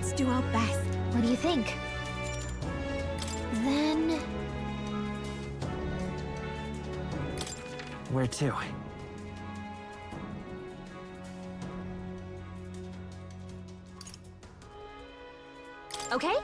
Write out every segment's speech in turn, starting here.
Let's do our best. What do you think? Then... Where to? Okay?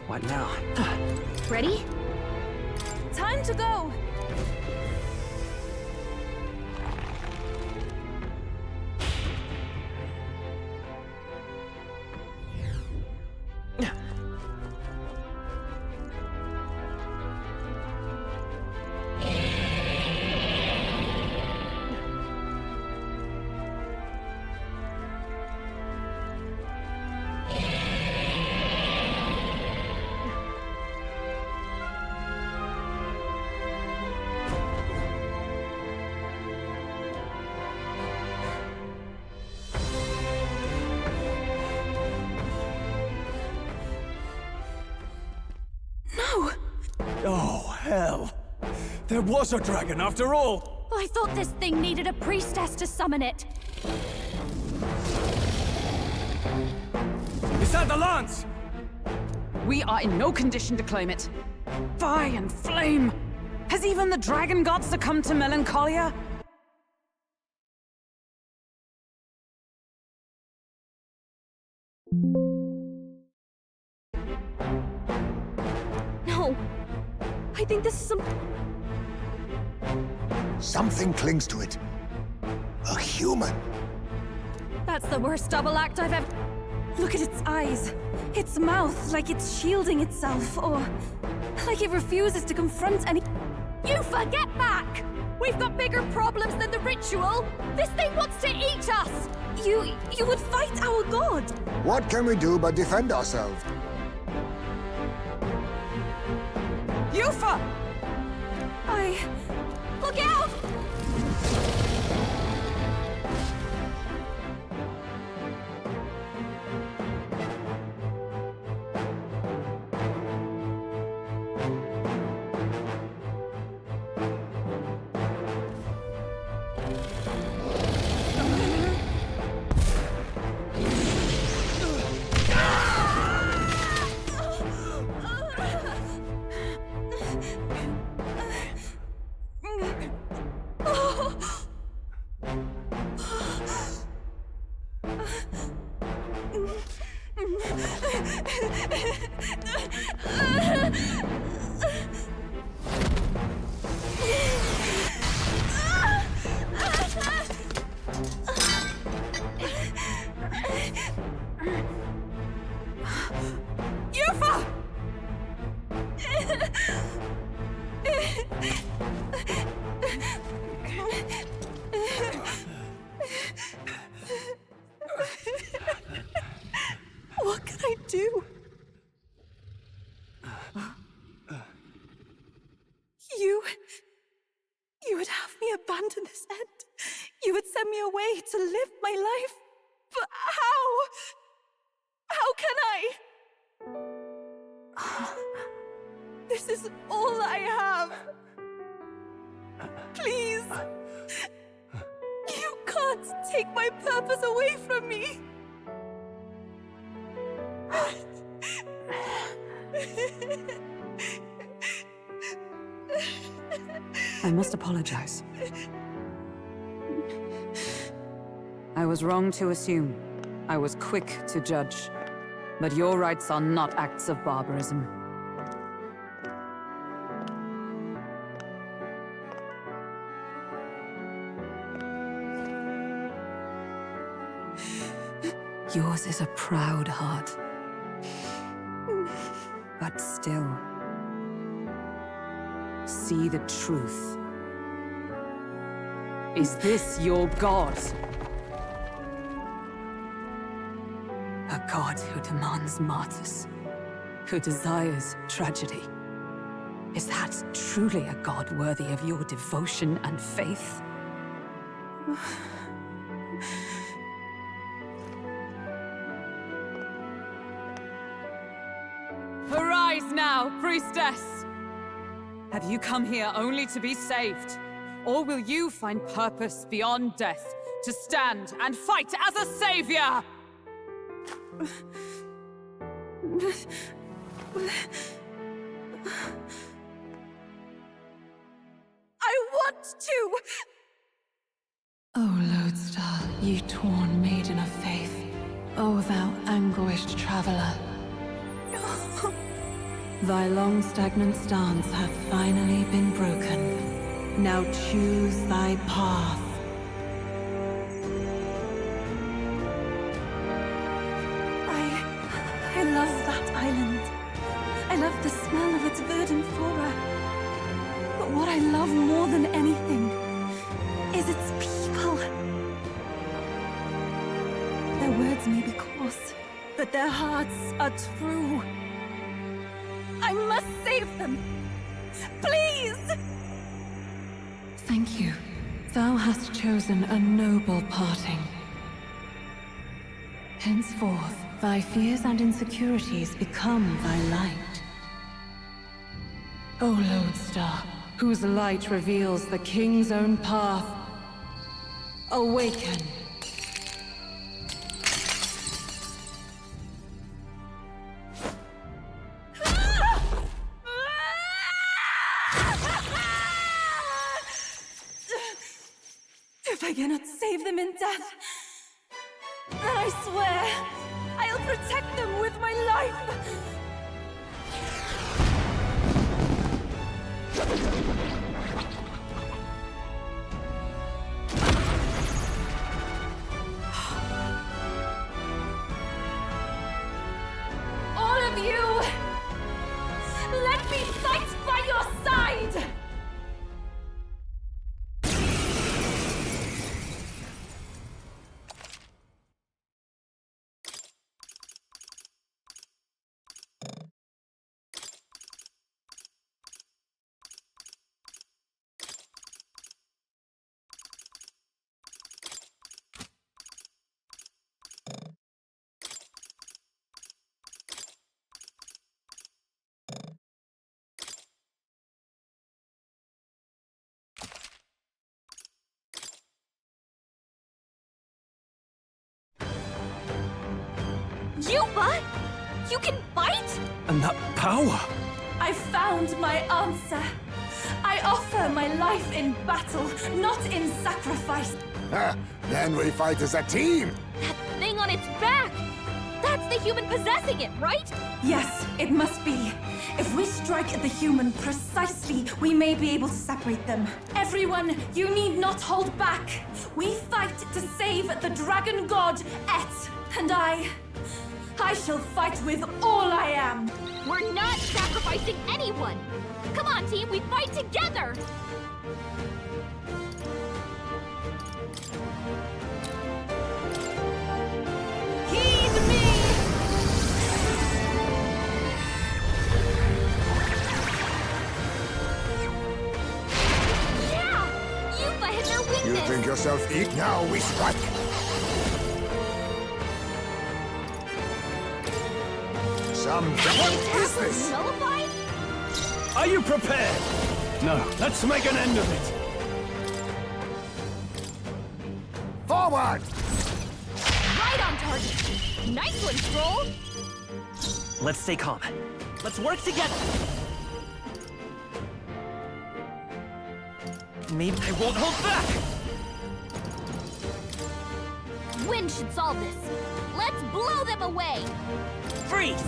What now? Ready? Time to go! Oh, hell. There was a dragon after all! I thought this thing needed a priestess to summon it. Is that the lance? We are in no condition to claim it. Fire and flame! Has even the dragon god succumbed to melancholia? No. I think this is some... Something clings to it. A human. That's the worst double act I've ever... Look at its eyes. Its mouth, like it's shielding itself, or... like it refuses to confront any... You forget back! We've got bigger problems than the ritual! This thing wants to eat us! You would fight our god! What can we do but defend ourselves? Yufa! Look out! What can I do? You would have me abandon this end. You would send me away to live my life. But how? How can I? This is all I have. Please. You can't take my purpose away from me. I must apologize. I was wrong to assume. I was quick to judge. But your rites are not acts of barbarism. Yours is a proud heart. But still, see the truth. Is this your god? A god who demands martyrs, who desires tragedy. Is that truly a god worthy of your devotion and faith? Arise now, priestess! Have you come here only to be saved? Or will you find purpose beyond death, to stand and fight as a savior? I want to! O Lodestar, ye torn maiden of faith, O thou anguished traveler. Thy long stagnant stance hath finally been broken. Now choose thy path. I love that island. I love the smell of its verdant flora. But what I love more than anything is its people. Their words may be coarse, but their hearts are true. I must save them. Please! Thank you. Thou hast chosen a noble parting. Henceforth, thy fears and insecurities become thy light. O Lodestar, whose light reveals the king's own path, awaken. If I cannot save them in death, then I swear I'll protect them with my life! All of you! Let me fight by your side! Yuba! You can bite? And that power! I found my answer. I offer my life in battle, not in sacrifice. Then we fight as a team! That thing on its back! That's the human possessing it, right? Yes, it must be. If we strike at the human precisely, we may be able to separate them. Everyone, you need not hold back. We fight to save the dragon god, Et. And I shall fight with all I am. We're not sacrificing anyone! Come on, team, we fight together! Heed me! Yeah! Yuba hit their You weakness! think yourself eat now, we strike! What is this? Nullified? Are you prepared? No, let's make an end of it! Forward! Right on target! Nice one, Stroll! Let's stay calm. Let's work together. Maybe I won't hold back! Wind should solve this. Let's blow them away! Freeze!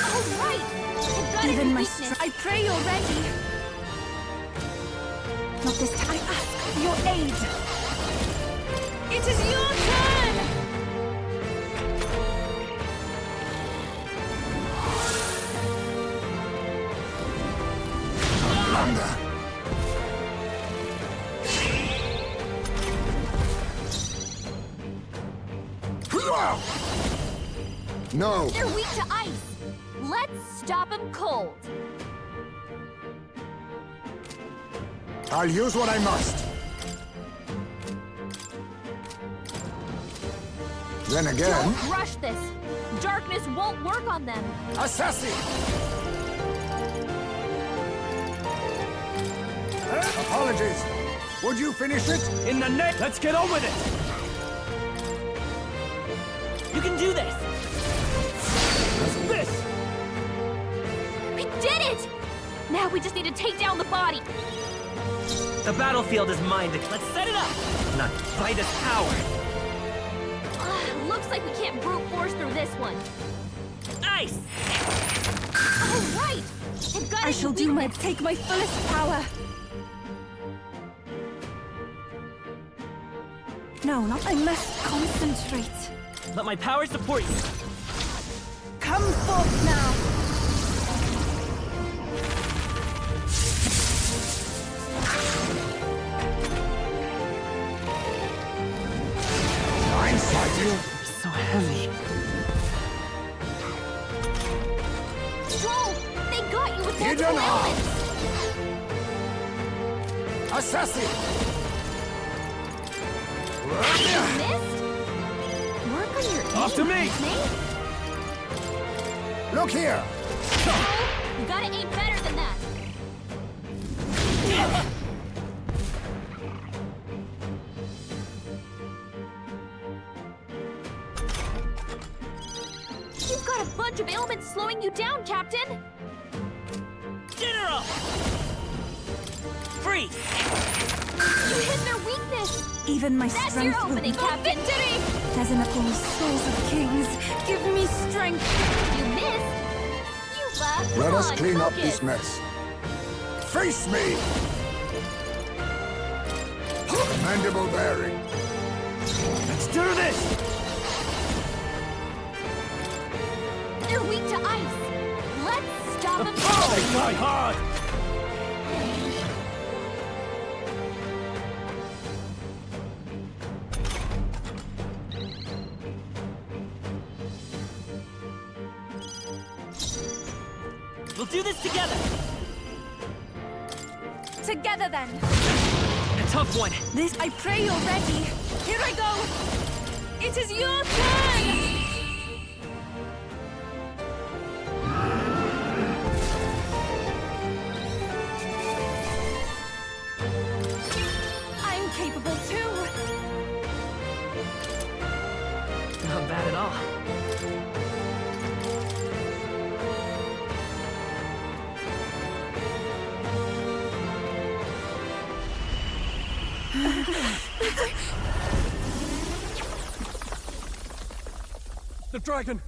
All right! I've got Even a my weakness. I pray you're ready. Not this time. I ask for your aid. It is your turn! Thunder! No! They're weak to ice. Let's stop him cold. I'll use what I must. Then again... Don't rush this. Darkness won't work on them. Assassin! Apologies. Would you finish it? In the net! Let's get on with it! You can do this! This! We did it! Now we just need to take down the body. The battlefield is mine. Let's set it up! Not by this power! Looks like we can't brute force through this one. Ice! All right! I shall take my fullest power. No, not I must concentrate. Let my power support you. Come forth now. So heavy. Stroll! They got you with Hidden multiple arm. elements! Assassin! You missed? Work on your aim, After me. mate. Look here! You gotta aim better than that. You've got a bunch of ailments slowing you down, Captain! General! Freeze! You hit their weakness! Even my That's strength your opening, will... Captain! Victory! Designating souls of kings, give me strength. You missed! Come Let us on, clean up focus. this mess. Face me! Commendable bearing. Let's do this! They're weak to ice. Let's stop them. They die hard! We'll do this together! Together then. A tough one! This, I pray you're ready. Here I go. It is your turn. I'm capable too. Not bad at all. The dragon!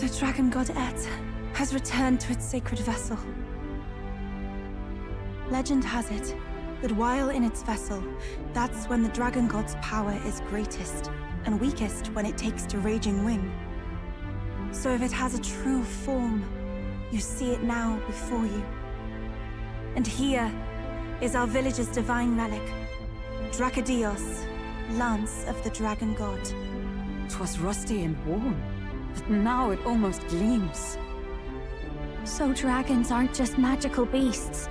The dragon god Et has returned to its sacred vessel. Legend has it that while in its vessel, that's when the dragon god's power is greatest, and weakest when it takes to raging wing. So if it has a true form, you see it now before you. And here is our village's divine relic, Dracodios, Lance of the Dragon God. 'Twas rusty and worn, but now it almost gleams. So dragons aren't just magical beasts.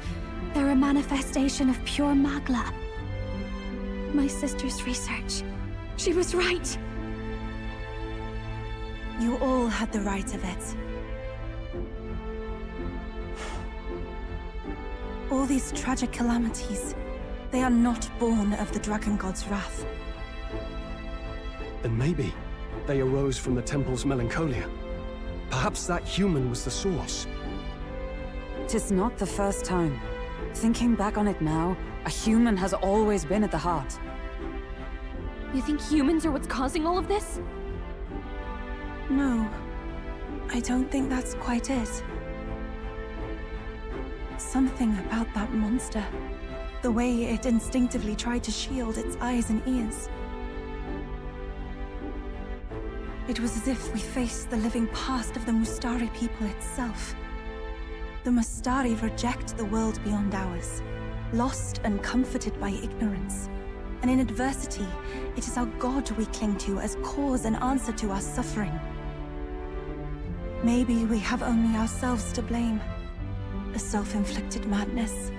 They're a manifestation of pure magla. My sister's research. She was right. You all had the right of it. All these tragic calamities, they are not born of the Dragon God's wrath. Then maybe they arose from the temple's melancholia. Perhaps that human was the source. 'Tis not the first time. Thinking back on it now, a human has always been at the heart. You think humans are what's causing all of this? No, I don't think that's quite it. Something about that monster. The way it instinctively tried to shield its eyes and ears. It was as if we faced the living past of the Mustari people itself. The Mustari reject the world beyond ours, lost and comforted by ignorance. And in adversity, it is our God we cling to as cause and answer to our suffering. Maybe we have only ourselves to blame. A self-inflicted madness.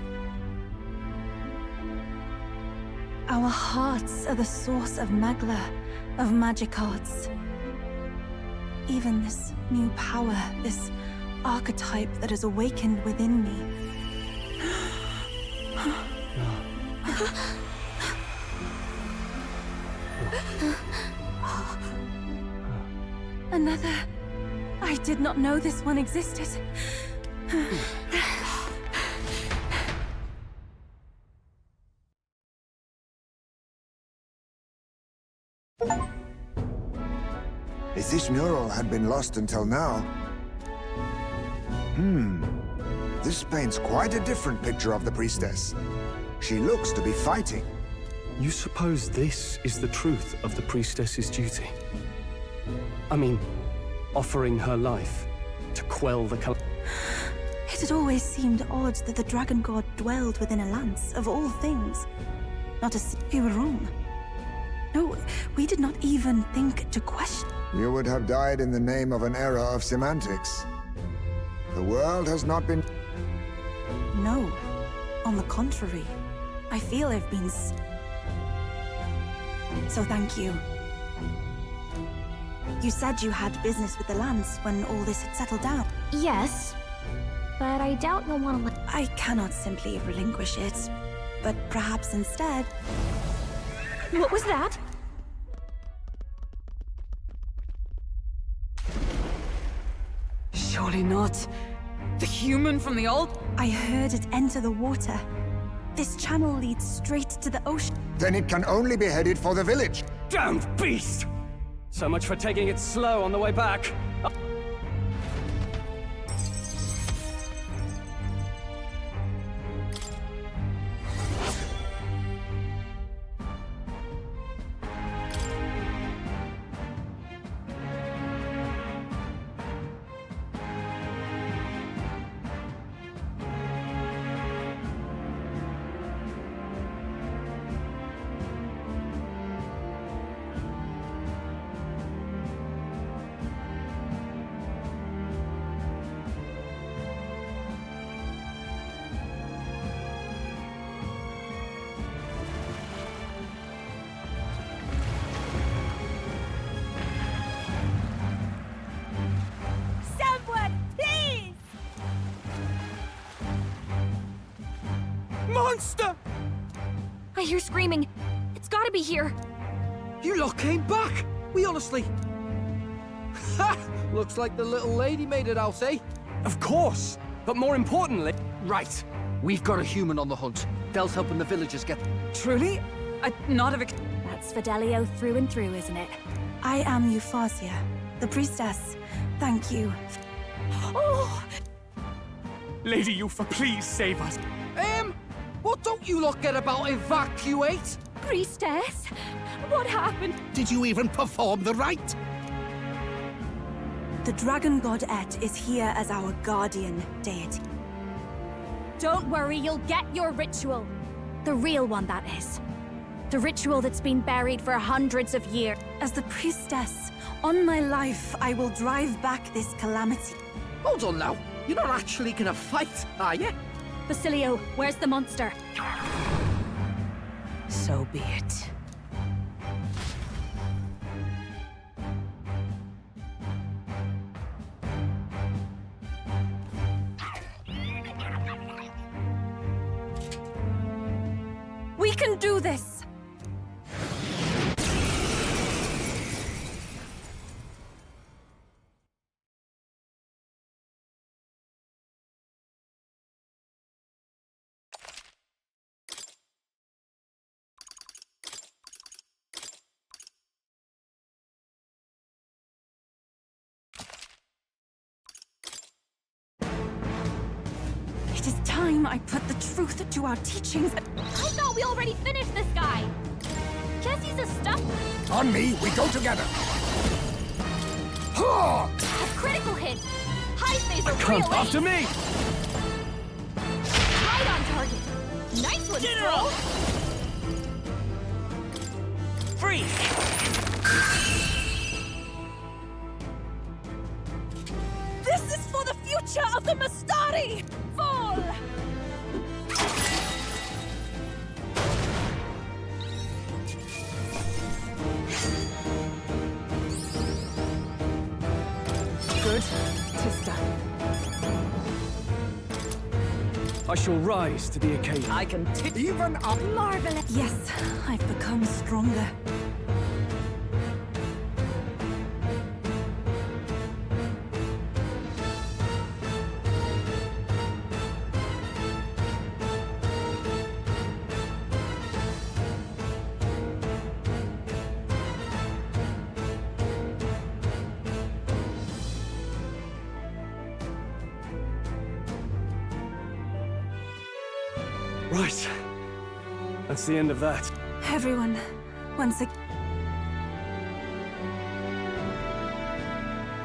Our hearts are the source of Magla, of magic arts. Even this new power, this archetype that has awakened within me. Another. I did not know this one existed. If this mural had been lost until now... This paints quite a different picture of the priestess. She looks to be fighting. You suppose this is the truth of the priestess's duty? I mean, offering her life to quell the It had always seemed odd that the dragon god dwelled within a lance, of all things. Not as we were wrong. No, we did not even think to question. You would have died in the name of an era of semantics. The world has not been... No. On the contrary, I feel I've been so thank you. You said you had business with the lance when all this had settled down. Yes, but I doubt you'll want to let... I cannot simply relinquish it, but perhaps instead... What was that? Surely not. The human from the old... I heard it enter the water. This channel leads straight to the ocean. Then it can only be headed for the village. Damned beast! So much for taking it slow on the way back. Monster! I hear screaming. It's gotta be here. You lot came back! We honestly... Ha! Looks like the little lady made it, I'll say. Of course! But more importantly... Right. We've got a human on the hunt. Del's helping the villagers get... Truly? I'd not have... That's Fidelio through and through, isn't it? I am Euphausia, the priestess. Thank you. Oh! Lady Eupha, please save us. What don't you lot get about evacuate? Priestess, what happened? Did you even perform the rite? The dragon god Et is here as our guardian deity. Don't worry, you'll get your ritual. The real one, that is. The ritual that's been buried for hundreds of years. As the priestess, on my life, I will drive back this calamity. Hold on now. You're not actually gonna fight, are you? Basilio, where's the monster? So be it. We can do this! It is time I put the truth to our teachings. I thought we already finished this guy. Guess he's a stuff. On me, we go together. A critical hit. High phase are real Come after me! Right on target. Nice one, General! Stroll. Freeze! This is for the future of the Mastari! Fall! Good. 'Tis done. I shall rise to the occasion. I can tip. Even up. Marvelous. Yes, I've become stronger. Right. That's the end of that. Everyone, once again.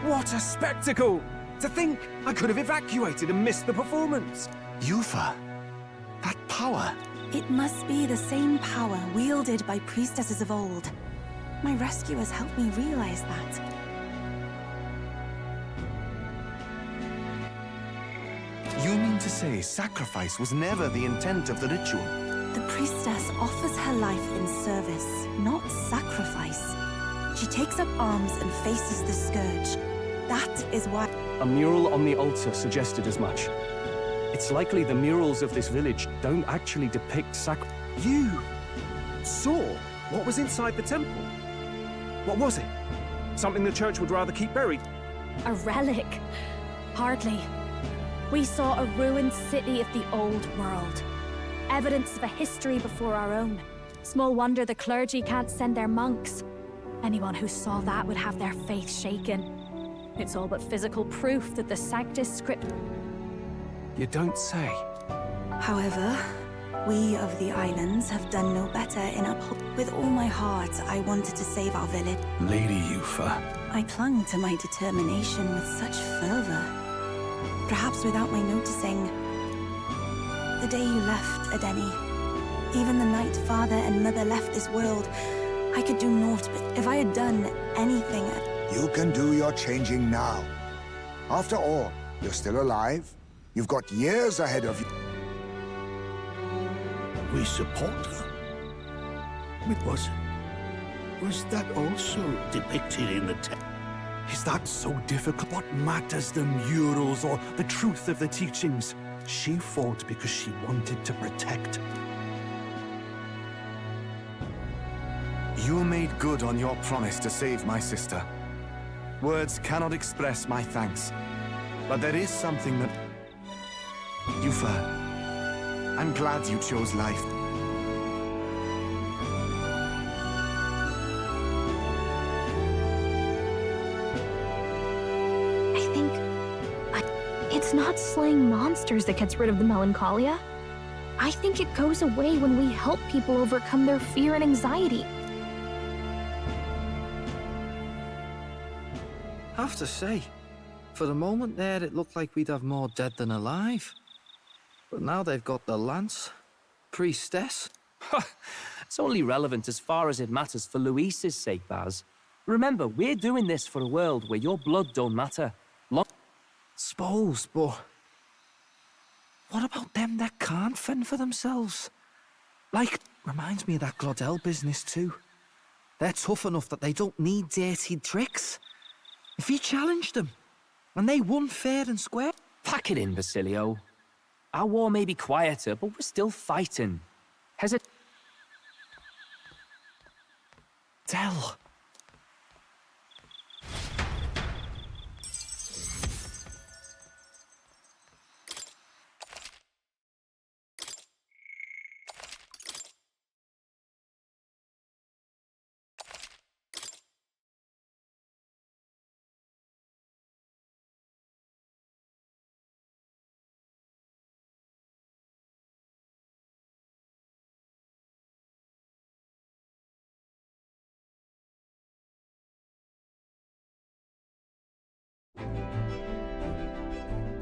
What a spectacle! To think I could have evacuated and missed the performance. Yufa, that power. It must be the same power wielded by priestesses of old. My rescuers helped me realize that. You mean to say sacrifice was never the intent of the ritual? The priestess offers her life in service, not sacrifice. She takes up arms and faces the scourge. That is why... A mural on the altar suggested as much. It's likely the murals of this village don't actually depict You saw what was inside the temple? What was it? Something the church would rather keep buried? A relic? Hardly. We saw a ruined city of the old world. Evidence of a history before our own. Small wonder the clergy can't send their monks. Anyone who saw that would have their faith shaken. It's all but physical proof that the Sanctus Script... You don't say. However, we of the islands have done no better in upholding. With all my heart, I wanted to save our village. Lady Yufa. I clung to my determination with such fervor. Perhaps without my noticing. The day you left, Adeni, even the night father and mother left this world, I could do naught, but if I had done anything... You can do your changing now. After all, you're still alive. You've got years ahead of you. We support her. It was that also depicted in the text? Is that so difficult? What matters the murals or the truth of the teachings? She fought because she wanted to protect. You made good on your promise to save my sister. Words cannot express my thanks. But there is something that... Yufa, I'm glad you chose life. It's not slaying monsters that gets rid of the melancholia. I think it goes away when we help people overcome their fear and anxiety. I have to say, for the moment there, it looked like we'd have more dead than alive. But now they've got the lance, priestess. It's only relevant as far as it matters for Luis's sake, Baz. Remember, we're doing this for a world where your blood don't matter. Suppose, but what about them that can't fend for themselves? Like, reminds me of that Glodell business too. They're tough enough that they don't need dirty tricks. If you challenged them, and they won fair and square... Pack it in, Basilio. Our war may be quieter, but we're still fighting. Tell.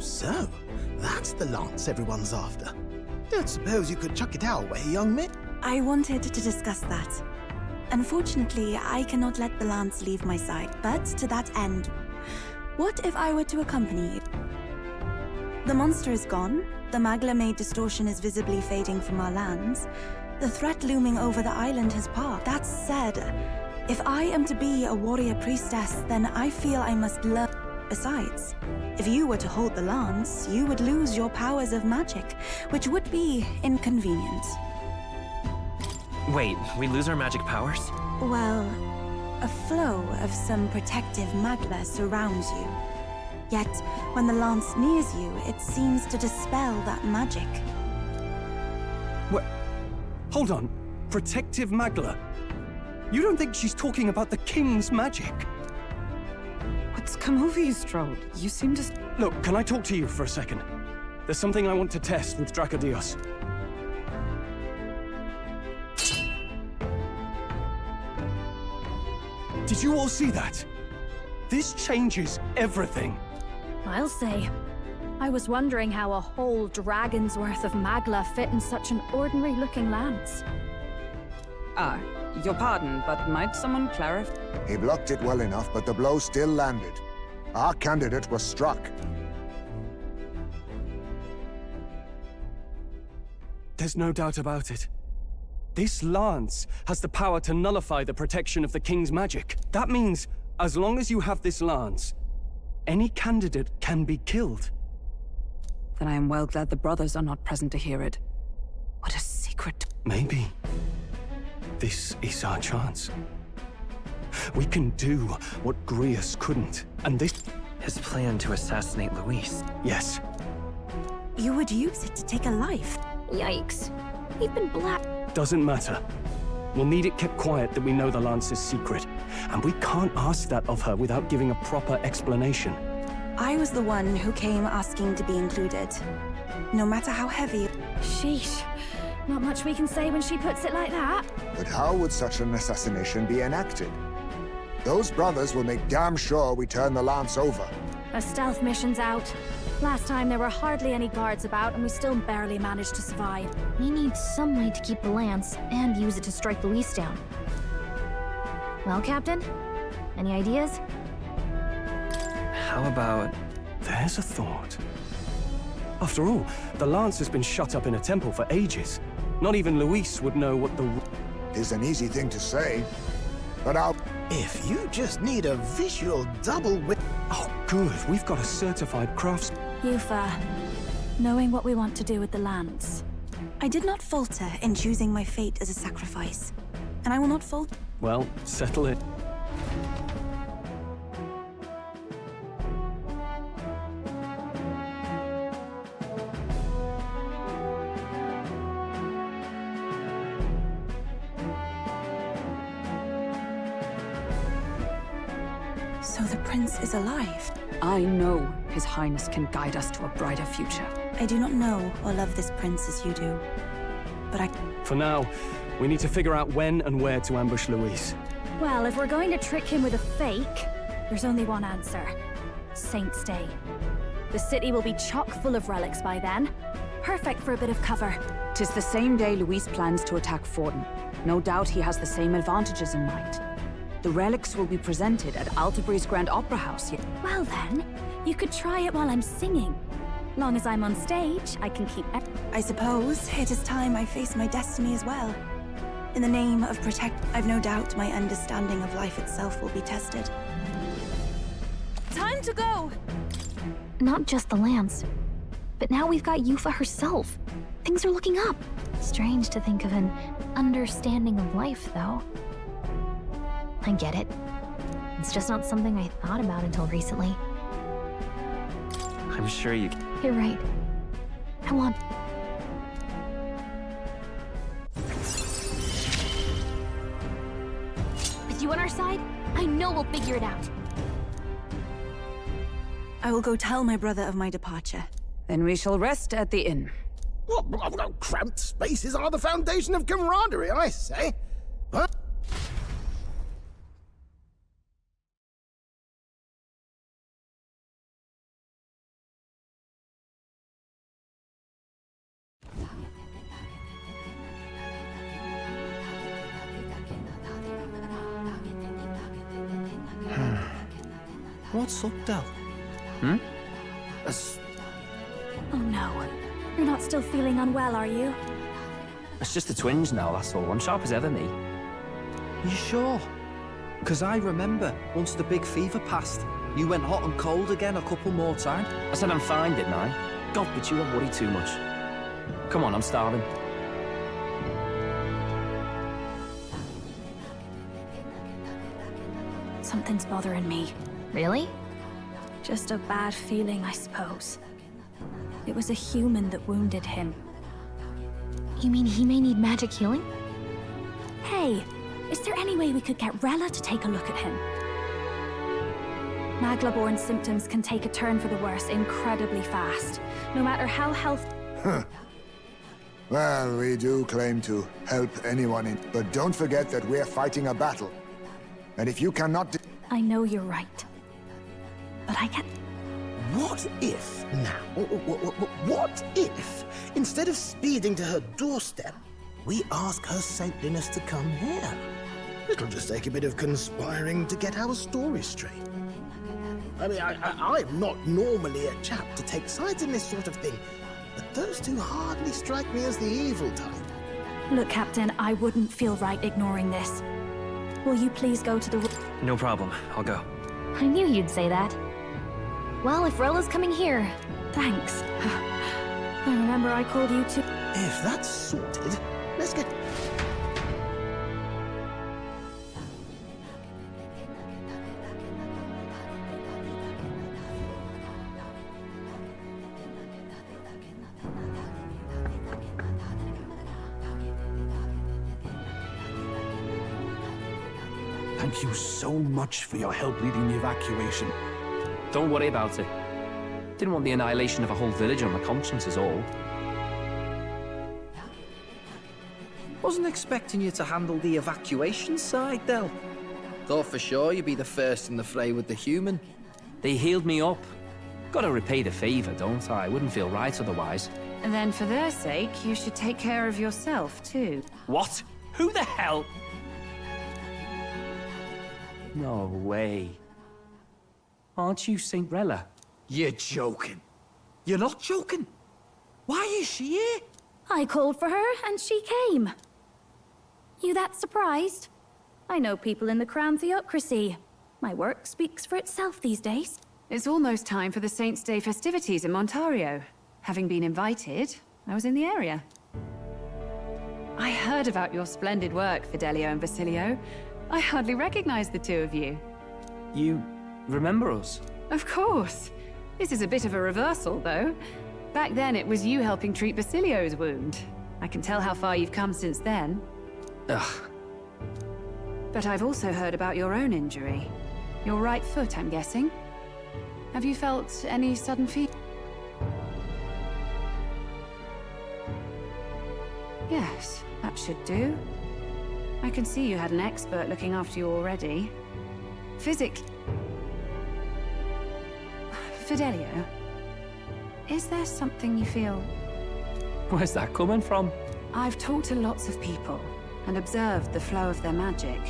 So, that's the lance everyone's after. Don't suppose you could chuck it our way, young man? I wanted to discuss that. Unfortunately, I cannot let the lance leave my side, but to that end, what if I were to accompany you? The monster is gone, the Magla-made distortion is visibly fading from our lands, the threat looming over the island has passed. That said, if I am to be a warrior priestess, then I feel I must learn. Besides, if you were to hold the lance, you would lose your powers of magic, which would be inconvenient. Wait, we lose our magic powers? Well, a flow of some protective magla surrounds you. Yet, when the lance nears you, it seems to dispel that magic. What? Hold on. Protective Magla? You don't think she's talking about the king's magic? What's come over you, Stroll? You seem to... Look, can I talk to you for a second? There's something I want to test with Dracodios. Did you all see that? This changes everything. I'll say. I was wondering how a whole dragon's worth of magla fit in such an ordinary-looking lance. Your pardon, but might someone clarify? He blocked it well enough, but the blow still landed. Our candidate was struck. There's no doubt about it. This lance has the power to nullify the protection of the king's magic. That means, as long as you have this lance, any candidate can be killed. Then I am well glad the brothers are not present to hear it. What a secret. Maybe this is our chance. We can do what Grius couldn't, and this... His plan to assassinate Luis. Yes. You would use it to take a life. Yikes. We've been Doesn't matter. We'll need it kept quiet that we know the Lance's secret. And we can't ask that of her without giving a proper explanation. I was the one who came asking to be included. No matter how heavy... Sheesh. Not much we can say when she puts it like that. But how would such an assassination be enacted? Those brothers will make damn sure we turn the lance over. A stealth mission's out. Last time there were hardly any guards about, and we still barely managed to survive. We need some way to keep the lance and use it to strike Luis down. Well, Captain? Any ideas? How about... There's a thought. After all, the lance has been shut up in a temple for ages. Not even Luis would know what the... Is an easy thing to say, but I'll... If you just need a visual double whip... Oh, good. We've got a certified crafts... Yufa, knowing what we want to do with the lance. I did not falter in choosing my fate as a sacrifice. And I will not falter. Well, settle it. So the prince is alive. I know His Highness can guide us to a brighter future. I do not know or love this prince as you do. But I... For now, we need to figure out when and where to ambush Luis. Well, if we're going to trick him with a fake, there's only one answer. Saint's Day. The city will be chock full of relics by then. Perfect for a bit of cover. 'Tis the same day Luis plans to attack Fortin. No doubt he has the same advantages in mind. The relics will be presented at Altabri's Grand Opera House. Well then, you could try it while I'm singing. Long as I'm on stage, I can keep... I suppose it is time I face my destiny as well. In the name of protect... I've no doubt my understanding of life itself will be tested. Time to go! Not just the lance, but now we've got Yufa herself. Things are looking up. Strange to think of an understanding of life, though. I get it. It's just not something I thought about until recently. I'm sure you... You're right. I want... With you on our side, I know we'll figure it out. I will go tell my brother of my departure. Then we shall rest at the inn. Cramped spaces are the foundation of camaraderie, I say. Huh? What's up, Del? Hmm? Oh no. You're not still feeling unwell, are you? It's just a twinge now, that's all. I'm sharp as ever, me. You sure? Because I remember, once the big fever passed, you went hot and cold again a couple more times. I said I'm fine, didn't I? God, but you have worried too much. Come on, I'm starving. Something's bothering me. Really? Just a bad feeling, I suppose. It was a human that wounded him. You mean he may need magic healing? Hey, is there any way we could get Rella to take a look at him? Magla-born symptoms can take a turn for the worse incredibly fast, no matter how healthy. Well, we do claim to help anyone in, but don't forget that we're fighting a battle. And if you cannot... I know you're right. But I can't... What if, now, what if, instead of speeding to her doorstep, we ask her saintliness to come here? It'll just take a bit of conspiring to get our story straight. I mean, I'm not normally a chap to take sides in this sort of thing, but those two hardly strike me as the evil type. Look, Captain, I wouldn't feel right ignoring this. Will you please go to the... No problem. I'll go. I knew you'd say that. Well, if Rella's coming here... Thanks. I remember I called you to... If that's sorted, let's get... Thank you so much for your help leading the evacuation. Don't worry about it. Didn't want the annihilation of a whole village on my conscience is all. Wasn't expecting you to handle the evacuation side, Del. Thought for sure you'd be the first in the fray with the human. They healed me up. Gotta repay the favor, don't I? Wouldn't feel right otherwise. And then for their sake, you should take care of yourself, too. What? Who the hell? No way. Aren't you Saint Rella? You're joking. You're not joking. Why is she here? I called for her, and she came. You that surprised? I know people in the Crown Theocracy. My work speaks for itself these days. It's almost time for the Saints' Day festivities in Montario. Having been invited, I was in the area. I heard about your splendid work, Fidelio and Basilio. I hardly recognize the two of you. You remember us? Of course. This is a bit of a reversal, though. Back then, it was you helping treat Basilio's wound. I can tell how far you've come since then. Ugh. But I've also heard about your own injury. Your right foot, I'm guessing. Have you felt any sudden fear? Yes, that should do. I can see you had an expert looking after you already. Physically... Fidelio, is there something you feel... Where's that coming from? I've talked to lots of people and observed the flow of their magic.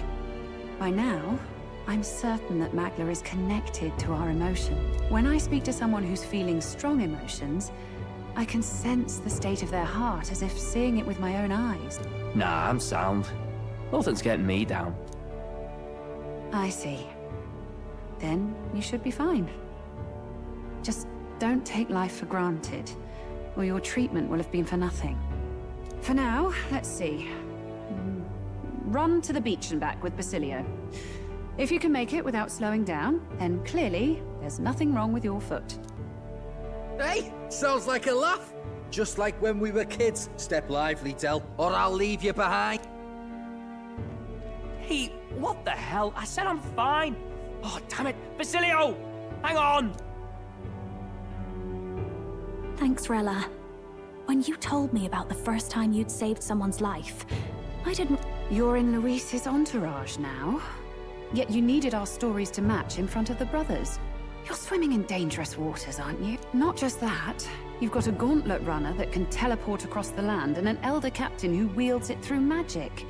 By now, I'm certain that Magla is connected to our emotion. When I speak to someone who's feeling strong emotions, I can sense the state of their heart as if seeing it with my own eyes. Nah, I'm sound. Nothing's getting me down. I see. Then you should be fine. Just don't take life for granted, or your treatment will have been for nothing. For now, let's see. Run to the beach and back with Basilio. If you can make it without slowing down, then clearly there's nothing wrong with your foot. Hey, sounds like a laugh. Just like when we were kids. Step lively, Del, or I'll leave you behind. Hey, what the hell? I said I'm fine. Oh, damn it. Basilio! Hang on! Thanks, Rella. When you told me about the first time you'd saved someone's life, I didn't... You're in Luis's entourage now. Yet you needed our stories to match in front of the brothers. You're swimming in dangerous waters, aren't you? Not just that. You've got a gauntlet runner that can teleport across the land and an elder captain who wields it through magic.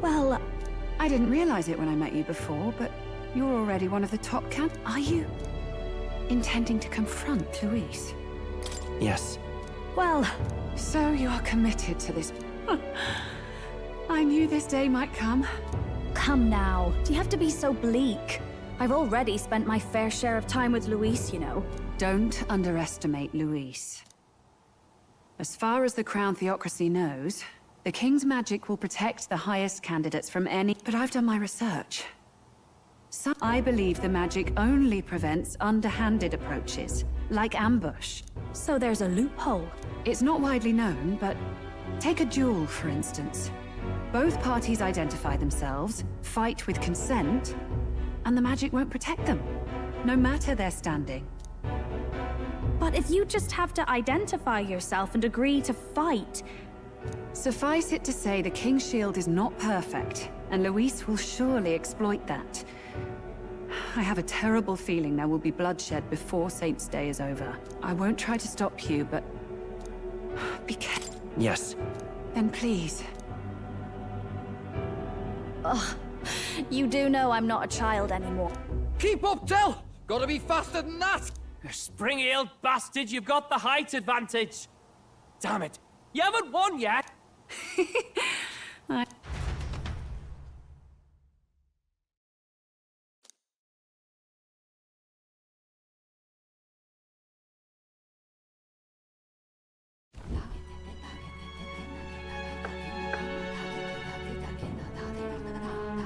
Well, I didn't realize it when I met you before, but you're already one of the top Are you? intending to confront Luis? Yes. Well, so you're committed to this. I knew this day might come. Come now, do you have to be so bleak? I've already spent my fair share of time with Luis, you know. Don't underestimate Luis. As far as the Crown Theocracy knows, the King's magic will protect the highest candidates from any... But I've done my research. So I believe the magic only prevents underhanded approaches, like ambush. So there's a loophole. It's not widely known, but take a duel, for instance. Both parties identify themselves, fight with consent, and the magic won't protect them, no matter their standing. But if you just have to identify yourself and agree to fight... Suffice it to say the King's shield is not perfect, and Luis will surely exploit that. I have a terrible feeling there will be bloodshed before Saint's Day is over. I won't try to stop you, but... be careful. Yes. Then please. Ugh. You do know I'm not a child anymore. Keep up, Del! Gotta be faster than that! You spring-heeled bastard, you've got the height advantage. Damn it. You haven't won yet.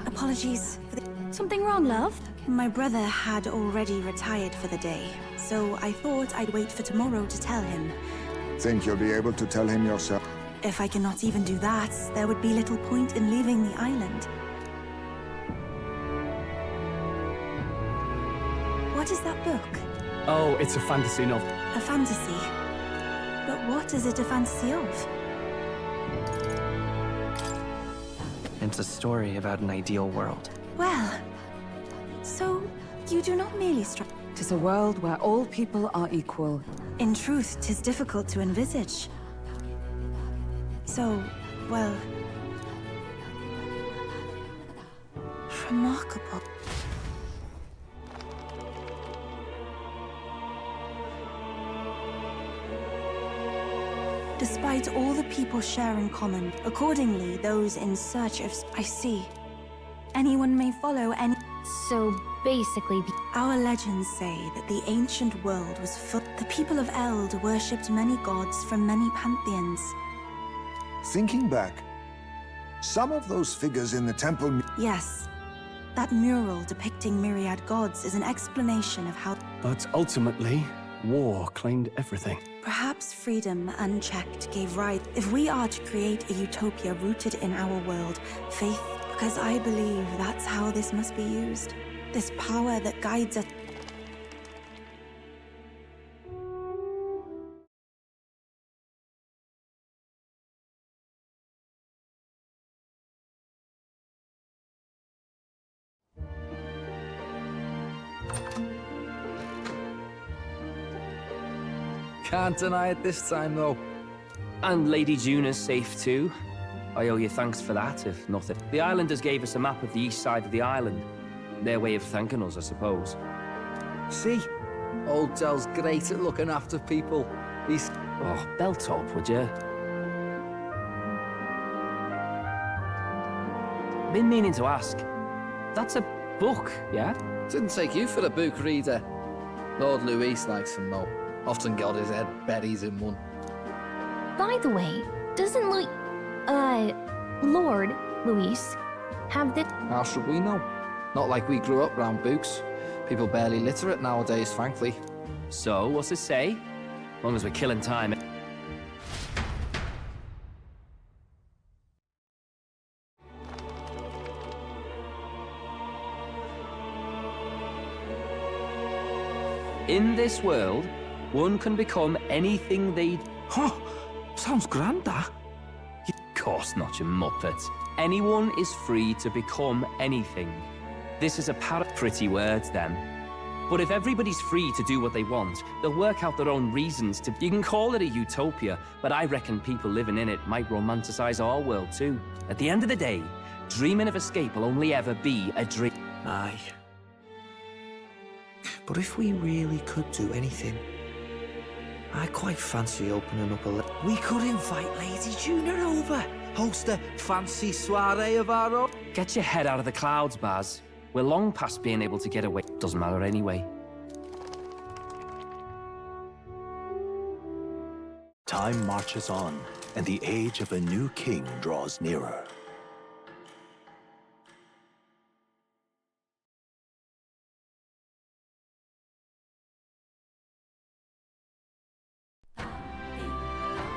Apologies for the... Something wrong, love? My brother had already retired for the day, so I thought I'd wait for tomorrow to tell him. Think you'll be able to tell him yourself? If I cannot even do that, there would be little point in leaving the island. What is that book? Oh, it's a fantasy novel. A fantasy? But what is it a fantasy of? It's a story about an ideal world. Well, so you do not merely strive. 'Tis a world where all people are equal. In truth, 'tis difficult to envisage. So, well... remarkable. Despite all the people share in common, accordingly, those in search of... I see. Anyone may follow any... So basically, Our legends say that the ancient world was full... The people of Eld worshipped many gods from many pantheons. Thinking back, some of those figures in the temple... Yes. That mural depicting myriad gods is an explanation of how... But ultimately, war claimed everything. Perhaps freedom unchecked gave right. If we are to create a utopia rooted in our world, faith, because I believe that's how this must be used. This power that guides us. Can't deny it this time, though. And Lady Juna's safe too. I owe you thanks for that, if nothing. The islanders gave us a map of the east side of the island. Their way of thanking us, I suppose. See? Old Del's great at looking after people. He's... Oh, belt up, would you? Been meaning to ask. That's a book, yeah? Didn't take you for a book reader. Lord Luis likes them, though. Often got his head buried in one. by the way, doesn't Lord Luis have this? How should we know? Not like we grew up round books. People barely literate nowadays, frankly. So, what's it say? As long as we're killing time. In this world, one can become anything they... Huh, sounds grand, that. Of course not, you muppet. Anyone is free to become anything. This is a pretty words, then. But if everybody's free to do what they want, they'll work out their own reasons to... You can call it a utopia, but I reckon people living in it might romanticize our world, too. At the end of the day, dreaming of escape will only ever be a dream. Aye. But if we really could do anything, I quite fancy opening up a We could invite Lady Juna over, host a fancy soiree of our own. Get your head out of the clouds, Baz. We're long past being able to get away. Doesn't matter anyway. Time marches on, and the age of a new king draws nearer.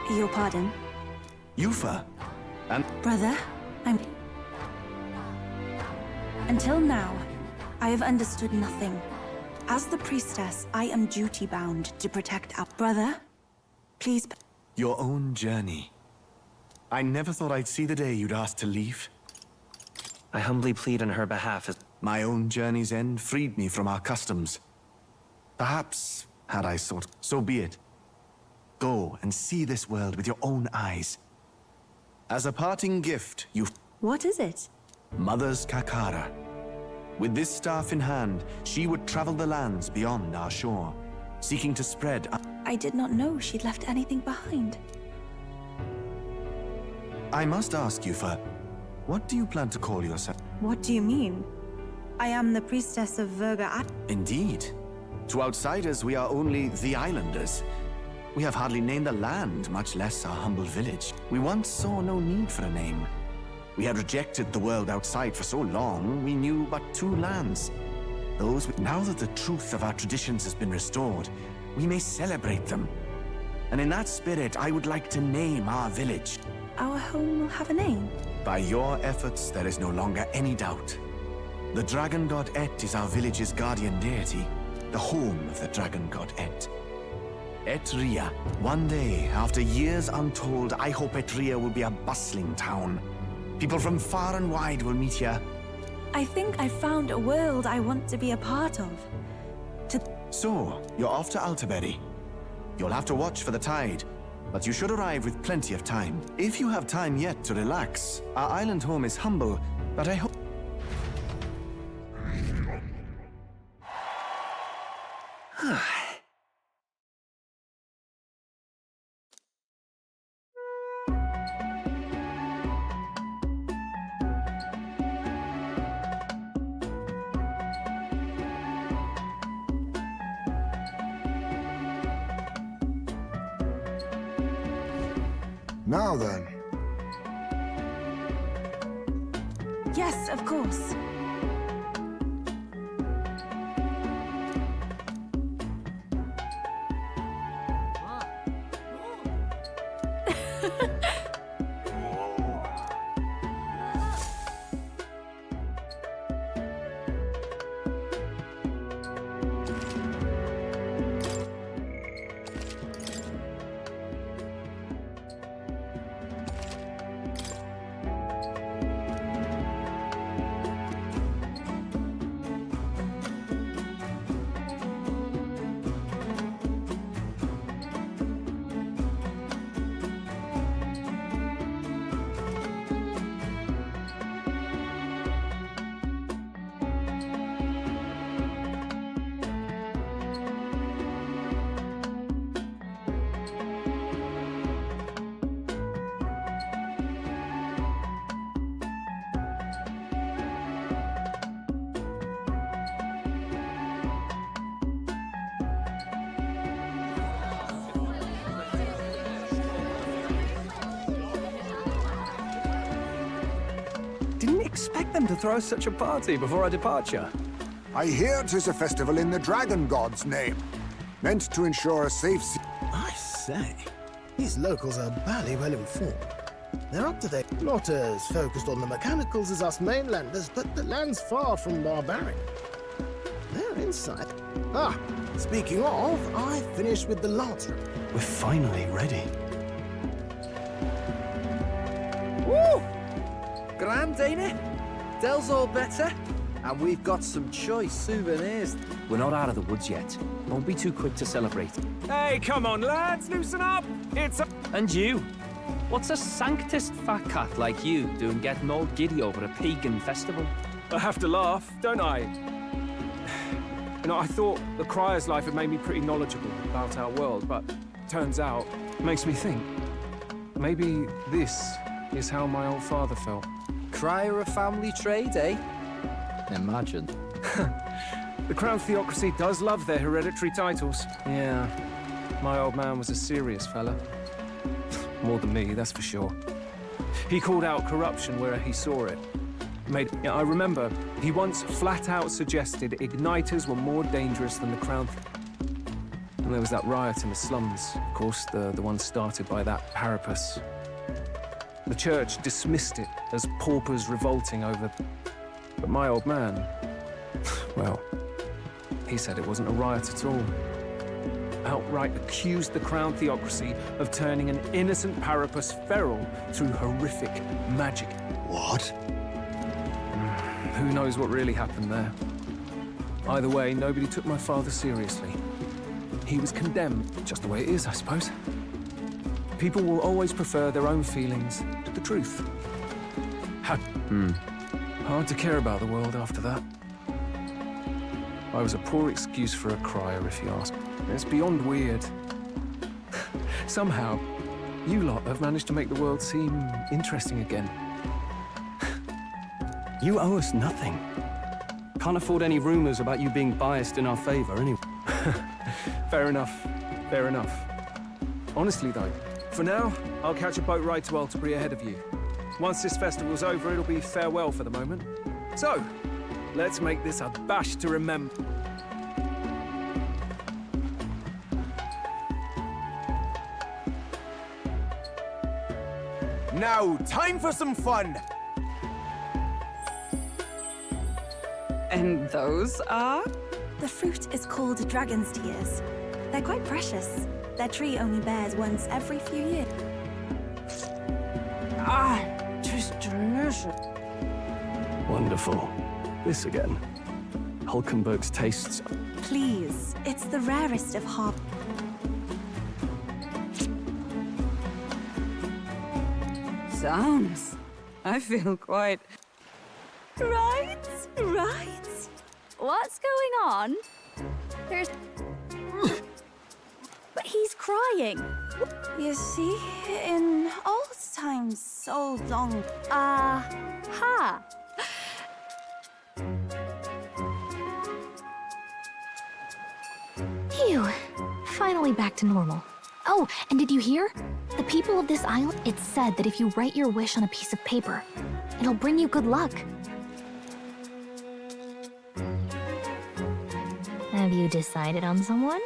Your pardon? Yufa, and... Brother, Until now, I have understood nothing. As the priestess, I am duty-bound to protect our brother. Please... Your own journey. I never thought I'd see the day you'd ask to leave. I humbly plead on her behalf as... My own journey's end freed me from our customs. Perhaps, had I sought, so be it. Go and see this world with your own eyes. As a parting gift, you... What is it? Mother's Kakara. With this staff in hand, she would travel the lands beyond our shore, seeking to spread... I did not know she'd left anything behind. I must ask you, what do you plan to call yourself? What do you mean? I am the priestess of Verga. Indeed. To outsiders, we are only the islanders. We have hardly named the land, much less our humble village. We once saw no need for a name. We had rejected the world outside for so long, we knew but two lands. Now that the truth of our traditions has been restored, we may celebrate them. And in that spirit, I would like to name our village. Our home will have a name? By your efforts, there is no longer any doubt. The dragon god Et is our village's guardian deity, the home of the dragon god Et. Etria. One day, after years untold, I hope Etria will be a bustling town. People from far and wide will meet here. I think I found a world I want to be a part of. So, you're off to Alterberry. You'll have to watch for the tide, but you should arrive with plenty of time. If you have time yet to relax, our island home is humble, but I hope... Now then. Yes, of course. Didn't expect them to throw such a party before our departure. I hear 'tis a festival in the dragon god's name, meant to ensure a safe I say, these locals are barely well informed. They're up to date, not as focused on the mechanicals as us mainlanders, but the land's far from barbaric. They're inside. Ah, speaking of, I finished with the lance. We're finally ready. Woo! Grand, ain't it? Dell's all better, and we've got some choice souvenirs. We're not out of the woods yet. Don't be too quick to celebrate. Hey, come on, lads, loosen up! It's a... And you? What's a sanctist fat cat like you doing getting all giddy over a pagan festival? I have to laugh, don't I? You know, I thought the Crier's life had made me pretty knowledgeable about our world, but turns out, it makes me think. Maybe this is how my old father felt. Crier of family trade, eh? Imagine. The Crown Theocracy does love their hereditary titles. Yeah, my old man was a serious fella. More than me, that's for sure. He called out corruption where he saw it. I remember, he once flat out suggested igniters were more dangerous than the Crown. And there was that riot in the slums, of course, the one started by that Parapus. The church dismissed it as paupers revolting over... But my old man, well, he said it wasn't a riot at all. Outright accused the Crown Theocracy of turning an innocent Parapus feral through horrific magic. What? Who knows what really happened there? Either way, nobody took my father seriously. He was condemned, just the way it is, I suppose. People will always prefer their own feelings to the truth. Hard to care about the world after that. I was a poor excuse for a crier, if you ask. It's beyond weird. Somehow, you lot have managed to make the world seem interesting again. You owe us nothing. Can't afford any rumors about you being biased in our favor, anyway. Fair enough. Fair enough. Honestly, though, for now, I'll catch a boat ride to Altabury ahead of you. Once this festival's over, it'll be farewell for the moment. So, let's make this a bash to remember. Now, time for some fun! And those are? The fruit is called dragon's tears. They're quite precious. Their tree only bears once every few years. Ah, just delicious. Wonderful. This again. Hulkenberg's tastes. Please, it's the rarest of harp. Sounds. I feel quite... Right? What's going on? There's... But he's crying. You see, in old times, so long... Ha! Phew. Finally back to normal. Oh, and did you hear? The people of this island, it's said that if you write your wish on a piece of paper, it'll bring you good luck. Have you decided on someone?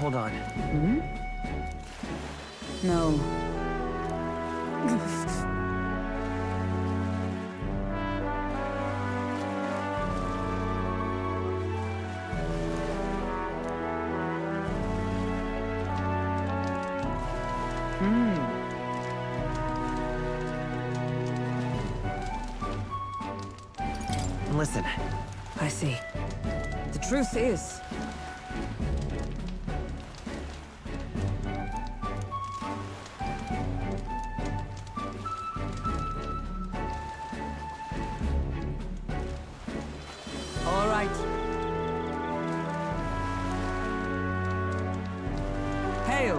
Hold on. No. Listen. I see. The truth is... All right. Hail.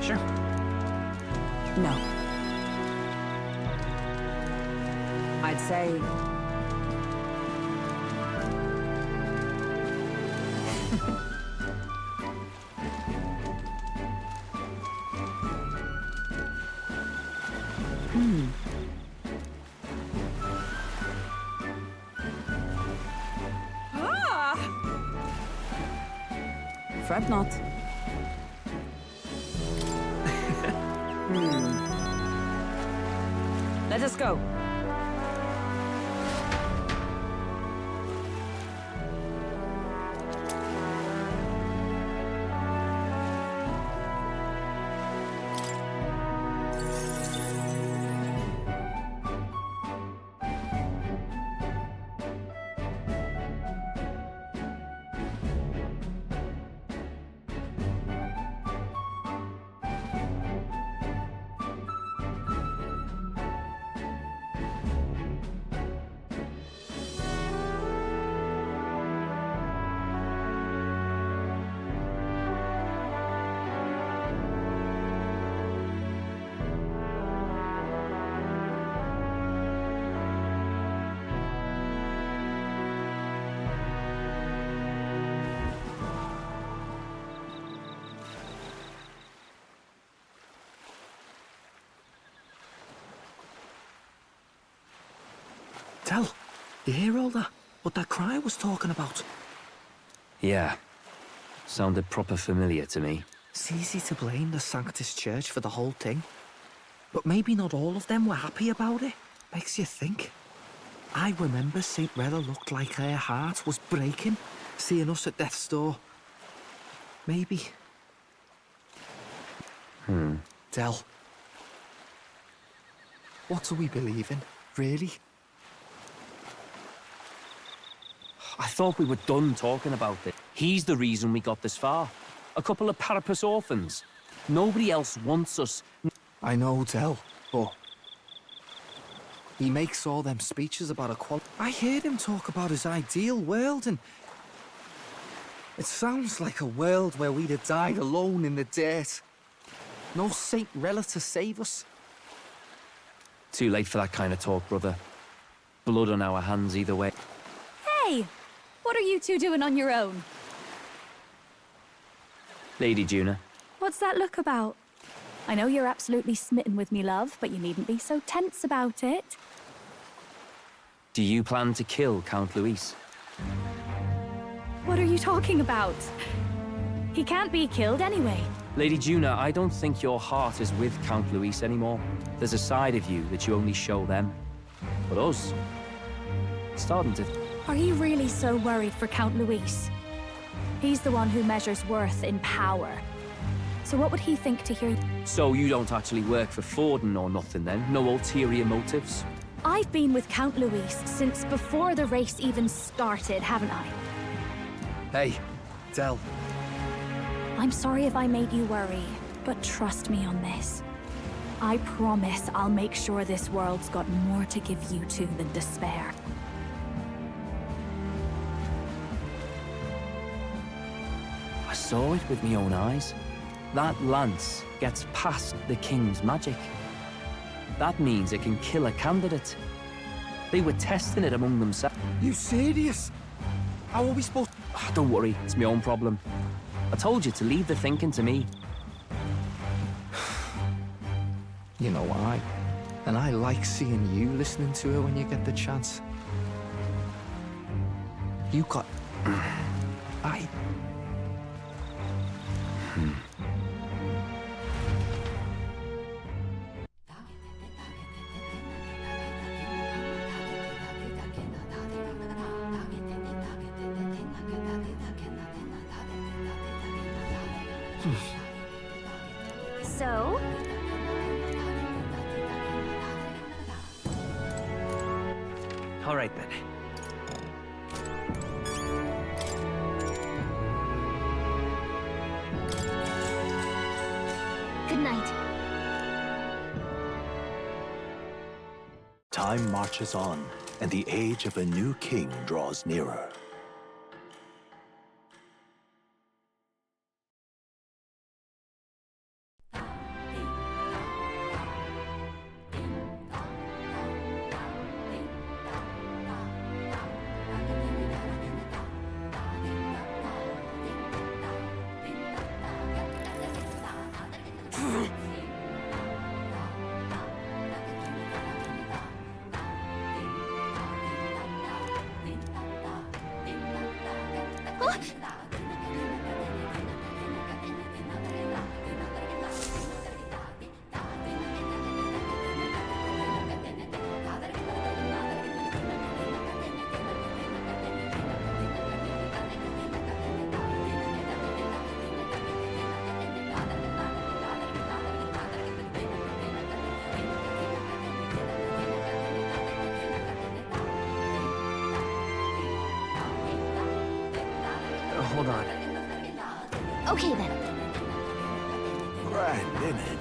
Sure. No. I'd say... Fret not. Let us go. Tell, you hear all that? What that cry was talking about? Yeah. Sounded proper familiar to me. It's easy to blame the Sanctus Church for the whole thing. But maybe not all of them were happy about it. Makes you think. I remember St. Rella looked like her heart was breaking, seeing us at death's door. Maybe. Del. What do we believe in, really? I thought we were done talking about it. He's the reason we got this far. A couple of Parapus orphans. Nobody else wants us. I know, Del, but he makes all them speeches about equality. I heard him talk about his ideal world, and it sounds like a world where we'd have died alone in the dirt. No Saint Rella to save us. Too late for that kind of talk, brother. Blood on our hands either way. Hey! What are you two doing on your own? Lady Juna. What's that look about? I know you're absolutely smitten with me, love, but you needn't be so tense about it. Do you plan to kill Count Luis? What are you talking about? He can't be killed anyway. Lady Juna, I don't think your heart is with Count Luis anymore. There's a side of you that you only show them. But us, it's starting to... Are you really so worried for Count Luis? He's the one who measures worth in power. So what would he think to hear... So you don't actually work for Forden or nothing then? No ulterior motives? I've been with Count Luis since before the race even started, haven't I? Hey, Del. I'm sorry if I made you worry, but trust me on this. I promise I'll make sure this world's got more to give you two than despair. I saw it with my own eyes. That lance gets past the king's magic. That means it can kill a candidate. They were testing it among themselves. You serious? How are we supposed... Don't worry, it's my own problem. I told you to leave the thinking to me. You know why? And I like seeing you listening to her when you get the chance. You got... So? All right, then. Good night. Time marches on, and the age of a new king draws nearer. Hold on. Okay then. Grand, isn't it?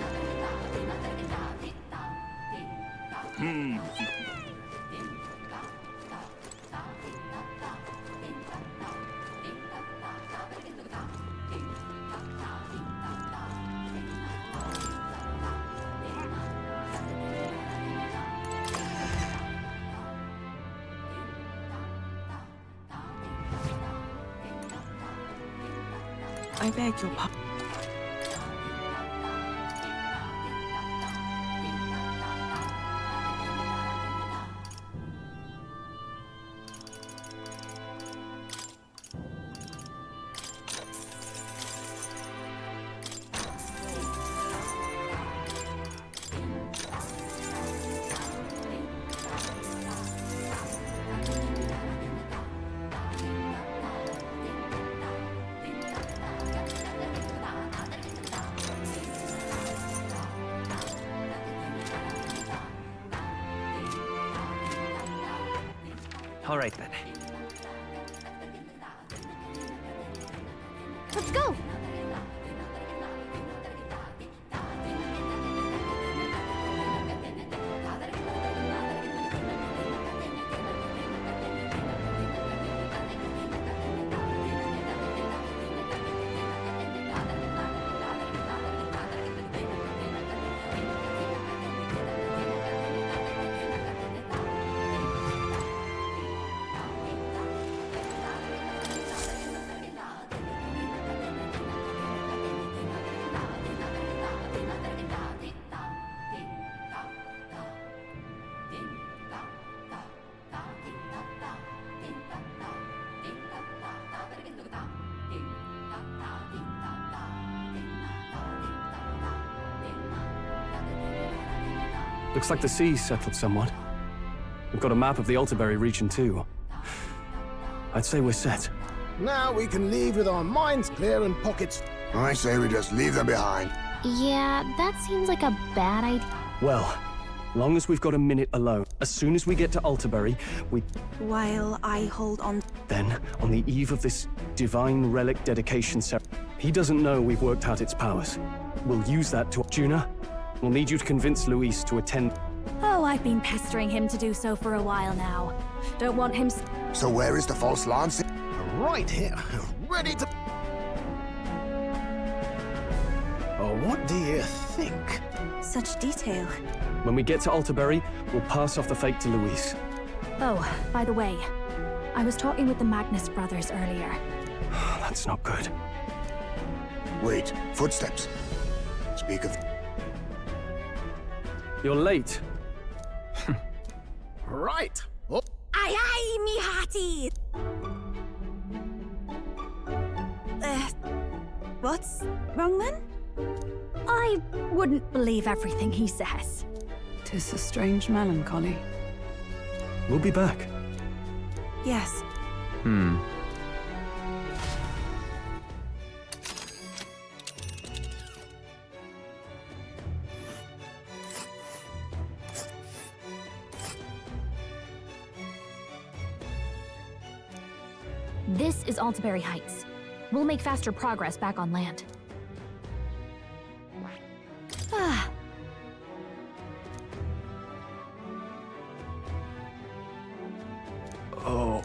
I beg your pardon. All right then. Let's go! Looks like the sea's settled somewhat. We've got a map of the Altaberry region too. I'd say we're set. Now we can leave with our minds clear and pockets. I say we just leave them behind. Yeah, that seems like a bad idea. Well, long as we've got a minute alone. As soon as we get to Altaberry, we... While I hold on. Then, on the eve of this divine relic dedication ceremony, he doesn't know we've worked out its powers. We'll use that to... Juna, we'll need you to convince Luis to attend... Oh, I've been pestering him to do so for a while now. Don't want him... So where is the false lance? Right here, ready to... Oh, what do you think? Such detail. When we get to Altaberry, we'll pass off the fake to Luis. Oh, by the way, I was talking with the Magnus brothers earlier. That's not good. Wait, footsteps. Speak of... You're late. Right. Oh. Aye, aye, me hearty! What's wrong then? I wouldn't believe everything he says. 'Tis a strange melancholy. We'll be back. Yes. This is Altaberry Heights. We'll make faster progress back on land. Ah. Oh.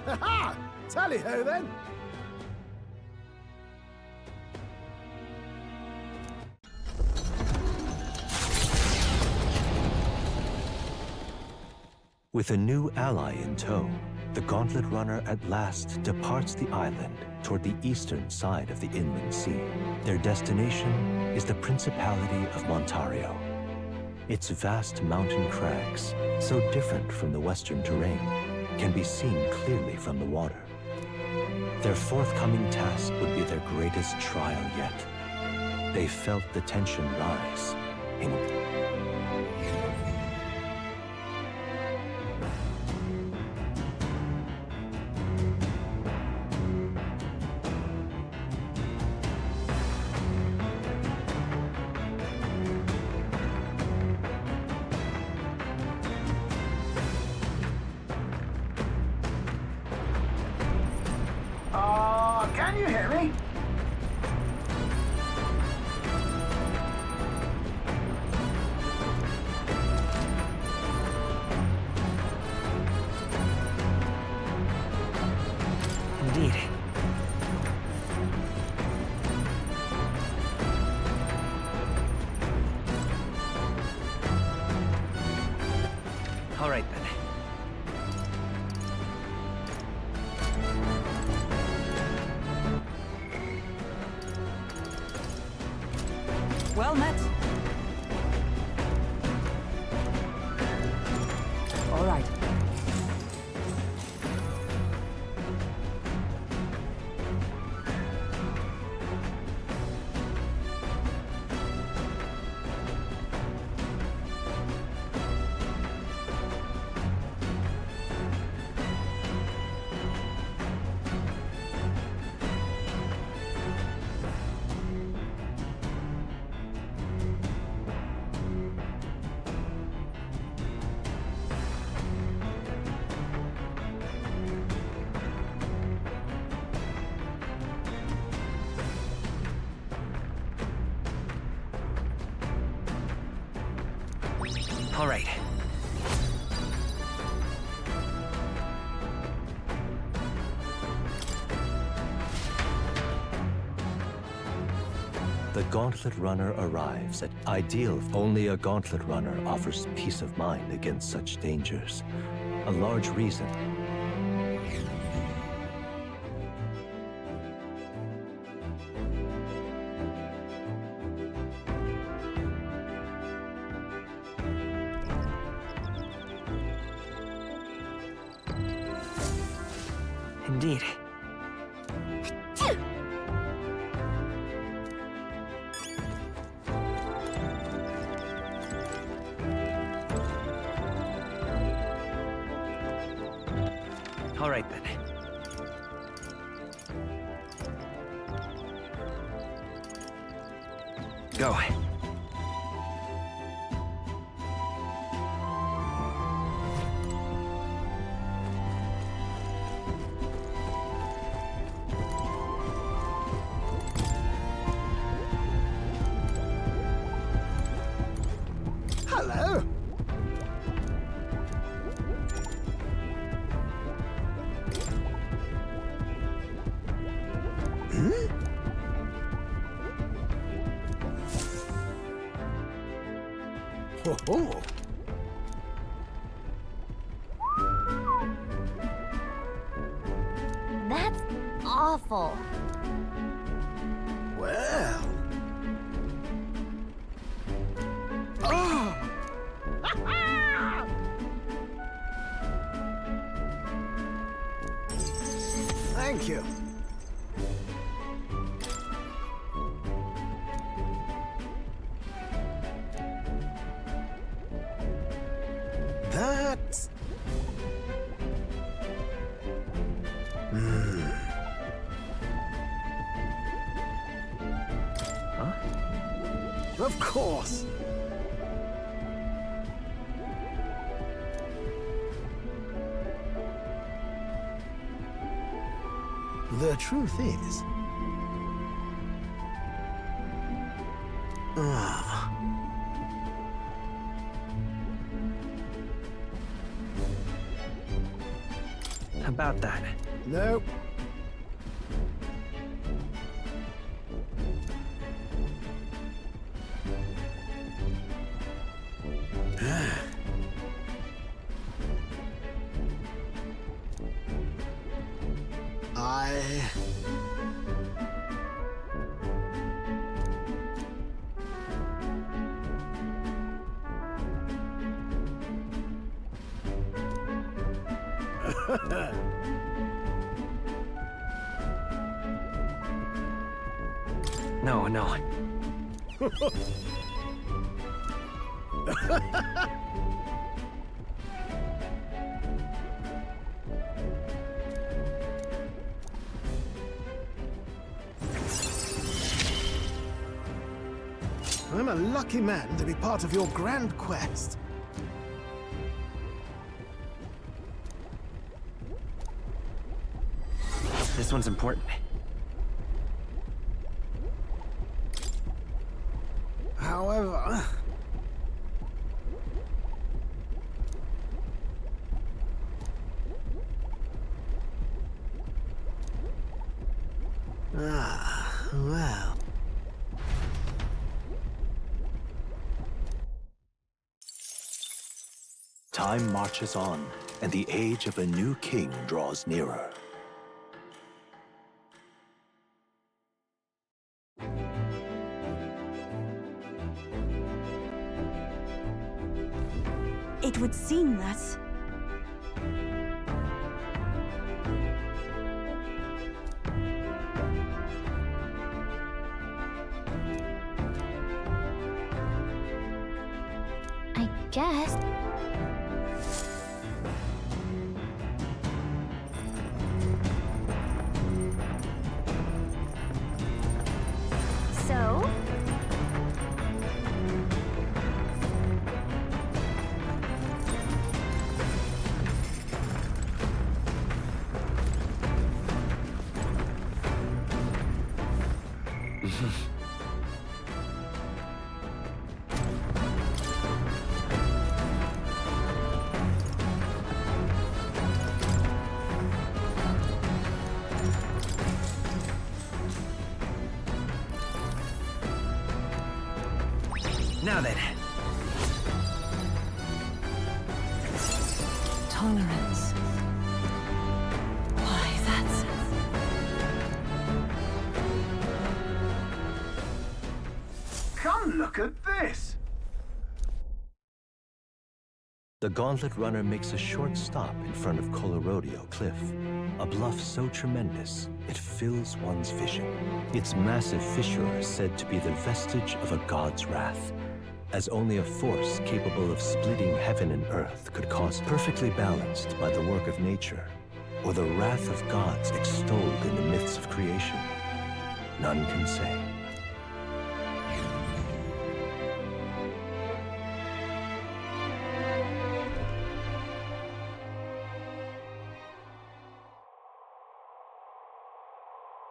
Ha-ha! Tally-ho then! With a new ally in tow, the Gauntlet Runner at last departs the island toward the eastern side of the inland sea. Their destination is the Principality of Montario. Its vast mountain crags, so different from the western terrain, can be seen clearly from the water. Their forthcoming task would be their greatest trial yet. They felt the tension rise in... Can you hear me? Indeed. All right, then. Well met. All right. All right. The Gauntlet Runner arrives at ideal. Only a Gauntlet Runner offers peace of mind against such dangers. A large reason. Indeed. All right, then. Go. Hello. Oh. That's awful. Well. Oh. Thank you. That's... Of course. The truth is... About that. Nope. No, no. I'm a lucky man to be part of your grand quest. This one's important. However... well... Time marches on, and the age of a new king draws nearer. It would seem that... I guess. So? Now then. Tolerance. Why, that's... Come look at this! The Gauntlet Runner makes a short stop in front of Colorodeo Cliff, a bluff so tremendous it fills one's vision. Its massive fissure is said to be the vestige of a god's wrath, as only a force capable of splitting heaven and earth could cause, perfectly balanced by the work of nature, or the wrath of gods extolled in the myths of creation. None can say.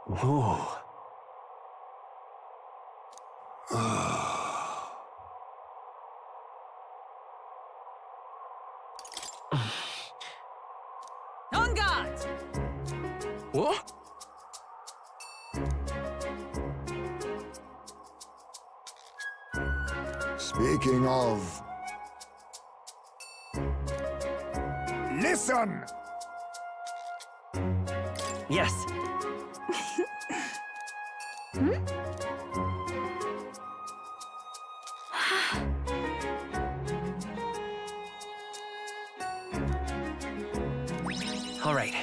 Whoa. On guard! What? Speaking of... Listen! Yes. All right.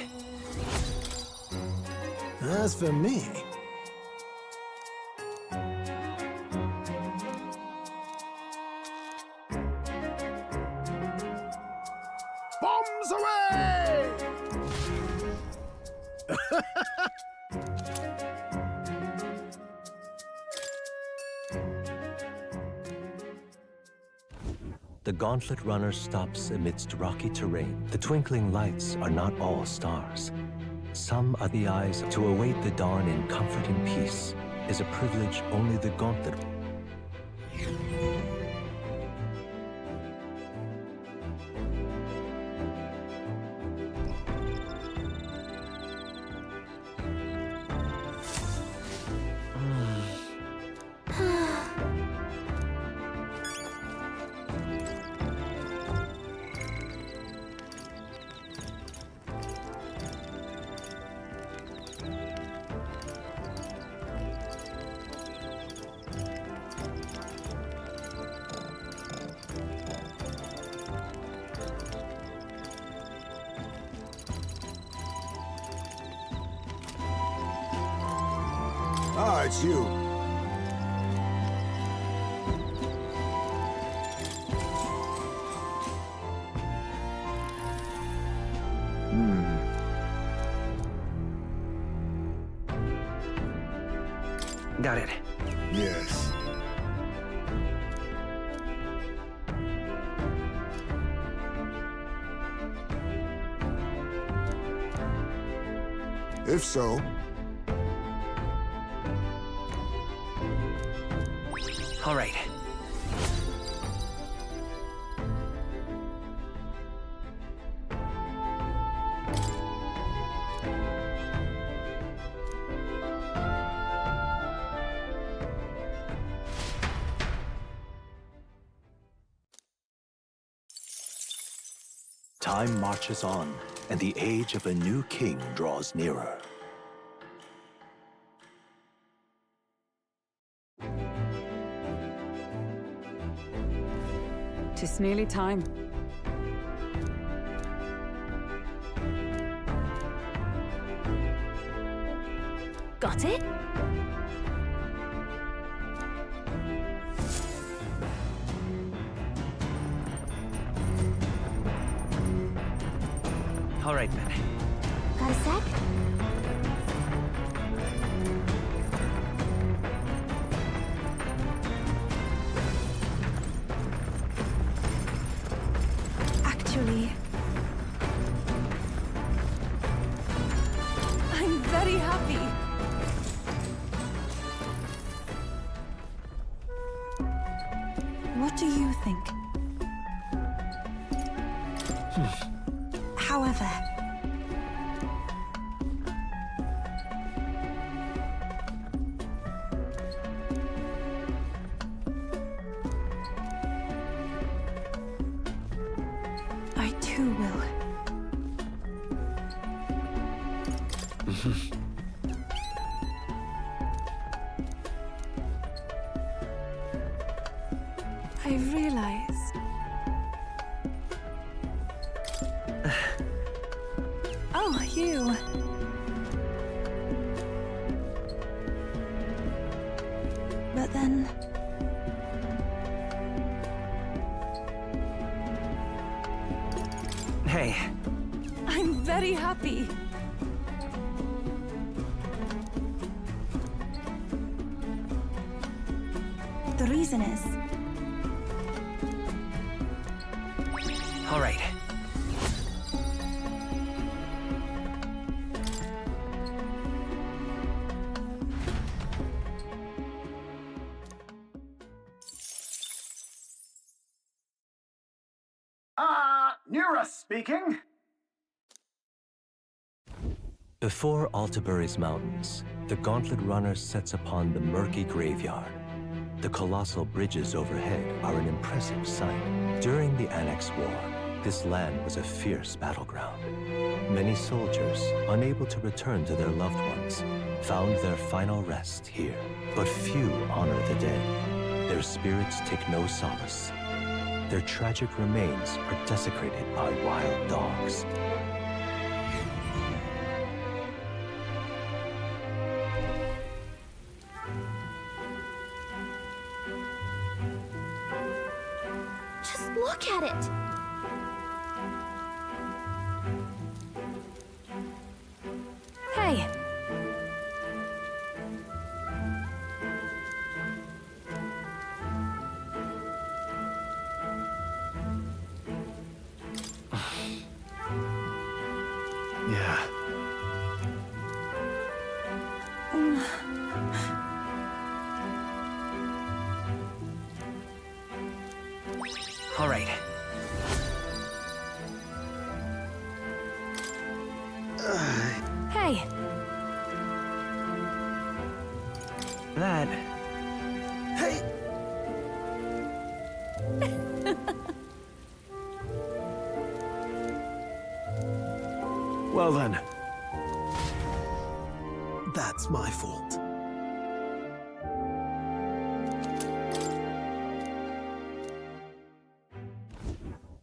As for me... Bombs away! The Gauntlet Runner stops amidst rocky terrain. The twinkling lights are not all stars. Some are the eyes. To await the dawn in comfort and peace is a privilege only the Gauntlet... Ah, it's you. Got it. Yes. If so, All right. Time marches on, and the age of a new king draws nearer. Tis nearly time. Got it? All right, then. Got a sec? Actually, I'm very happy. What do you think? However, I too will. I realized. Oh, you. But then... Hey. I'm very happy. The reason is... All right. Nura speaking. Before Altabury's mountains, the Gauntlet Runner sets upon the murky graveyard. The colossal bridges overhead are an impressive sight. During the Annex War, this land was a fierce battleground. Many soldiers, unable to return to their loved ones, found their final rest here. But few honor the dead. Their spirits take no solace. Their tragic remains are desecrated by wild dogs. Just look at it! Hey, Yeah. All right. hey. That... Hey! Well then. That's my fault.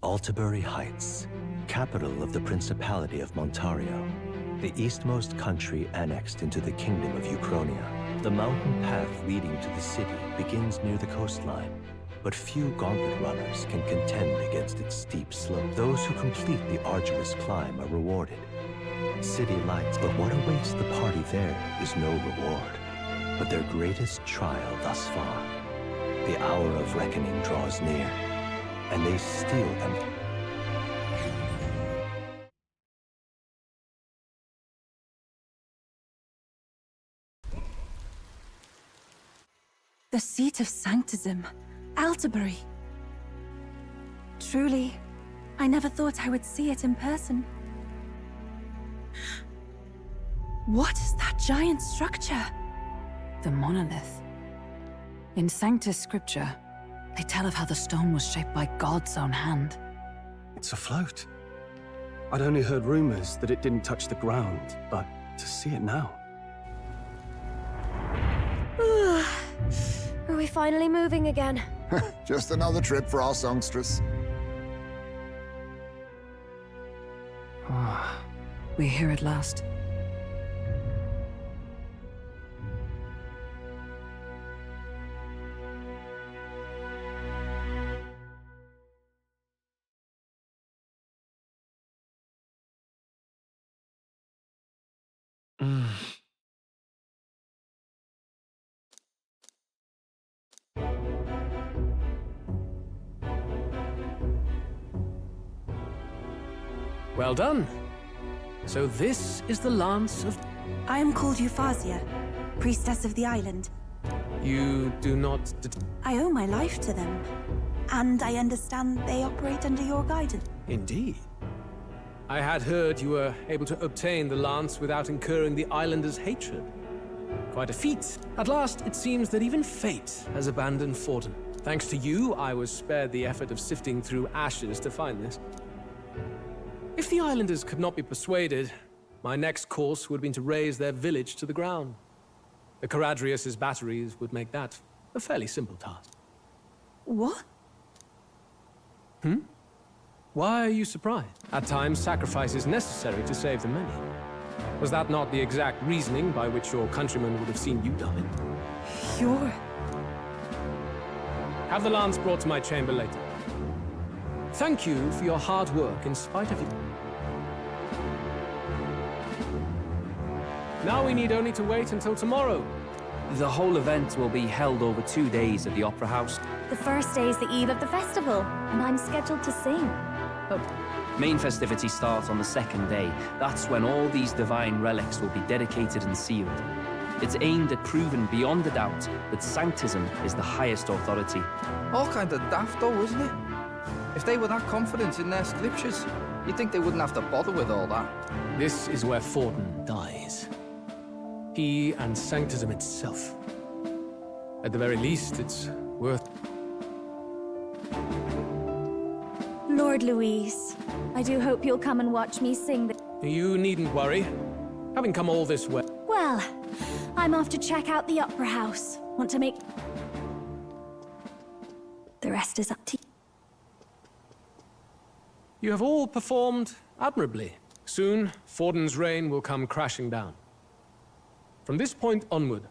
Altabury Heights, capital of the Principality of Montario, the eastmost country annexed into the Kingdom of Uchronia. The mountain path leading to the city begins near the coastline, but few Gauntlet runners can contend against its steep slope. Those who complete the arduous climb are rewarded. City lights, but what awaits the party there is no reward, but their greatest trial thus far. The hour of reckoning draws near, and they steal them The seat of Sanctism, Altabury. Truly, I never thought I would see it in person. What is that giant structure? The monolith. In Sanctus Scripture, they tell of how the stone was shaped by God's own hand. It's afloat. I'd only heard rumors that it didn't touch the ground, but to see it now. Are we finally moving again? Just another trip for our songstress. We're here at last. Well done. So this is the Lance of... I am called Euphazia, priestess of the island. You do not... I owe my life to them. And I understand they operate under your guidance. Indeed. I had heard you were able to obtain the lance without incurring the islanders' hatred. Quite a feat. At last, it seems that even fate has abandoned Forden. Thanks to you, I was spared the effort of sifting through ashes to find this. If the islanders could not be persuaded, my next course would have been to raise their village to the ground. The Caradrius' batteries would make that a fairly simple task. What? Why are you surprised? At times, sacrifice is necessary to save the many. Was that not the exact reasoning by which your countrymen would have seen you die? You're... Have the lance brought to my chamber later. Thank you for your hard work in spite of you. Now we need only to wait until tomorrow. The whole event will be held over 2 days at the Opera House. The first day is the eve of the festival, and I'm scheduled to sing. Main festivities start on the second day. That's when all these divine relics will be dedicated and sealed. It's aimed at proving beyond a doubt that Sanctism is the highest authority. All kind of daft though, isn't it? If they were that confident in their scriptures, you'd think they wouldn't have to bother with all that. This is where Forden dies. He and Sanctism itself. At the very least, it's worth... Lord Louise, I do hope you'll come and watch me sing the... You needn't worry. Having come all this way... Well, I'm off to check out the Opera House. Want to make... The rest is up to you. You have all performed admirably. Soon, Forden's reign will come crashing down. From this point onward,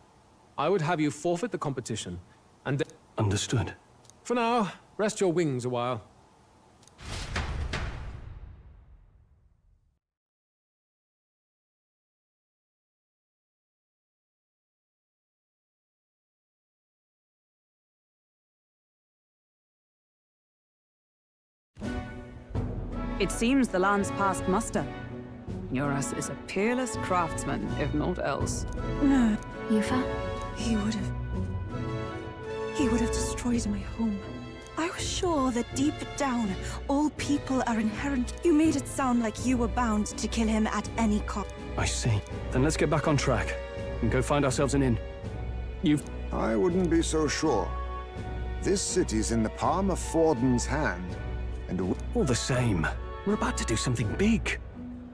I would have you forfeit the competition, and... Understood. For now, rest your wings a while. It seems the lance passed muster. Eurus is a peerless craftsman, if not else. No. Yufa? He would have destroyed my home. I was sure that deep down, all people are inherent. You made it sound like you were bound to kill him at any cost. I see. Then let's get back on track and go find ourselves an inn. I wouldn't be so sure. This city's in the palm of Forden's hand, and... All the same, we're about to do something big.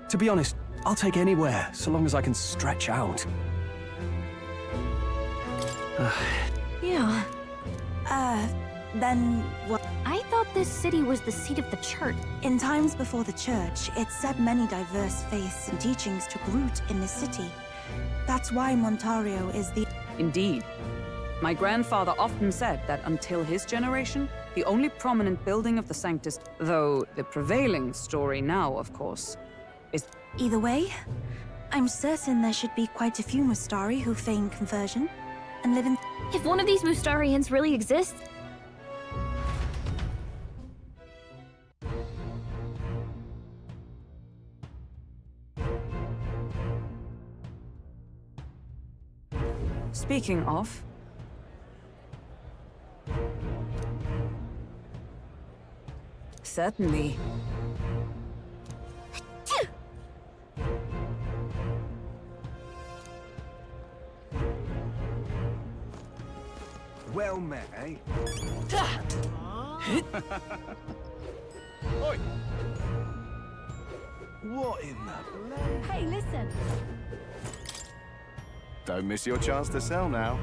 To be honest, I'll take anywhere, so long as I can stretch out. Yeah. Then what? I thought this city was the seat of the church. In times before the church, it said many diverse faiths and teachings took root in this city. That's why Montario is the... Indeed. My grandfather often said that until his generation, the only prominent building of the Sanctus, though the prevailing story now, of course, is... Either way, I'm certain there should be quite a few Mustari who feign conversion and live in... If one of these Mustarians really exists... Speaking of, certainly. Well met, eh? Oi! What in the... Hey, listen. Don't miss your chance to sell now.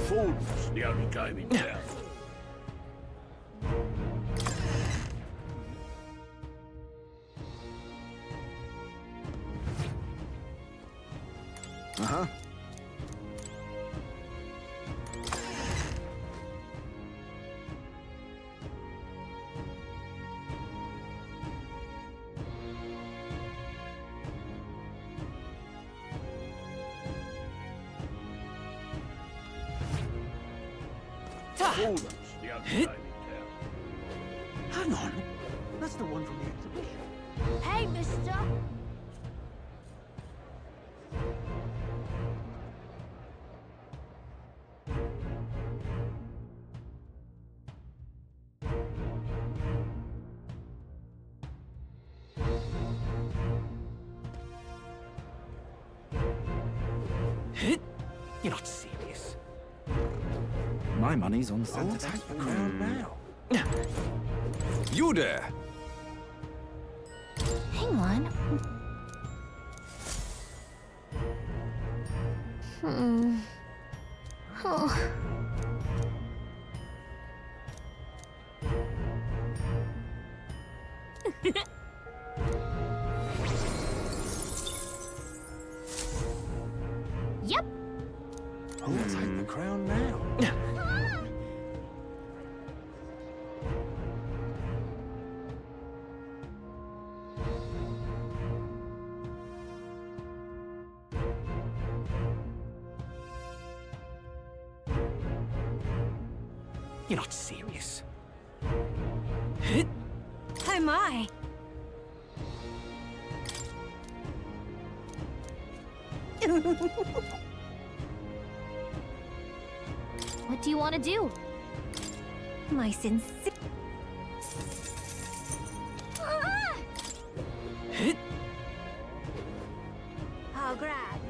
Fool's the only game in town. Uh-huh. Fool's the only game in town. Hang on. That's the one from the exhibition. Hey, mister. You're not serious. My money's on Santa. Oh, take the crown now. You there! Hang on. Oh. Yep. Who'll take the crown now? You're not serious. Oh my. What do you want to do? My sincere. How grand.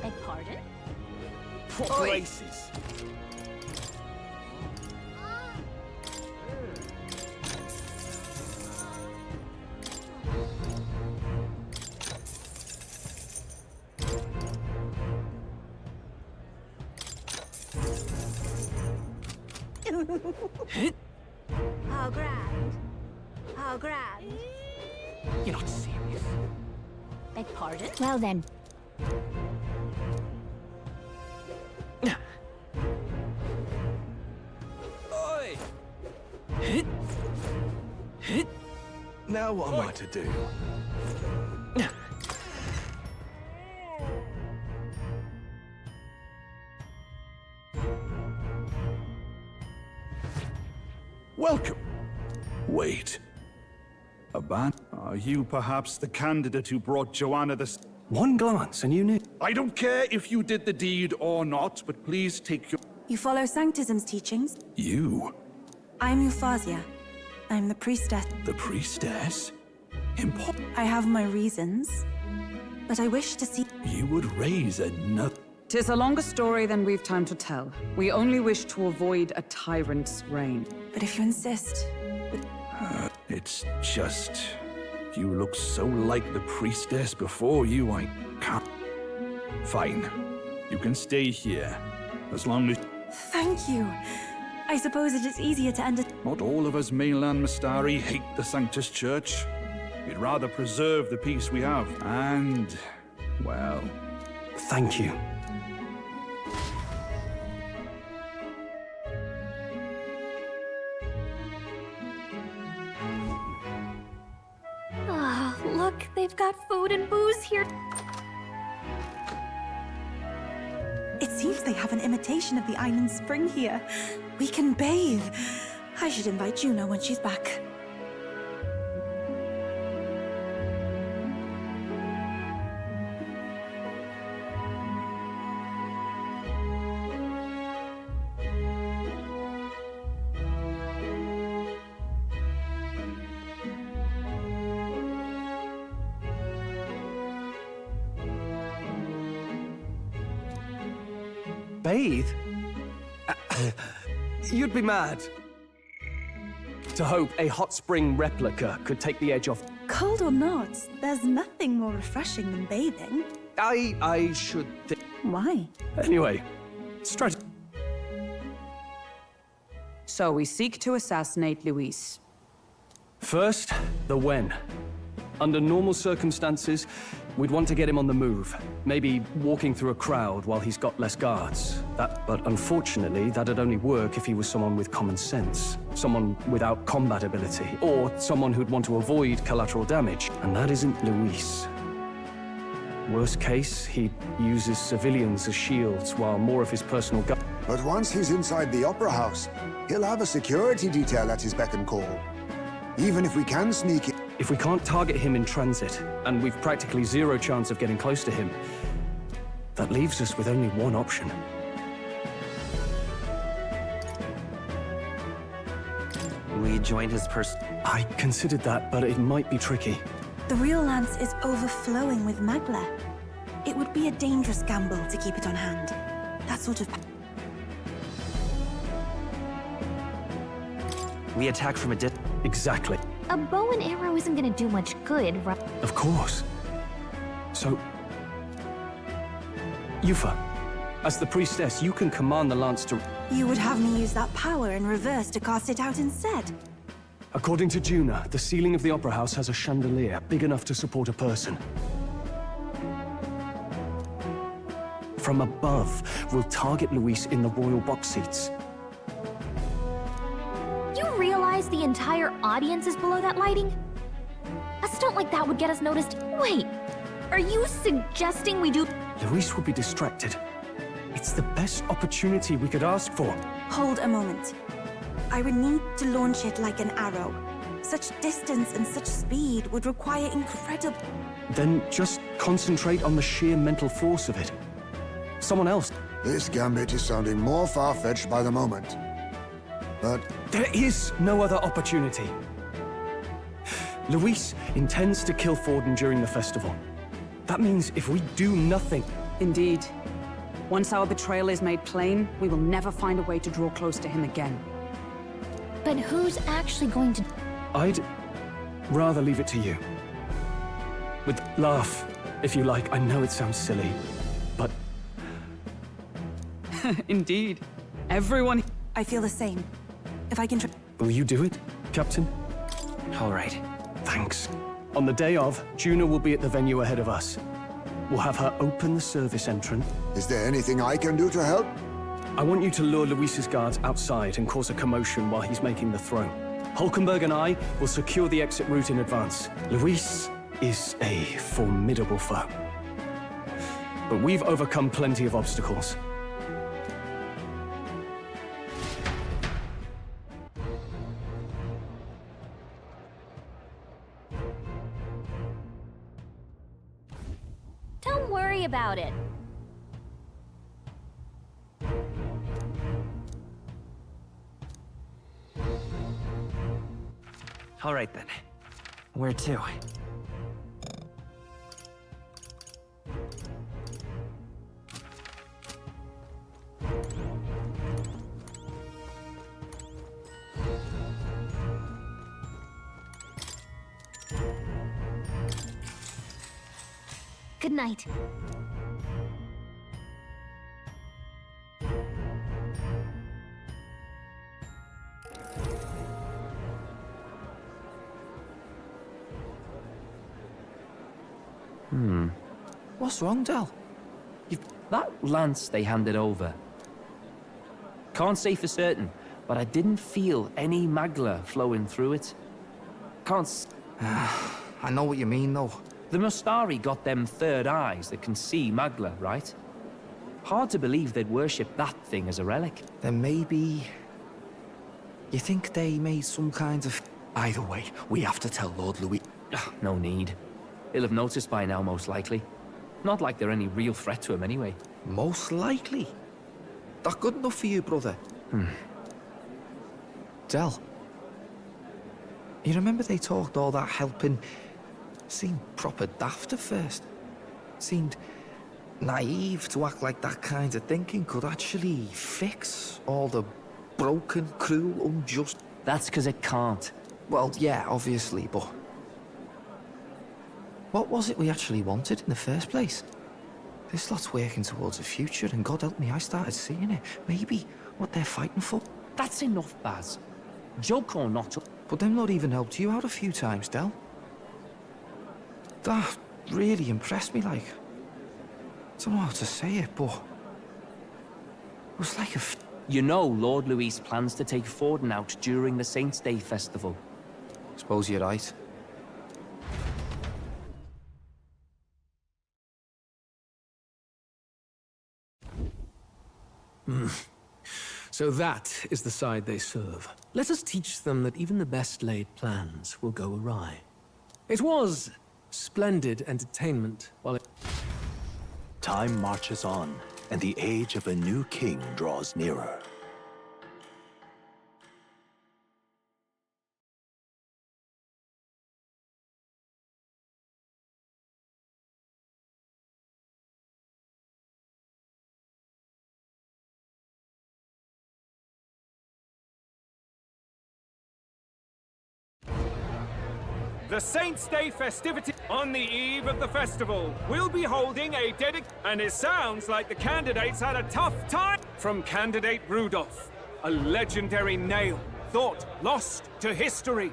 Beg pardon? Proper aces. How grand. How grand. You're not serious. Beg pardon? Well then. Oi! Now what am I to do? Welcome. Wait. Are you perhaps the candidate who brought Joanna the... One glance and you knew. I don't care if you did the deed or not, but please take your... You follow Sanctism's teachings? You? I'm Euphazia. I'm the priestess. The priestess? I have my reasons, but I wish to see... You would raise another... 'Tis a longer story than we've time to tell. We only wish to avoid a tyrant's reign. But if you insist... It's just... You look so like the priestess before you, I can't... Fine. You can stay here. As long as... Thank you. I suppose it is easier to end it. Not all of us mainland Mistari hate the Sanctus Church. We'd rather preserve the peace we have. And... well... Thank you. food and booze here. It seems they have an imitation of the island spring here. We can bathe. I should invite Juno when she's back. Bathe? You'd be mad. To hope a hot spring replica could take the edge off. Cold or not, there's nothing more refreshing than bathing. I should think. Why? Anyway, let's try to... So we seek to assassinate Luis. First, the when. Under normal circumstances, we'd want to get him on the move. Maybe walking through a crowd while he's got less guards. But unfortunately, that'd only work if he was someone with common sense. Someone without combat ability. Or someone who'd want to avoid collateral damage. And that isn't Luis. Worst case, he uses civilians as shields while more of his personal guard... But once he's inside the Opera House, he'll have a security detail at his beck and call. Even if we can sneak in... If we can't target him in transit, and we've practically zero chance of getting close to him, that leaves us with only one option. We joined his I considered that, but it might be tricky. The real lance is overflowing with magla. It would be a dangerous gamble to keep it on hand. That sort of... We attack from a distance. Exactly. A bow and arrow isn't gonna do much good, right? Of course. So... Yufa, as the priestess, you can command the lance to... You would have me use that power in reverse to cast it out instead. According to Juno, the ceiling of the Opera House has a chandelier big enough to support a person. From above, we'll target Luis in the royal box seats. You realize the entire audience is below that lighting? A stunt like that would get us noticed. Wait, are you suggesting we do... Luis would be distracted. It's the best opportunity we could ask for. Hold a moment. I would need to launch it like an arrow. Such distance and such speed would require incredible... Then just concentrate on the sheer mental force of it. Someone else. This gambit is sounding more far-fetched by the moment. But... There is no other opportunity. Luis intends to kill Forden during the festival. That means if we do nothing... Indeed. Once our betrayal is made plain, we will never find a way to draw close to him again. But who's actually going to... I'd rather leave it to you. With laugh, if you like. I know it sounds silly, but... Indeed. Everyone... I feel the same. If I can... Will you do it, Captain? All right. Thanks. On the day of, Juno will be at the venue ahead of us. We'll have her open the service entrance. Is there anything I can do to help? I want you to lure Luis's guards outside and cause a commotion while he's making the throw. Hulkenberg and I will secure the exit route in advance. Luis is a formidable foe. But we've overcome plenty of obstacles. Don't worry about it. All right, then. Where to? Good night. What's wrong, Del? That lance they handed over. Can't say for certain, but I didn't feel any magla flowing through it. Can't... I know what you mean, though. The Mustari got them third eyes that can see Magla, right? Hard to believe they'd worship that thing as a relic. Then maybe... You think they made some kind of... Either way, we have to tell Lord Louis. No need. He'll have noticed by now, most likely. Not like they're any real threat to him anyway. Most likely? That good enough for you, brother? Del, you remember they talked all that helping? Seemed proper daft at first. Seemed naive to act like that kind of thinking could actually fix all the broken, cruel, unjust... That's because it can't. Well, yeah, obviously, but... What was it we actually wanted in the first place? This lot's working towards a future, and God help me, I started seeing it. Maybe what they're fighting for. That's enough, Baz. Joke or not... But them lot even helped you out a few times, Del. That really impressed me, like... I don't know how to say it, but... It was like a... You know Lord Louis plans to take Forden out during the Saints' Day festival. Suppose you're right. So that is the side they serve. Let us teach them that even the best laid plans will go awry. It was splendid entertainment while it... Time marches on, and the age of a new king draws nearer. The Saints' Day festivity on the eve of the festival. We'll be holding a and it sounds like the candidates had a tough time. From candidate Rudolph, a legendary nail, thought lost to history.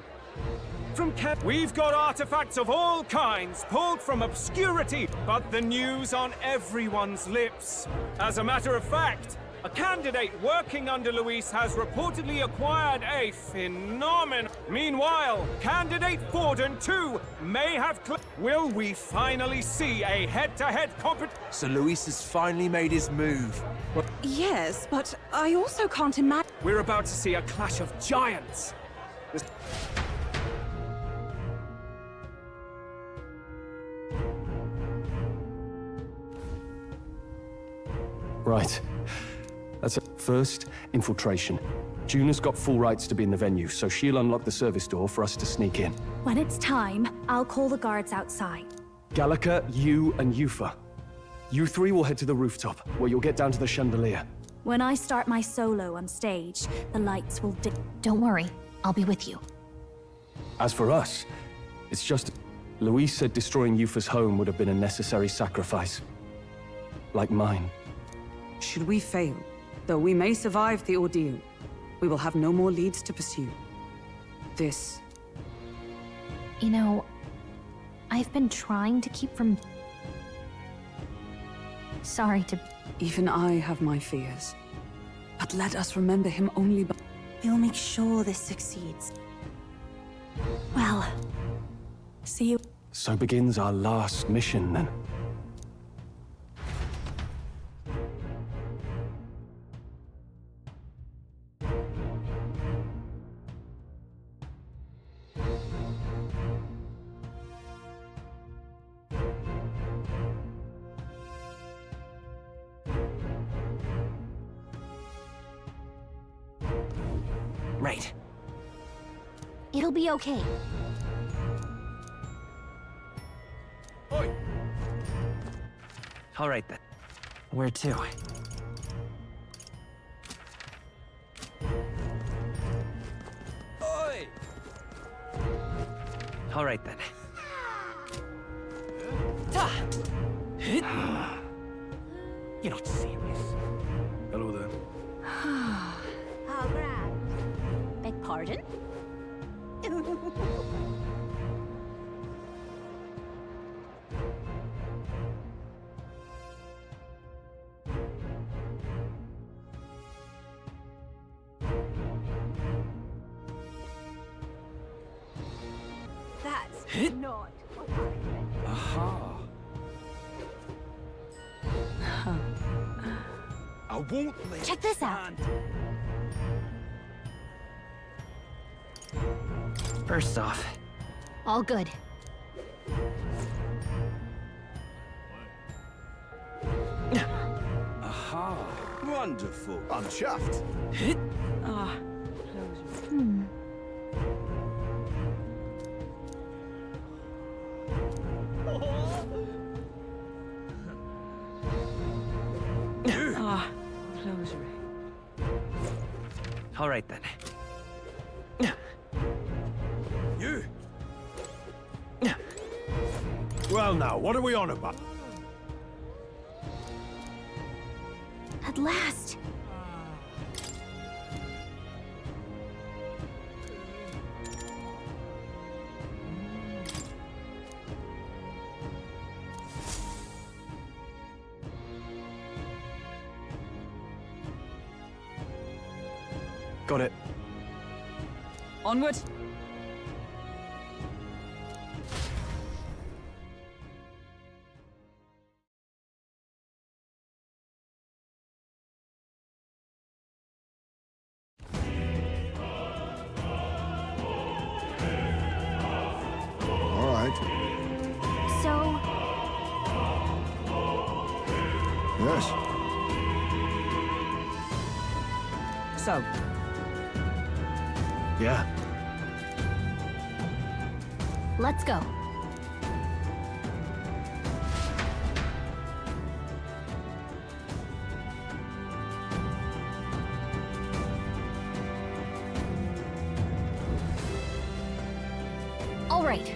We've got artifacts of all kinds pulled from obscurity, but the news on everyone's lips. As a matter of fact, a candidate working under Luis has reportedly acquired a phenomenon. Meanwhile, candidate Forden too may have Will we finally see a head-to-head competition? So Luis has finally made his move. Yes, but I also can't imagine... We're about to see a clash of giants. Right. That's it. First, infiltration. Juna's got full rights to be in the venue, so she'll unlock the service door for us to sneak in. When it's time, I'll call the guards outside. Gallica, you, and Yufa. You three will head to the rooftop, where you'll get down to the chandelier. When I start my solo on stage, the lights will dim. Don't worry, I'll be with you. As for us, it's just... Luis said destroying Yufa's home would have been a necessary sacrifice. Like mine. Should we fail, though we may survive the ordeal, we will have no more leads to pursue. This... You know, I've been trying to keep from... Sorry to... Even I have my fears. But let us remember him only by... We'll make sure this succeeds. Well, see you... So begins our last mission, then. Right. It'll be okay. Oi. All right then. Where to? Oi. All right then. You're not serious. Hello there. How grand. Beg pardon? That's not what I meant. Aha. I won't let Check this out. First off, All good. Aha. Wonderful. I'm chuffed. Ah, closer. all right then. You! Well now, what are we on about? At last. Got it. Onward. All right. So, Yes. So, Yeah. let's go. All right.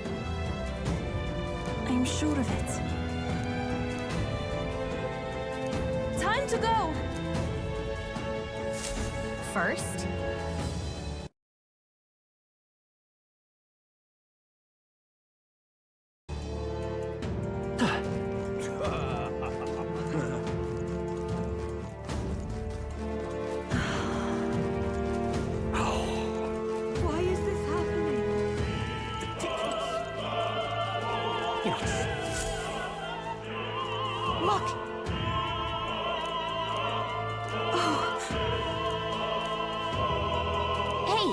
I'm sure of it. Time to go! First, Why is this happening? Look! hey,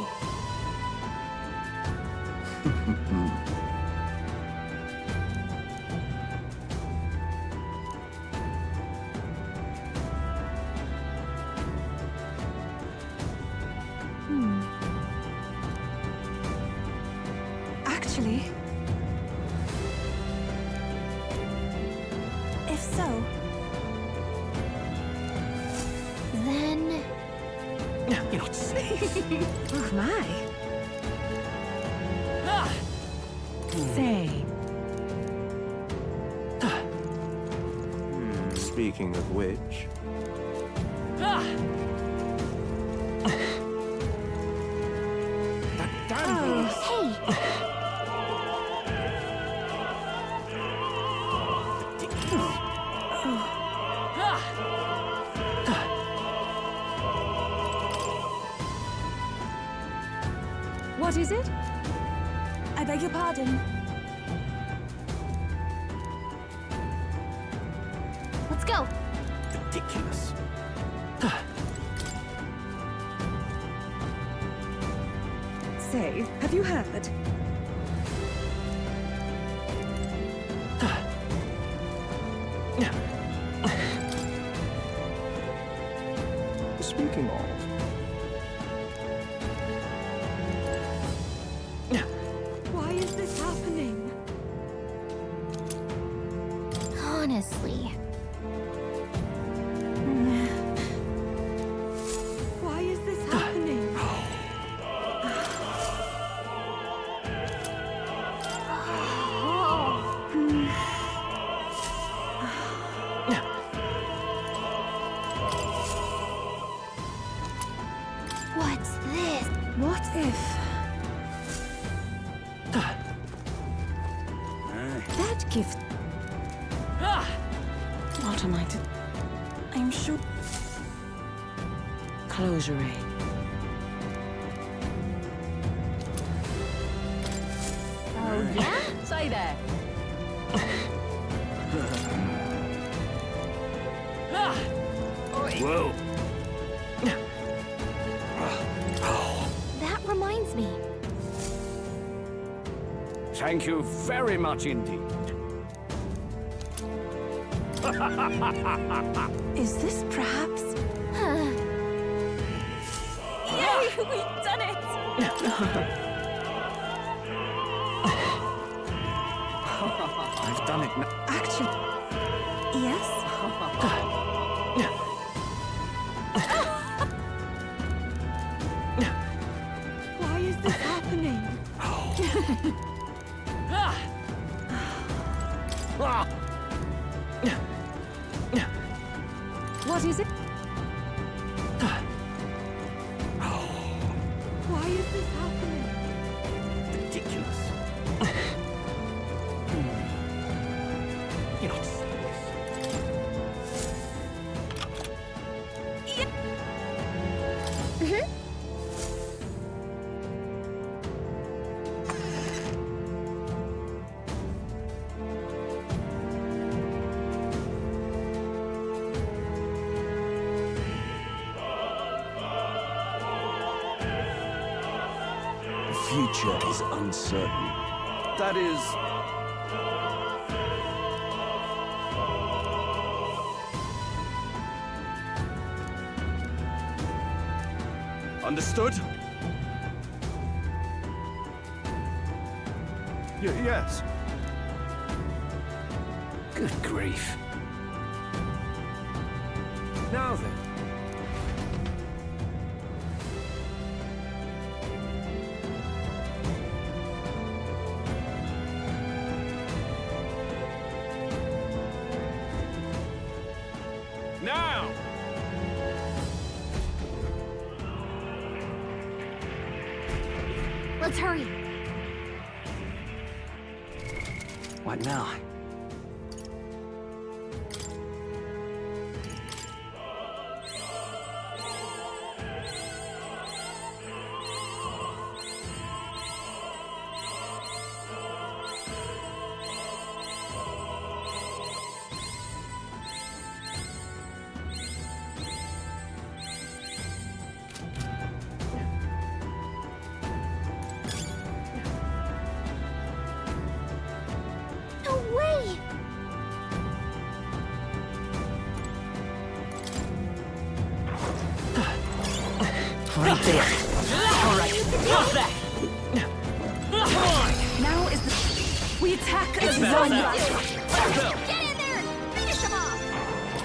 Actually... If so, then You're not safe. oh my. say, Speaking of which, hey, What is it? I beg your pardon. let's go. ridiculous. Say, have you heard? Speaking of, Why is this happening? Honestly, Why is this happening? what's this? What if... That gift... What am I to... I'm sure... closure. Oh, yeah? Say there. Whoa. That reminds me. Thank you very much indeed. Is this perhaps? Yay! We've done it! I've done it now. Actually, yes? Why is this happening? What is it? Why is this happening? Ridiculous. You're not serious. The future is uncertain. That is... Understood? yes. Good grief. Now then. Now! Let's hurry. What now? No way! Right there. All right, got that. Now is the... We attack as It's one. now. Get in there! Finish him off!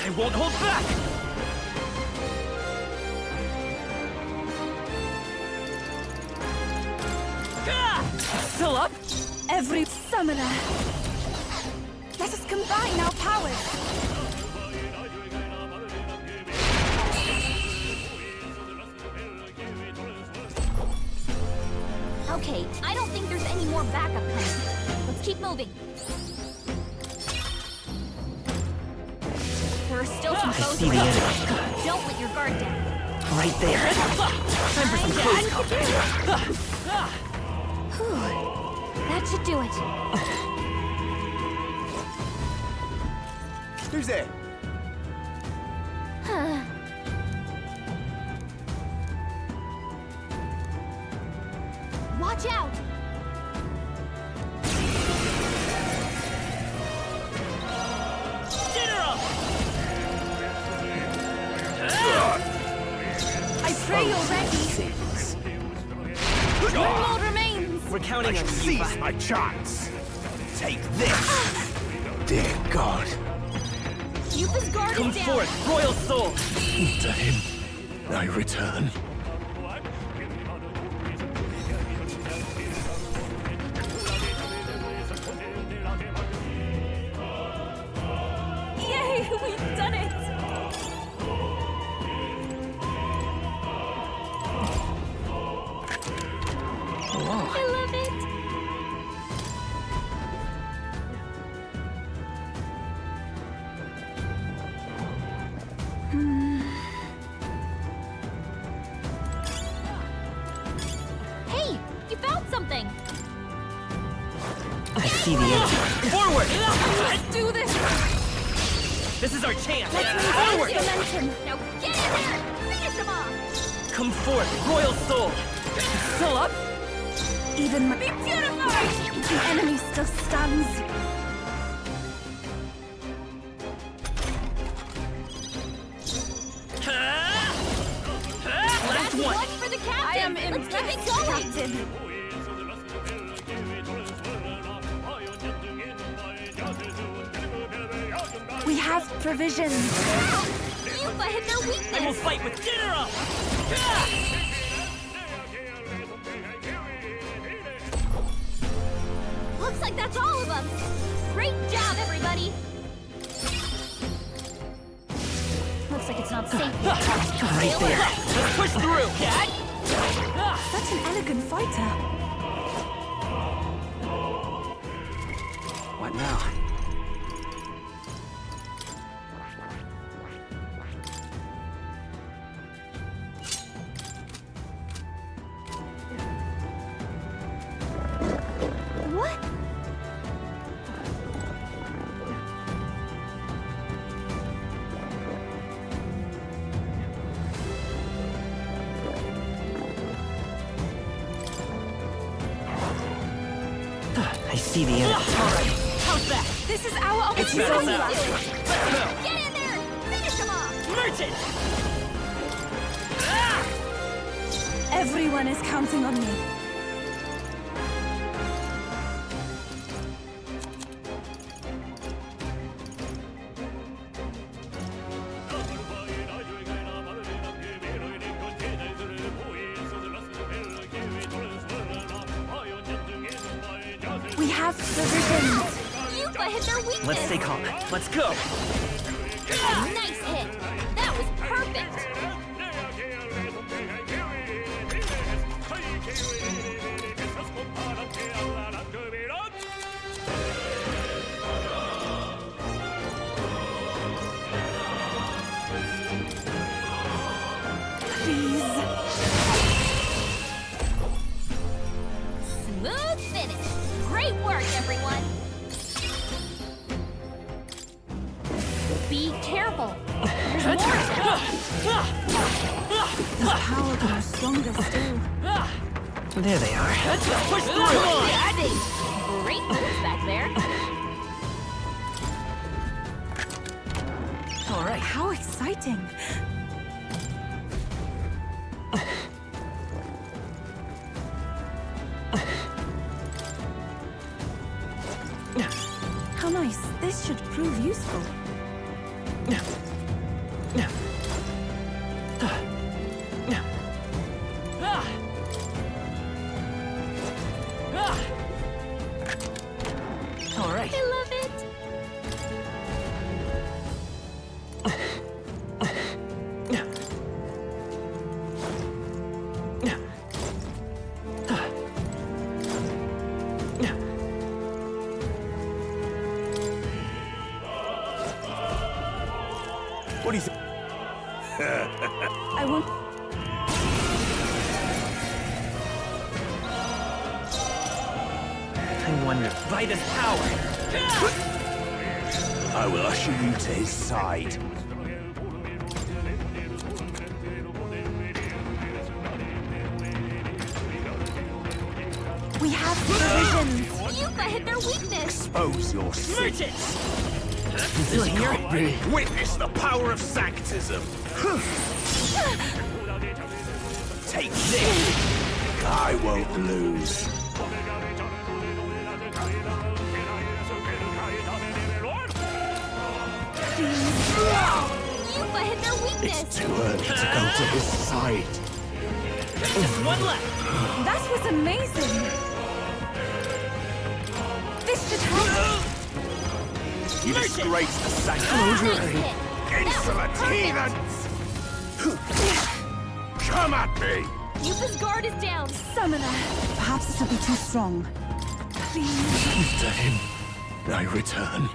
I won't hold back! Still up? Every summoner. Let us combine our powers. Okay, I don't think there's any more backup coming. Let's keep moving. There are still some I foes see the around. enemy. Don't let your guard down. Right there. Time for some close combat. Whew. That should do it. Who's there? Huh. Watch out! I pray you're ready. One more remains. We're counting on you. Seize my chance. Take this. Dear God. Yupa's guard Come is down. forth, royal soul. To him, I return. Yay, we've done it. I love it. see the enemy. Forward! Let's do this! This is our chance! Let's Forward! momentum! Now get in there! Finish him off! Come forth, Royal Soul! Still up? Even be purified! The enemy still stands. Last one! One for the captain! I am Let's keep it impressed, going! Captain. We have provisions. Yufa hit their weakness! I will fight with dinner up! Looks like that's all of them! Great job, everybody! Looks like it's not safe yet. Right there! Let's push through! Such an elegant fighter. What now? What? I see the enemy. Alright, how's that? This is our It's opportunity. battle now! Let's go! Get in there! Finish him off! Merchant! Everyone is counting on me. We have provisions. Yufa hit their weakness! Let's stay calm. Let's go! Nice hit! That was perfect! Please. Smooth finish! Great work, everyone! Be careful! There's more of them! The power grows stronger still. There they are. Push through! Great moves back there! All right. How exciting. How nice. This should prove useful. All right. I love it! What do you think? I won't. I wonder. By this power! I will usher you to his side. We have provisions. Yufa hit their weakness! Expose your sin. Merchant! Still here? Witness the power of sanctism. Take this. I won't lose. Yufa hit their weakness! It's too early to go to his side. Just one left! That was amazing. This should help. You disgrace the sanctuary. Insolent heathens! Come at me! Yufa's guard is down! Summoner. Perhaps this will be too strong. Please. To him, I return.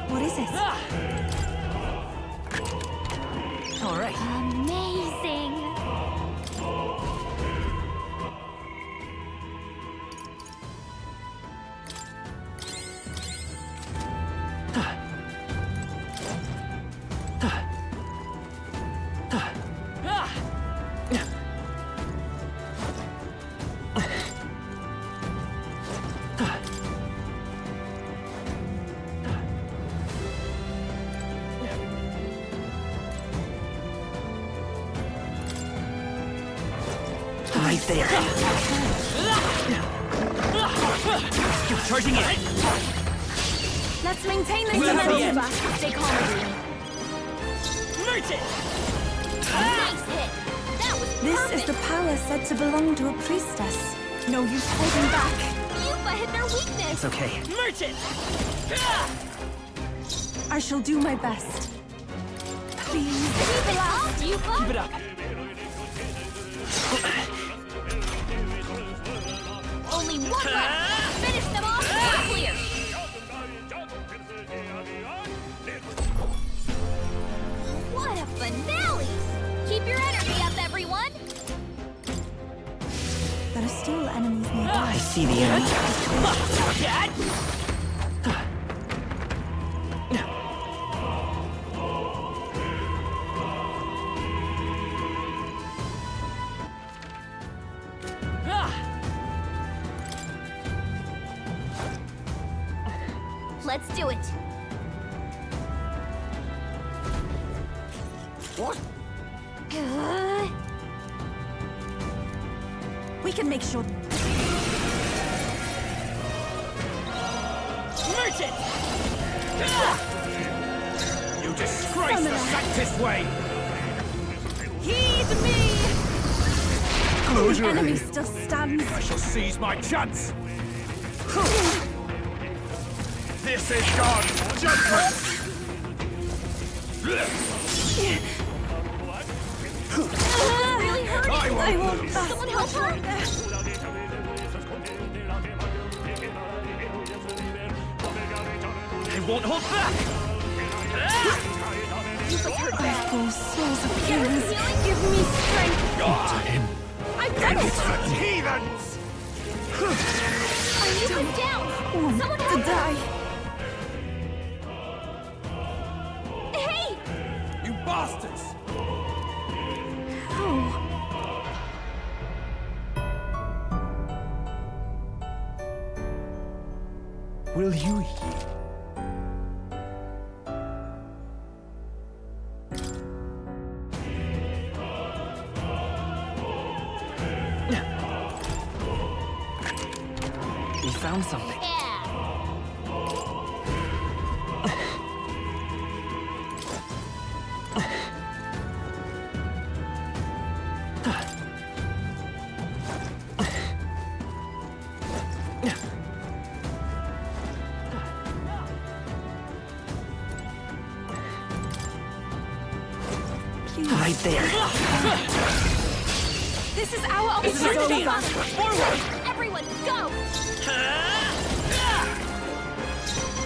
What is it? All right. Amazing! there. Charging in. Let's maintain this We'll have the momentum. end. Stay calm, everyone. Merchant! Nice hit. That was This perfect. is the power said to belong to a priestess. No use holding back. Yufa hit their weakness. It's okay. Merchant! I shall do my best. Please, Keep it up, Yufa. Keep it up. Only one left. Finish them off. We're clear. What a finale! Keep your energy up, everyone. there are still enemies nearby. I see the enemy. Let's do it. What? We can make sure. Merchant! You disgrace the Sanctus way! Heed me! Close The your enemy eyes. still stands. I shall seize my chance! This is God's judgment! Really hurting. I won't. Someone help her. I won't hold back! Yufa's hurt bad. Oh, souls of kings, give me strength. I've done it. Heathens! Yufa's down. Want Someone to help her. die. Hey! You bastards! Oh, Will you yield? We found something. Yeah. please. Right there. This is our This is our opportunity. chance. Forward! Everyone, go!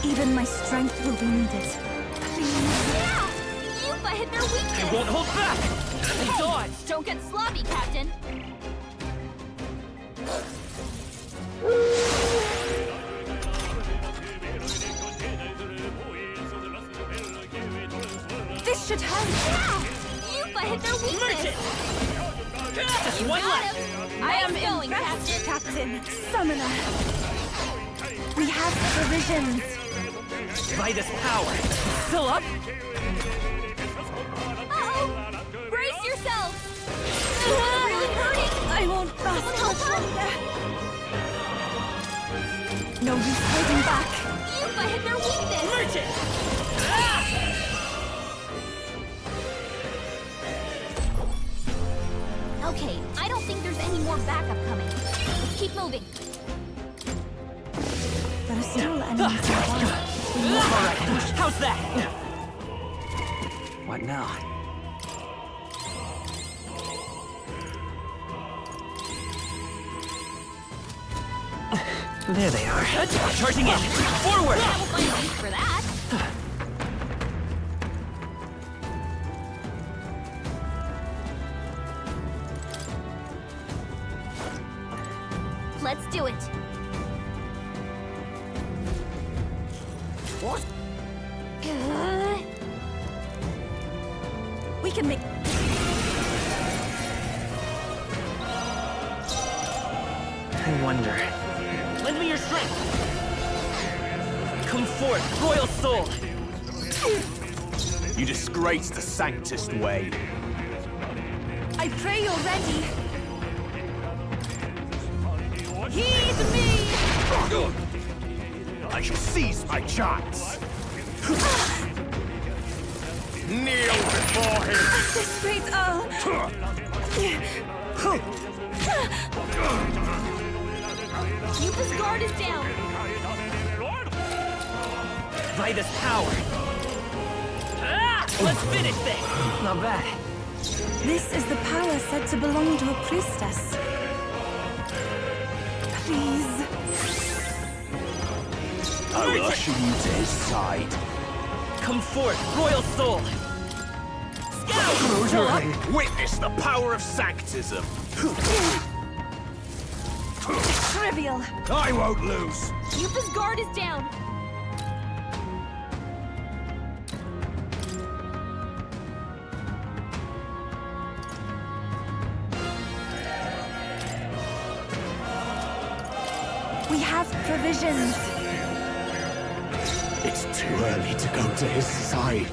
Even my strength will be needed. Please. Yeah! Yufa hit their weakness. I won't hold back! Hey, Dodge! don't get sloppy, Captain. This should help. Yeah! Yufa hit their weakness. You One got left. him. I am Nice going, impressed, Captain. Captain. Summoner. We have provisions. By this power. Still up? Uh-oh! Brace yourselves! Really hurting! I won't last Someone much help longer. No use holding back. Yufa hit their weakness! Merchant! Okay, I don't think there's any more backup coming. Let's keep moving. There are still enemies nearby. Alright, how's that? What now? There they are. Charging in! Forward! Yeah, we'll find a use for that. Let's do it. What? We can make. I wonder. Lend me your strength! Come forth, royal soul! You disgrace the Sanctus way. I pray you're ready. Heed me! I shall seize my chance. Kneel before him. This great Earl. Yupa's guard is down. By this power. Let's finish this. Not bad. This is the power said to belong to a priestess. Please. I will usher you to his side. Come forth, royal soul. Scout! Witness the power of sanctism. Trivial. I won't lose. Yupa's guard is down. We have provisions. It's too early to go to his side.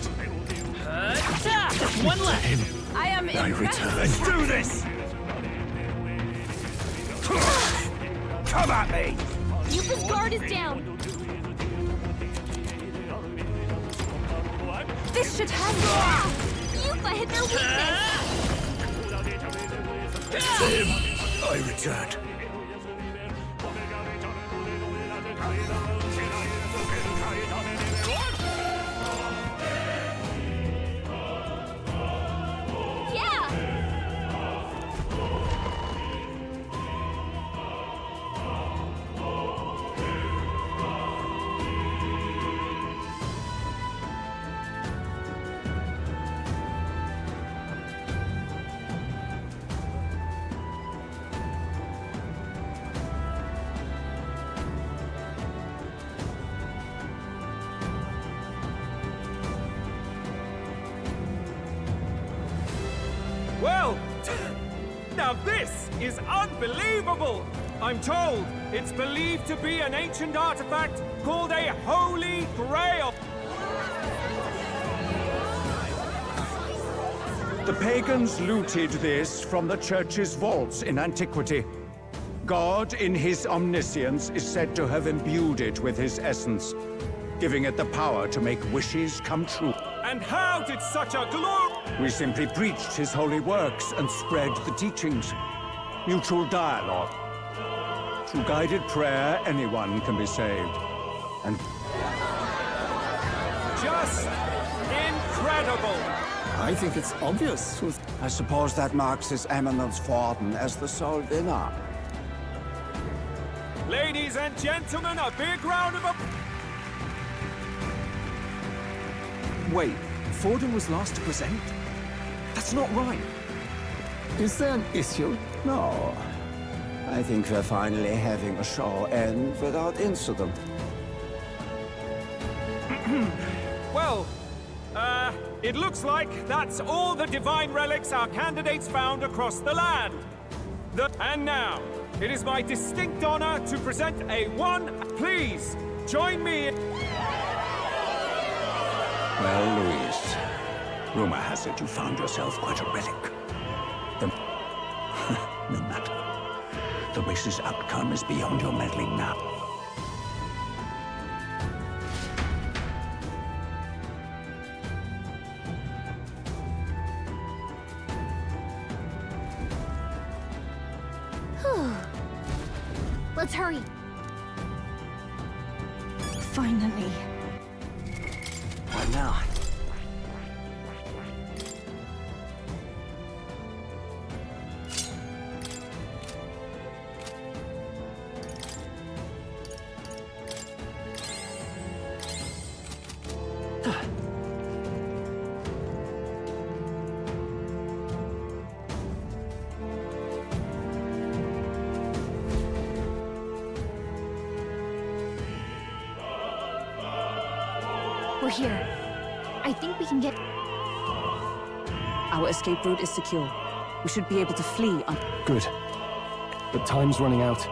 Just one left. I am I impressed. return. Let's do this! Come at me! Yupa's guard is down. This should handle. Yupa hit their weakness. Him, I return. Yeah. Well, now this is unbelievable! I'm told it's believed to be an ancient artifact called a Holy Grail. The pagans looted this from the church's vaults in antiquity. God, in his omniscience, is said to have imbued it with his essence, giving it the power to make wishes come true. And how did such a glory... We simply preached his holy works and spread the teachings. Mutual dialogue. Through guided prayer, anyone can be saved. And Just incredible! I think it's obvious. I suppose that marks His Eminence Forden as the sole winner. Ladies and gentlemen, a big round of applause. Wait, Forden was last to present? That's not right. Is there an issue? No. I think we're finally having a show end without incident. Well, it looks like that's all the divine relics our candidates found across the land. And now, it is my distinct honor to present a one... Please, join me in... Well, Luis, rumor has it you found yourself quite a relic. No matter. The race's outcome is beyond your meddling now. Let's hurry. Finally. What now? We're here. I think we can get... Our escape route is secure. We should be able to flee on... Good. But time's running out.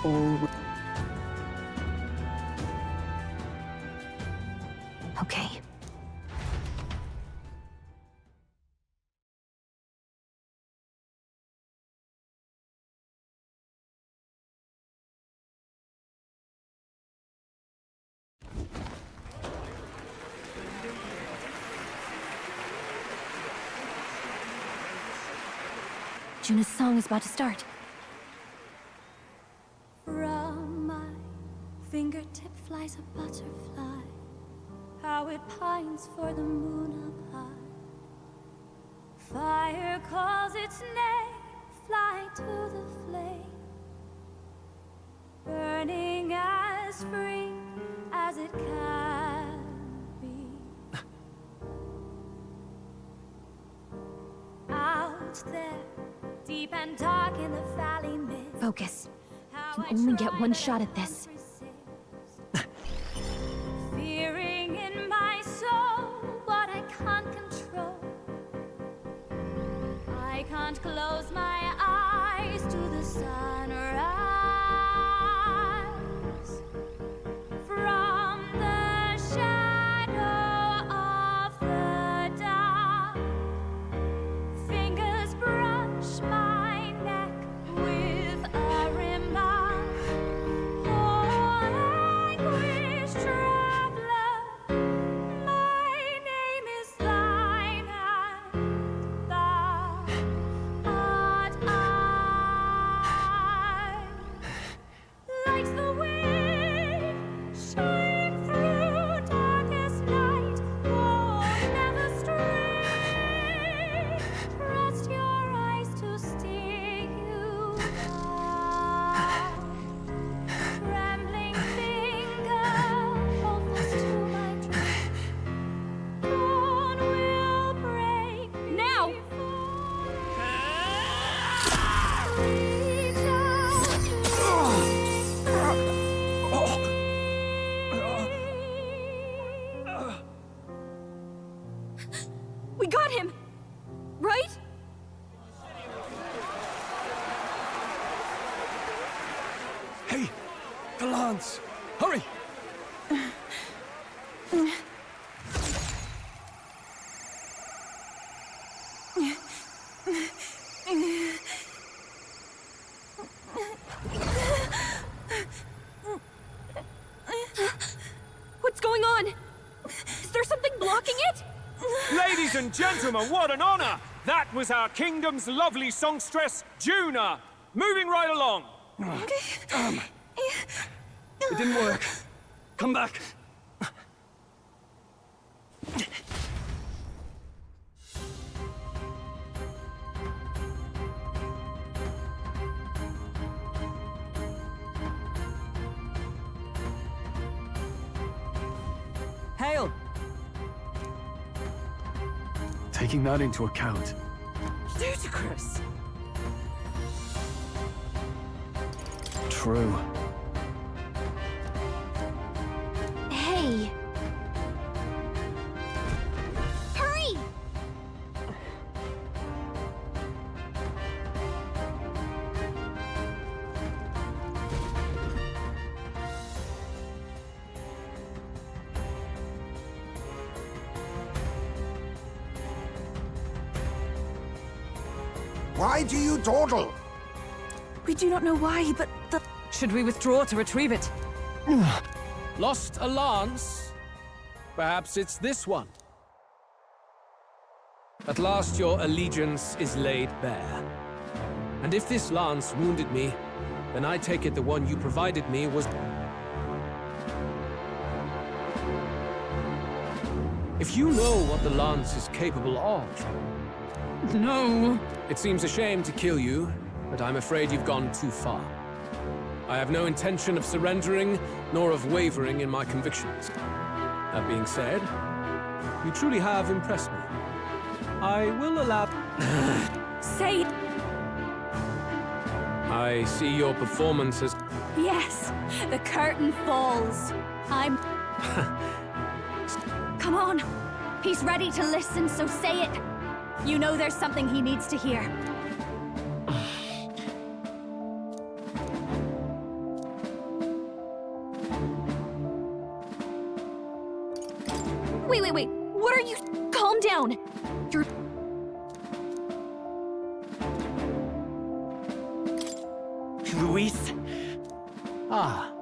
All... Okay. Juna's song is about to start. From my fingertip flies a butterfly, how it pines for the moon up high. Fire calls its name, fly to the flame, burning as free as it can be. Out there, deep and dark in the valley mist. Focus. You can only get one shot at this. Fearing in my soul what I can't control. I can't close my eyes to the sunrise. From the shadow of the dark, fingers brush my neck with a remark. Oh, anguish traveler, my name is thine, and thou art I. Like the wind, shine through darkest night. Oh, never stray. Trust your eyes to steer you by. Trembling finger, hold fast to my dream. Dawn will break now. Reach out We got him! Right? Hey! The lance! Hurry! What's going on? Is there something blocking it? Ladies and gentlemen, what an honor! That was our kingdom's lovely songstress, Juna. Moving right along. Damn! It didn't work. Come back. Hail! Taking that into account, Ludicrous! true. Hey! Hurry! Why do you dawdle? We do not know why, but the... Should we withdraw to retrieve it? Lost a lance? Perhaps it's this one. At last your allegiance is laid bare. And if this lance wounded me, then I take it the one you provided me was... If you know what the lance is capable of... No. It seems a shame to kill you, but I'm afraid you've gone too far. I have no intention of surrendering, nor of wavering in my convictions. That being said, you truly have impressed me. I will allow... Say... I see your performance has... Yes! The curtain falls. I'm... Come on! He's ready to listen, so say it! You know there's something he needs to hear. Wait. What are you... Calm down! You're... Luis? Ah.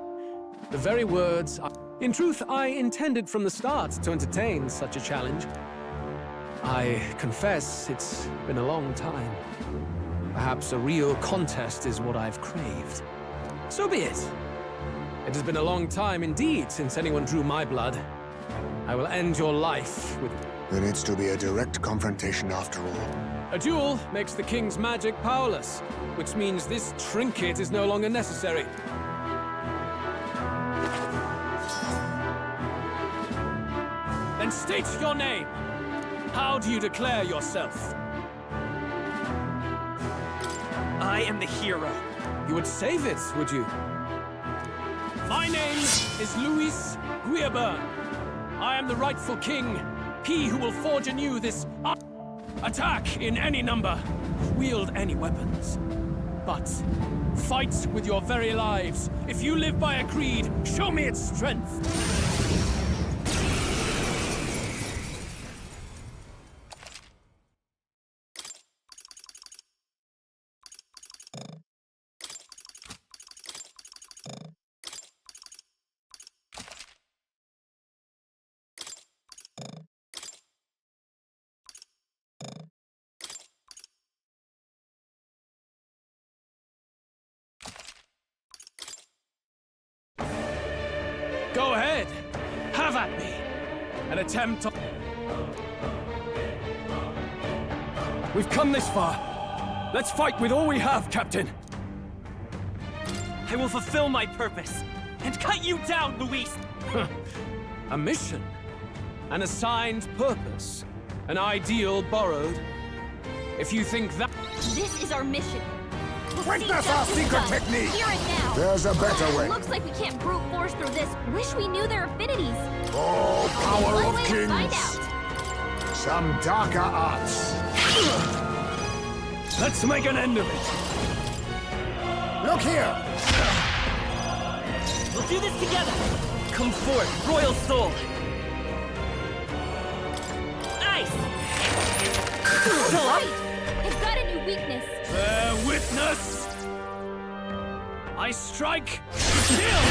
The very words... In truth, I intended from the start to entertain such a challenge. I confess it's been a long time. Perhaps a real contest is what I've craved. So be it. It has been a long time indeed since anyone drew my blood. I will end your life with... There needs to be a direct confrontation after all. A duel makes the king's magic powerless, which means this trinket is no longer necessary. Then state your name. How do you declare yourself? I am the hero. You would save it, would you? My name is Luis Guiaburn. I am the rightful king. He who will forge anew this attack in any number. Wield any weapons. But fight with your very lives. If you live by a creed, show me its strength. Go ahead! Have at me! An attempt to... We've come this far. Let's fight with all we have, Captain. I will fulfill my purpose and cut you down, Luis! A mission? An assigned purpose? An ideal borrowed? If you think that... This is our mission. Witness our secret technique! Here and now! There's a better way. Looks like we can't brute force through this. Wish we knew their affinities. Oh, power One of way to kings! find out. Some darker arts. Let's make an end of it. Look here! We'll do this together! Come forth, royal soul! Nice! Right! I've got a new weakness. Bear witness! I strike to kill!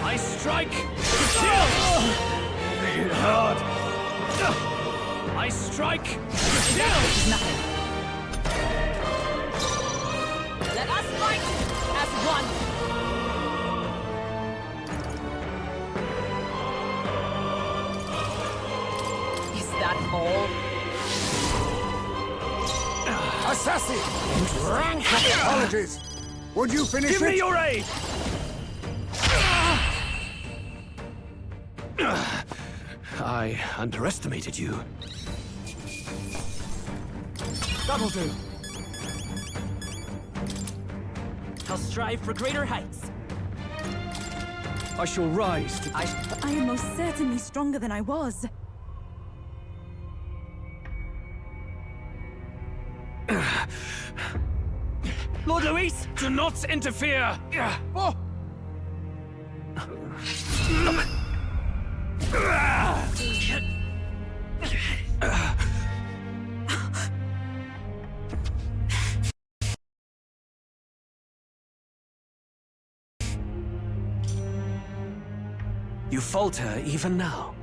I strike to kill! Hit hard! I strike to kill! Nothing. Let us fight as one! Is that all? Assassin! Rank apologies! Would you finish it? Give me your aid! I underestimated you. That'll do. I'll strive for greater heights. I shall rise to... I am most certainly stronger than I was. Lord Luis, do not interfere! Oh. You falter even now.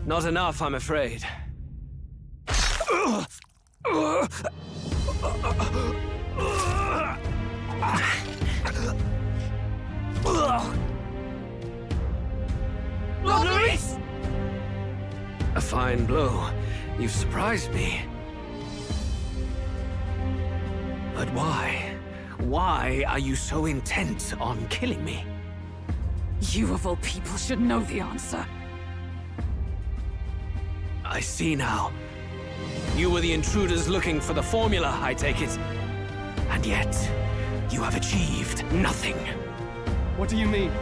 Not enough, I'm afraid. Lord Luis! A fine blow. You've surprised me. But why? Why are you so intent on killing me? You of all people should know the answer. I see now. You were the intruders looking for the formula, I take it. And yet, you have achieved nothing. What do you mean?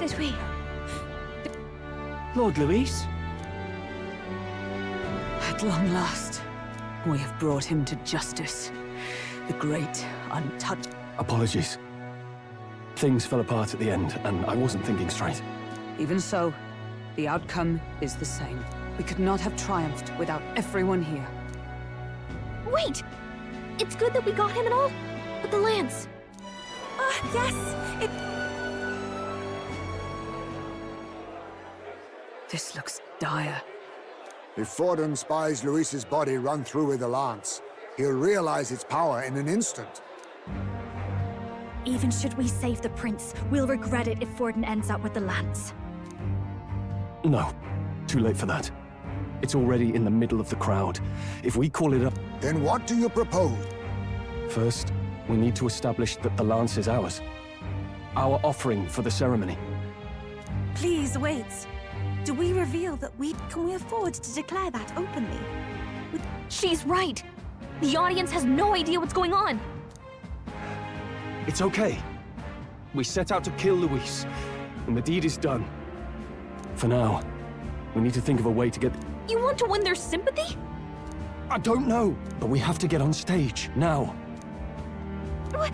Did we? Lord Luis? At long last, we have brought him to justice. The great, untouched... Apologies. Things fell apart at the end, and I wasn't thinking straight. Even so, the outcome is the same. We could not have triumphed without everyone here. Wait! It's good that we got him and all, but the lance... Yes! This looks dire. If Forden spies Luis's body run through with a lance, he'll realize its power in an instant. Even should we save the prince, we'll regret it if Forden ends up with the lance. No. Too late for that. It's already in the middle of the crowd. If we call it up... Then what do you propose? First, we need to establish that the lance is ours. Our offering for the ceremony. Please, wait. Do we reveal that can we afford to declare that openly? She's right! The audience has no idea what's going on! It's okay. We set out to kill Luis, and the deed is done. For now, we need to think of a way to get... You want to win their sympathy? I don't know, but we have to get on stage, now. What?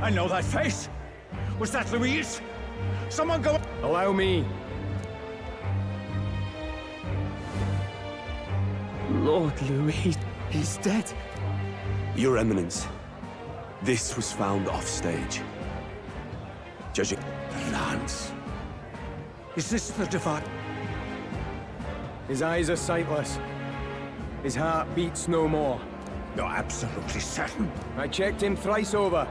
I know that face. Was that Luis? Someone go... Allow me. Lord Luis. He's dead. Your Eminence, this was found off-stage. Judging the lance. Is this the divine... His eyes are sightless. His heart beats no more. You're absolutely certain? I checked him thrice over.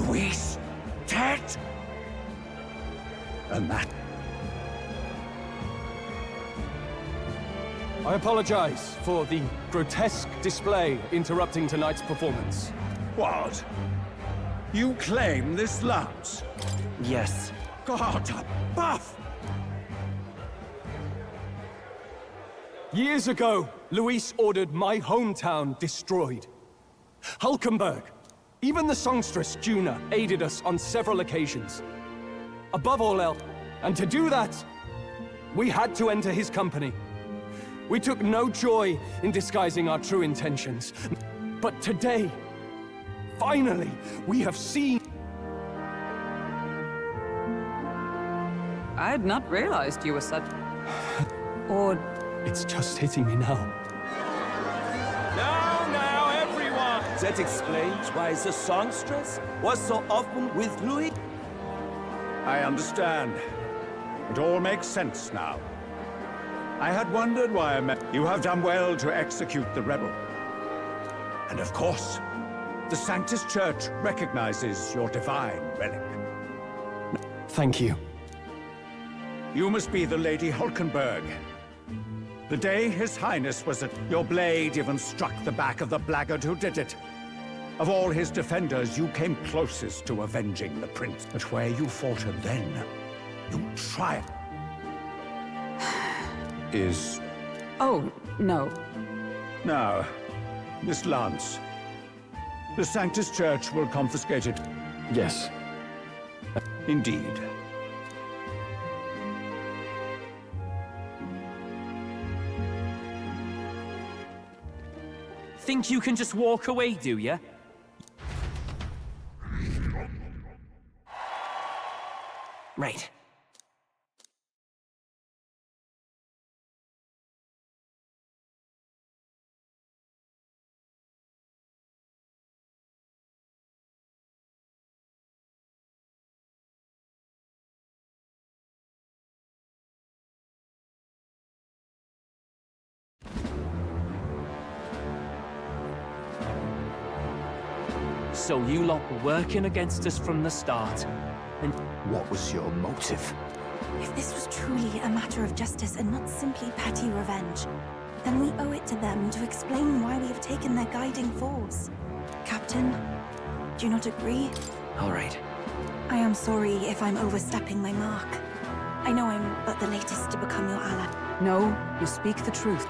Luis, dead? And that... I apologize for the grotesque display interrupting tonight's performance. What? You claim this lance? Yes. God, buff! Years ago, Luis ordered my hometown destroyed. Hulkenberg, even the songstress Juna, aided us on several occasions. Above all else, and to do that, we had to enter his company. We took no joy in disguising our true intentions. But today, finally, we have seen... I had not realized you were such... Or... It's just hitting me now. Now, everyone! That explains why the songstress was so often with Louis. I understand. It all makes sense now. I had wondered why I met... You have done well to execute the rebel. And of course, the Sanctus Church recognizes your divine relic. Thank you. You must be the Lady Hulkenberg. The day His Highness was at... Your blade even struck the back of the blackguard who did it. Of all his defenders, you came closest to avenging the prince. But where you faltered then, you triumphed. Is... Oh, no. Now, this lance. The Sanctus Church will confiscate it. Yes. Indeed. Think you can just walk away, do ya? Right. So you lot were working against us from the start. And what was your motive? If this was truly a matter of justice and not simply petty revenge, then we owe it to them to explain why we have taken their guiding force. Captain, do you not agree? All right. I am sorry if I'm overstepping my mark. I know I'm but the latest to become your ally. No, you speak the truth.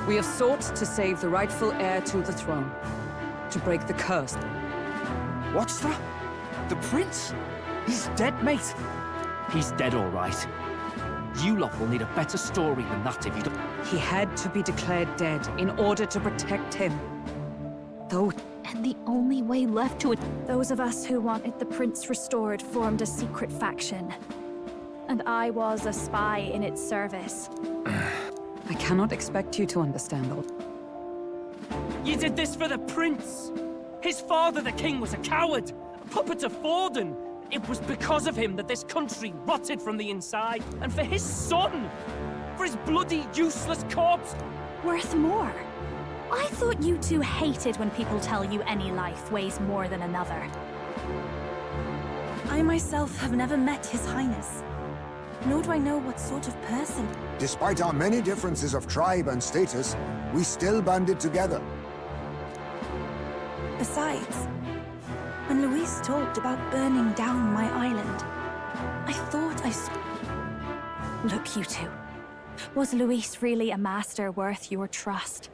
We have sought to save the rightful heir to the throne. To break the curse. What's that? The prince? He's dead, mate. He's dead, all right. You lot will need a better story than that if you don't... He had to be declared dead in order to protect him. Though... And the only way left to it... Those of us who wanted the prince restored formed a secret faction. And I was a spy in its service. I cannot expect you to understand all. You did this for the prince! His father, the king, was a coward! A puppet of Forden! It was because of him that this country rotted from the inside. And for his son! For his bloody, useless corpse! Worth more? I thought you two hated when people tell you any life weighs more than another. I myself have never met His Highness. Nor do I know what sort of person. Despite our many differences of tribe and status, we still banded together. Besides, when Luis talked about burning down my island, I thought Look, you two. Was Luis really a master worth your trust?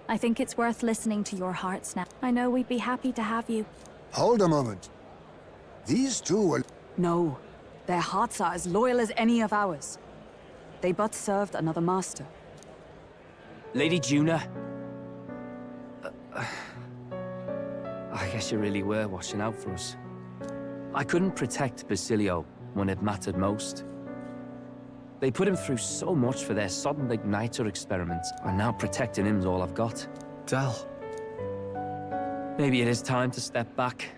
I think it's worth listening to your hearts now. I know we'd be happy to have you. Hold a moment. These two were... No. Their hearts are as loyal as any of ours. They but served another master. Lady Juna... I guess you really were watching out for us. I couldn't protect Basilio when it mattered most. They put him through so much for their sudden igniter experiment, and now protecting him's all I've got. Del. Maybe it is time to step back.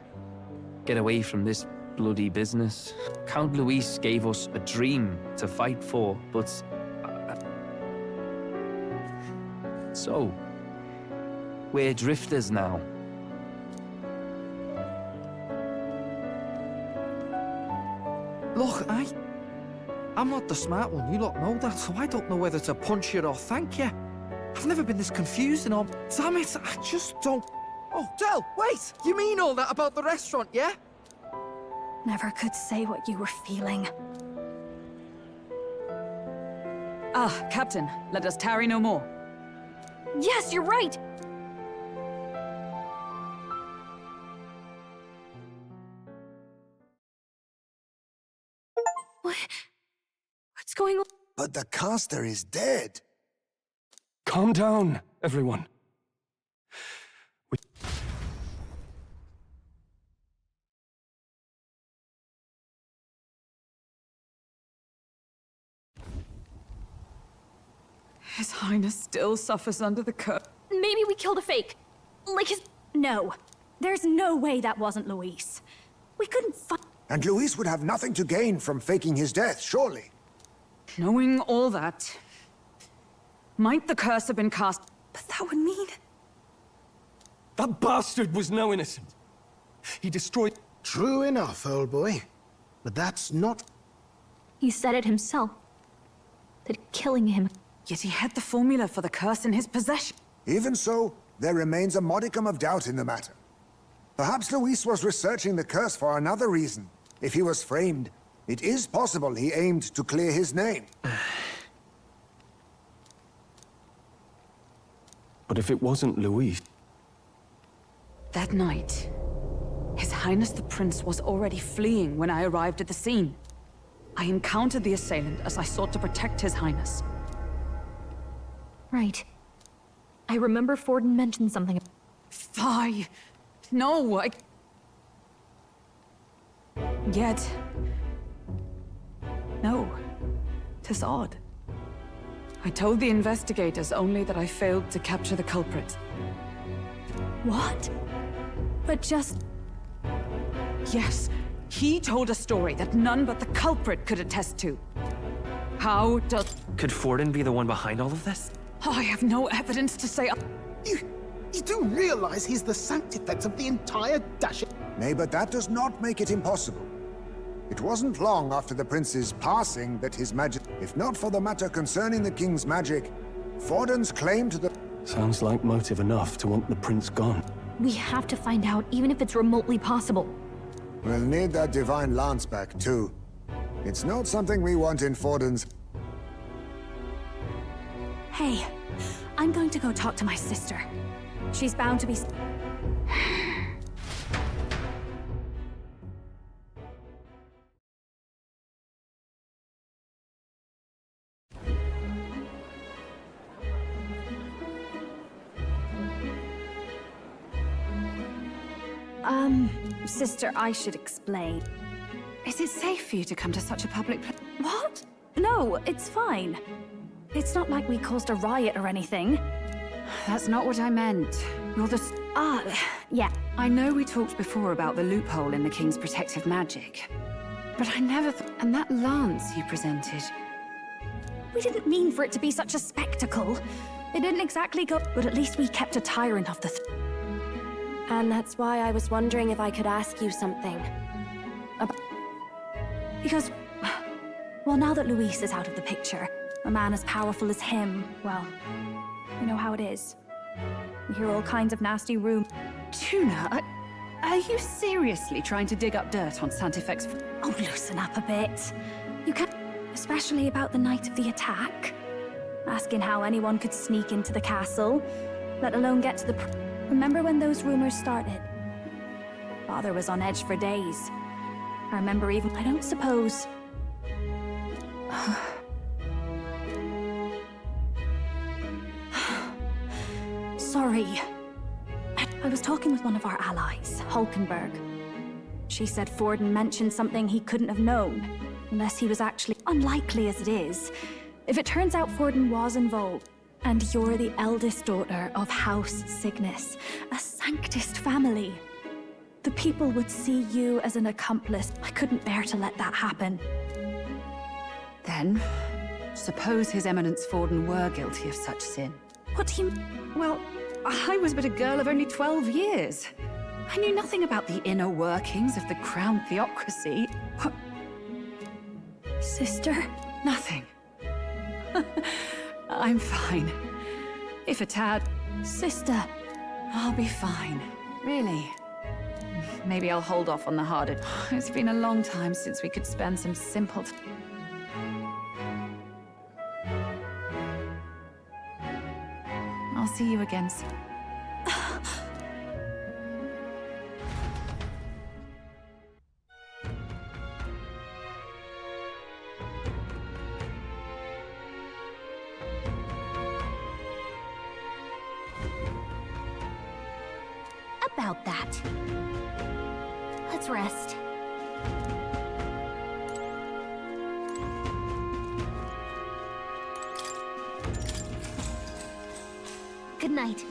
Get away from this bloody business. Count Luis gave us a dream to fight for, but... So... we're drifters now. Look, I'm not the smart one, you lot know that, so I don't know whether to punch you or thank you. I've never been this confused in all... Damn it, I just don't... Oh, Del, wait! You mean all that about the restaurant, yeah? Never could say what you were feeling. Ah, Captain, let us tarry no more. Yes, you're right! What's going on? But the caster is dead. Calm down, everyone. His Highness still suffers under the curse. Maybe we killed a fake. Like his... No. There's no way that wasn't Luis. We couldn't find... And Luis would have nothing to gain from faking his death, surely. Knowing all that... might the curse have been cast... But that would mean... That bastard was no innocent. He destroyed... True enough, old boy. But that's not... He said it himself. That killing him... Yet he had the formula for the curse in his possession. Even so, there remains a modicum of doubt in the matter. Perhaps Luis was researching the curse for another reason. If he was framed, it is possible he aimed to clear his name. But if it wasn't Luis... That night, His Highness the Prince was already fleeing when I arrived at the scene. I encountered the assailant as I sought to protect His Highness. Right. I remember Forden mentioned something... Fie! No, Yet... No. 'Tis odd. I told the investigators only that I failed to capture the culprit. What? But just... Yes, he told a story that none but the culprit could attest to. How does... Could Forden be the one behind all of this? I have no evidence to say... You do realize he's the sanctifex of the entire Dash. Nay, but that does not make it impossible. It wasn't long after the prince's passing that his magic... If not for the matter concerning the king's magic, Forden's claim to the... Sounds like motive enough to want the prince gone. We have to find out, even if it's remotely possible. We'll need that divine lance back, too. It's not something we want in Forden's... Hey, I'm going to go talk to my sister. She's bound to be... Sister, I should explain. Is it safe for you to come to such a public place? What? No, it's fine. It's not like we caused a riot or anything. That's not what I meant. You're the... yeah. I know we talked before about the loophole in the king's protective magic. But I never thought... And that lance you presented... We didn't mean for it to be such a spectacle. It didn't exactly go... But at least we kept a tyrant off the... And that's why I was wondering if I could ask you something. Because... Well, now that Luis is out of the picture, a man as powerful as him, well, you know how it is. We hear all kinds of nasty rumors. Tuna, are you seriously trying to dig up dirt on Santifex? Oh, loosen up a bit. You can't... Especially about the night of the attack. Asking how anyone could sneak into the castle, let alone get to the... Remember when those rumors started? Father was on edge for days. I remember even... I don't suppose... Sorry. I was talking with one of our allies, Hulkenberg. She said Forden mentioned something he couldn't have known, unless he was actually... Unlikely as it is, if it turns out Forden was involved, and you're the eldest daughter of House Cygnus, a Sanctist family, the people would see you as an accomplice. I couldn't bear to let that happen. Then, suppose His Eminence Forden were guilty of such sin. What do you... Well, I was but a girl of only 12 years. I knew nothing about the inner workings of the Crown Theocracy. Sister? Nothing. I'm fine. If a tad... Sister. I'll be fine. Really. Maybe I'll hold off on the harder... It's been a long time since we could spend some simple... I'll see you again soon. About that. Let's rest. Good night.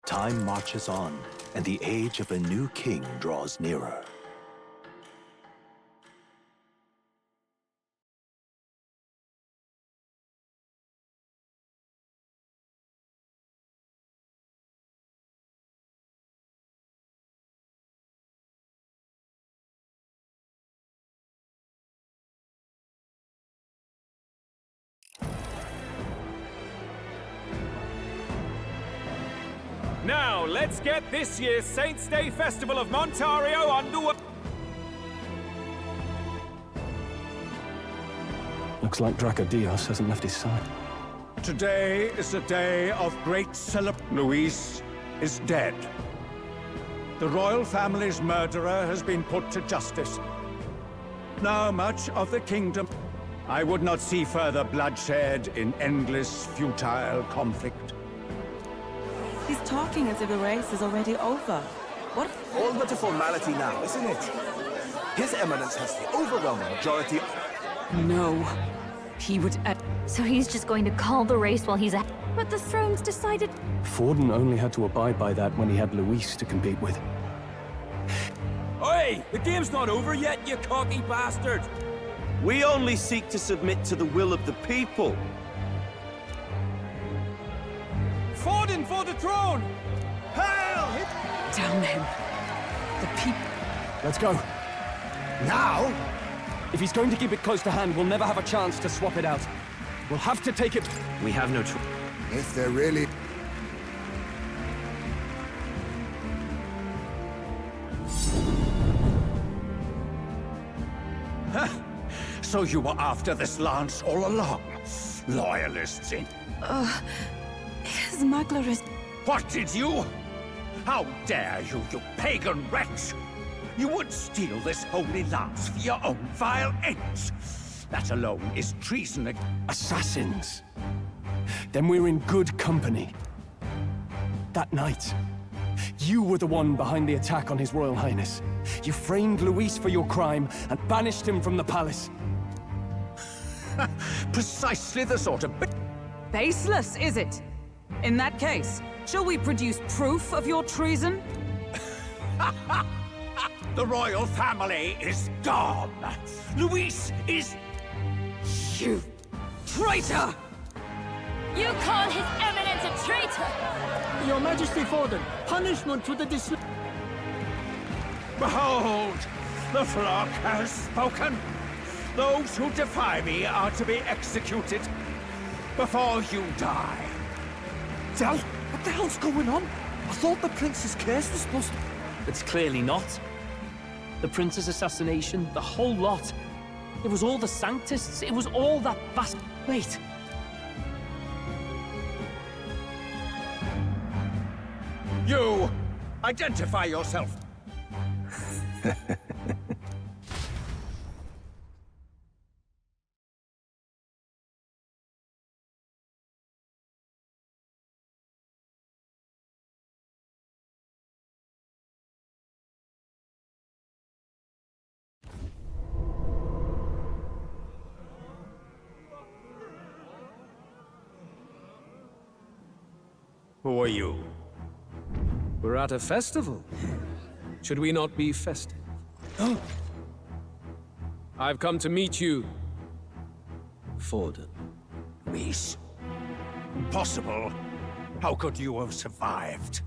Time marches on, and the age of a new king draws nearer. Now, let's get this year's Saints' Day Festival of Montario underway. Looks like Dracodios hasn't left his side. Today is a day of great celebration. Luis is dead. The royal family's murderer has been put to justice. Now much of the kingdom... I would not see further bloodshed in endless, futile conflict. He's talking as if the race is already over. What? All but a formality now, isn't it? His Eminence has the overwhelming majority. No. He would... So he's just going to call the race while he's at... But the throne's decided... Forden only had to abide by that when he had Luis to compete with. Oi! The game's not over yet, you cocky bastard! We only seek to submit to the will of the people. Forden for the throne! Hail! Damn him. The people... Let's go. Now? If he's going to keep it close to hand, we'll never have a chance to swap it out. We'll have to take it... We have no choice. If they're really... So you were after this lance all along? Loyalists in... His smuggler is... What did you? How dare you, you pagan wretch! You would steal this holy lance for your own vile ends. That alone is treason. Assassins. Then we're in good company. That night, you were the one behind the attack on His Royal Highness. You framed Luis for your crime and banished him from the palace. Precisely the sort of... Baseless, is it? In that case, shall we produce proof of your treason? The royal family is gone. Luis is... You traitor! You call His Eminence a traitor! Your Majesty Forden, punishment to the Behold! The flock has spoken. Those who defy me are to be executed before you die. Del, what the hell's going on? I thought the prince's curse was supposed to... It's clearly not. The prince's assassination, the whole lot. It was all the Sanctists, it was all that vast... Wait. You! Identify yourself! Who are you? We're at a festival. Should we not be festive? I've come to meet you, Forden. Luis? Impossible. How could you have survived?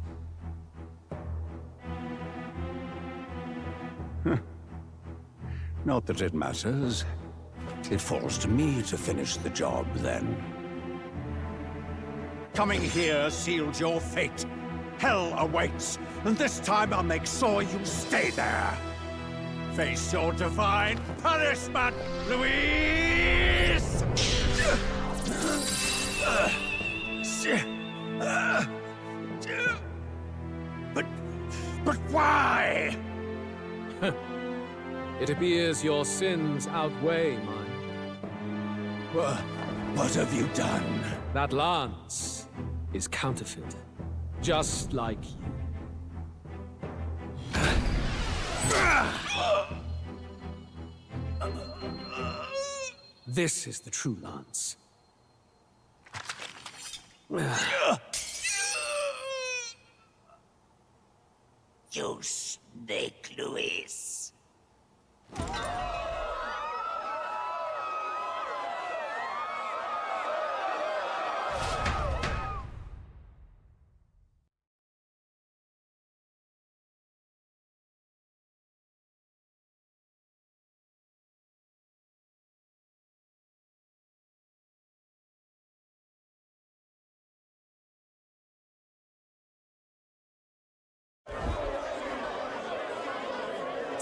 Not that it matters. It falls to me to finish the job, then. Coming here sealed your fate. Hell awaits, and this time I'll make sure you stay there. Face your divine punishment, Luis! But why? It appears your sins outweigh mine. What have you done? That lance is counterfeit, just like you. This is the true lance. You snake, Luis.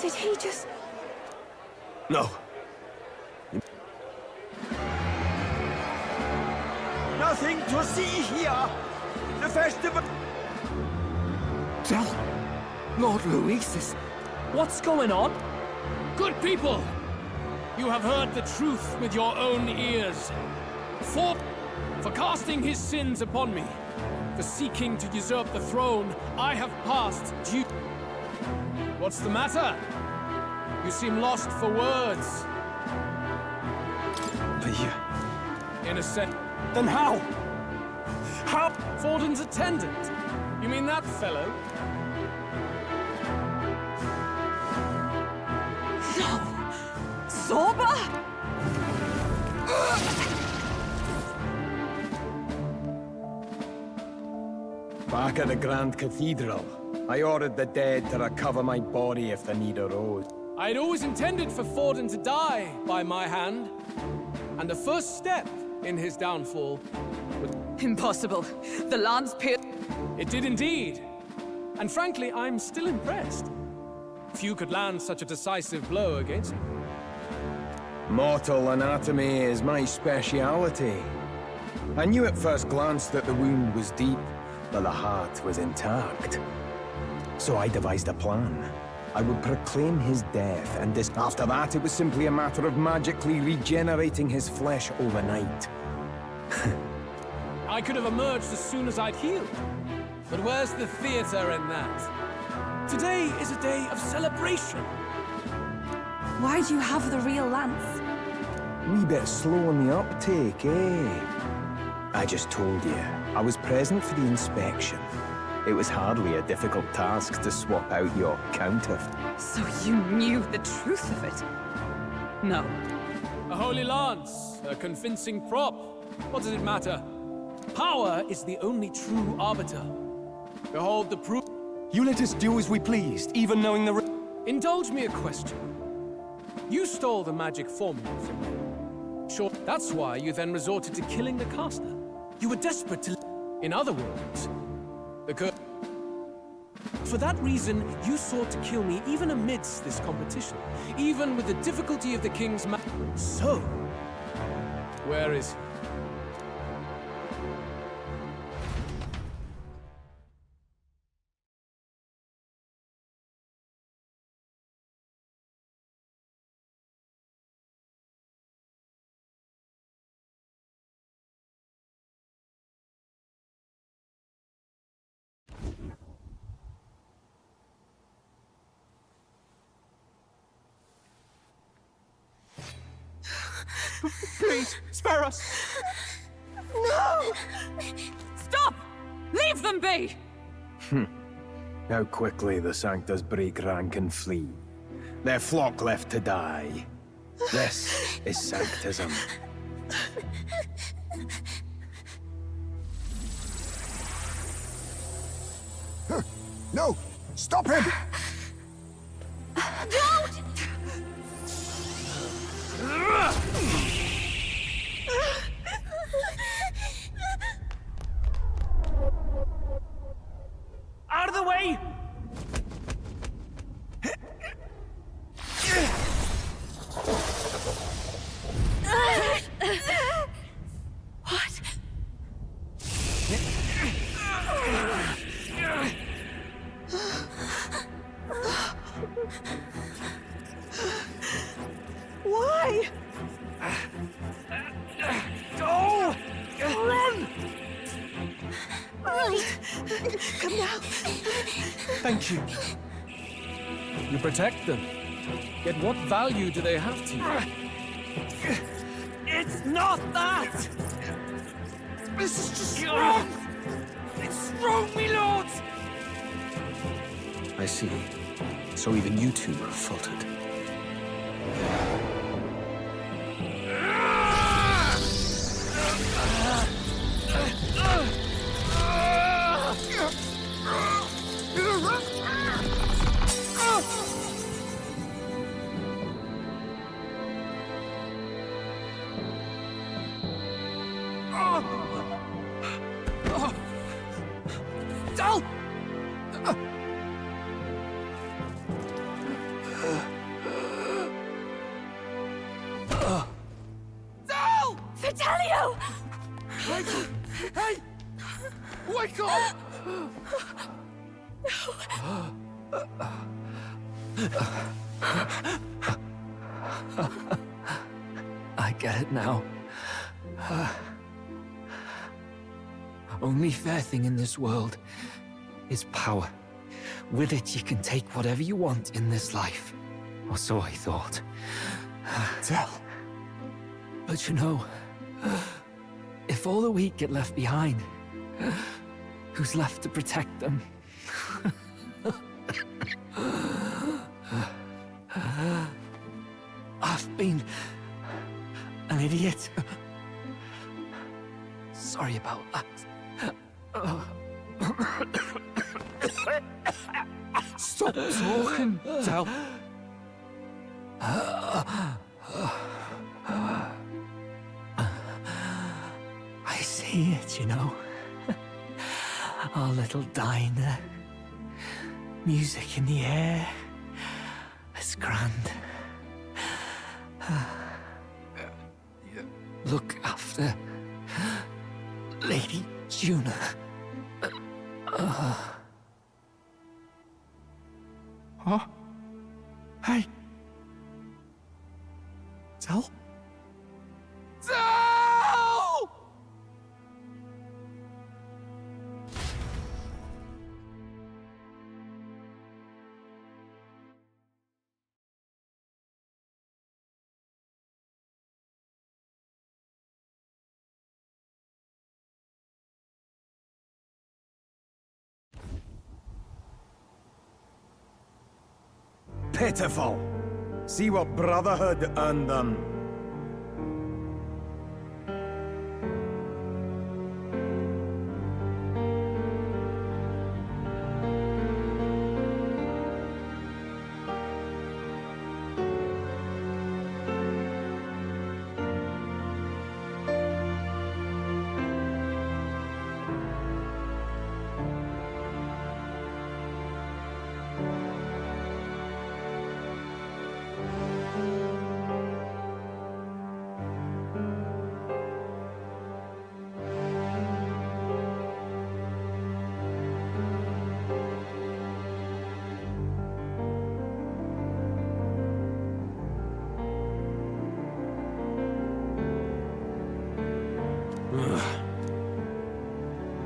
Did he just... No. Nothing to see here. The festival... Del, Lord Luis is... What's going on? Good people! You have heard the truth with your own ears. For casting his sins upon me, for seeking to usurp the throne, I have passed due... What's the matter? You seem lost for words. But you... Innocent. Then how? How? Forden's attendant. You mean that fellow? No! Zorba? Back at the Grand Cathedral, I ordered the dead to recover my body if the need arose. I'd always intended for Forden to die by my hand. And the first step in his downfall was... Impossible. The lance pierced... It did indeed. And frankly, I'm still impressed. Few could land such a decisive blow against me. Mortal anatomy is my speciality. I knew at first glance that the wound was deep, but the heart was intact. So I devised a plan. I would proclaim his death, and after that it was simply a matter of magically regenerating his flesh overnight. I could have emerged as soon as I'd healed. But where's the theater in that? Today is a day of celebration. Why'd you have the real lance? Wee bit slow on the uptake, eh? I just told you, I was present for the inspection. It was hardly a difficult task to swap out your counterfeit. So you knew the truth of it? No. A holy lance, a convincing prop. What does it matter? Power is the only true arbiter. Behold the proof. You let us do as we pleased, even knowing the... Indulge me a question. You stole the magic formula from me. Sure, that's why you then resorted to killing the caster. You were desperate to... In other words, for that reason, you sought to kill me even amidst this competition, even with the difficulty of the king's So, where is he? Please, spare us! No! Stop! Leave them be! How quickly the Sanctus break rank and flee. Their flock left to die. This is Sanctism. No! Stop him! Don't! Out of the way! What? Why? Go! Run! Come now. Thank you. You protect them. Yet what value do they have to you? It's not that! This is just wrong! It's wrong, me lords! I see. So even you two faltered. Vitelio! Hey! Wake up! I get it now. Only fair thing in this world is power. With it, you can take whatever you want in this life. Or so I thought. Tell. But you know, if all the weak get left behind, who's left to protect them? I've been an idiot. Sorry about that. talking, Del. I see it, you know. Our little diner. Music in the air. It's grand. Look after Lady Juna. Huh? Hey. Del? Del! Pitiful. See what Brotherhood earned them.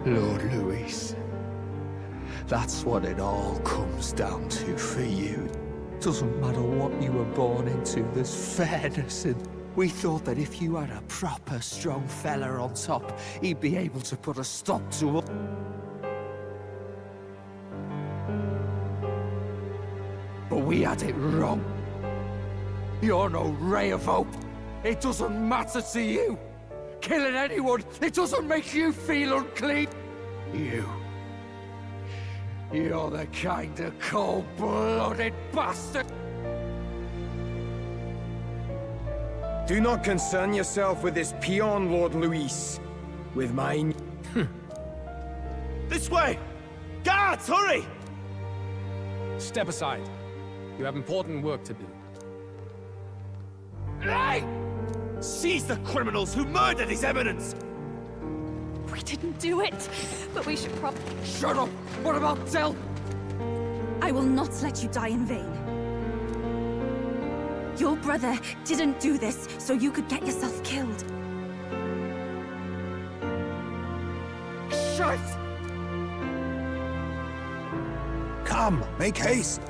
Lord Louis, that's what it all comes down to for you. Doesn't matter what you were born into, there's fairness in. We thought that if you had a proper strong fella on top, he'd be able to put a stop to it. But we had it wrong. You're no ray of hope. It doesn't matter to you. Killing anyone, it doesn't make you feel unclean. You're the kind of cold-blooded bastard. Do not concern yourself with this peon, Lord Luis. With mine... This way! Guards, hurry! Step aside. You have important work to do. Hey! Seize the criminals who murdered His Eminence! We didn't do it, but we should probably... Shut up! What about Del? I will not let you die in vain. Your brother didn't do this so you could get yourself killed. Shut! Come, make haste.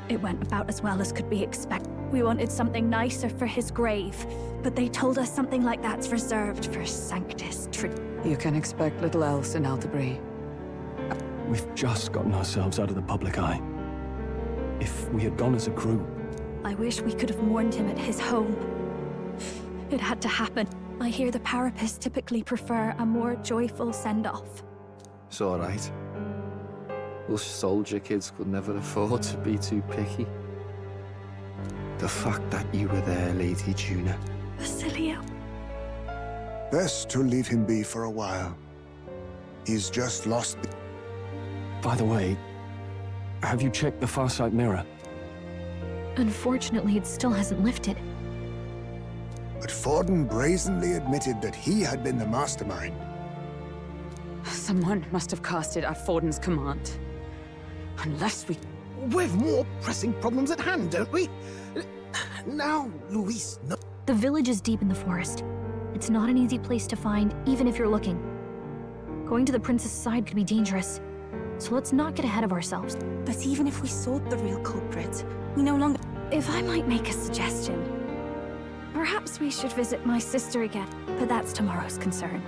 It went about as well as could be expected. We wanted something nicer for his grave, but they told us something like that's reserved for Sanctus You can expect little else in Altabri. We've just gotten ourselves out of the public eye. If we had gone as a group... I wish we could have mourned him at his home. It had to happen. I hear the Parapists typically prefer a more joyful send-off. It's all right. Us soldier kids could never afford to be too picky. The fact that you were there, Lady Juna. Basilio. Best to leave him be for a while. He's just lost the... By the way, have you checked the Farsight mirror? Unfortunately, it still hasn't lifted. But Forden brazenly admitted that he had been the mastermind. Someone must have cast it at Forden's command. Unless we... We've more pressing problems at hand, don't we? Now, Luis... No. The village is deep in the forest. It's not an easy place to find, even if you're looking. Going to the prince's side could be dangerous. So let's not get ahead of ourselves. But even if we sought the real culprit, we no longer... If I might make a suggestion, perhaps we should visit my sister again, but that's tomorrow's concern.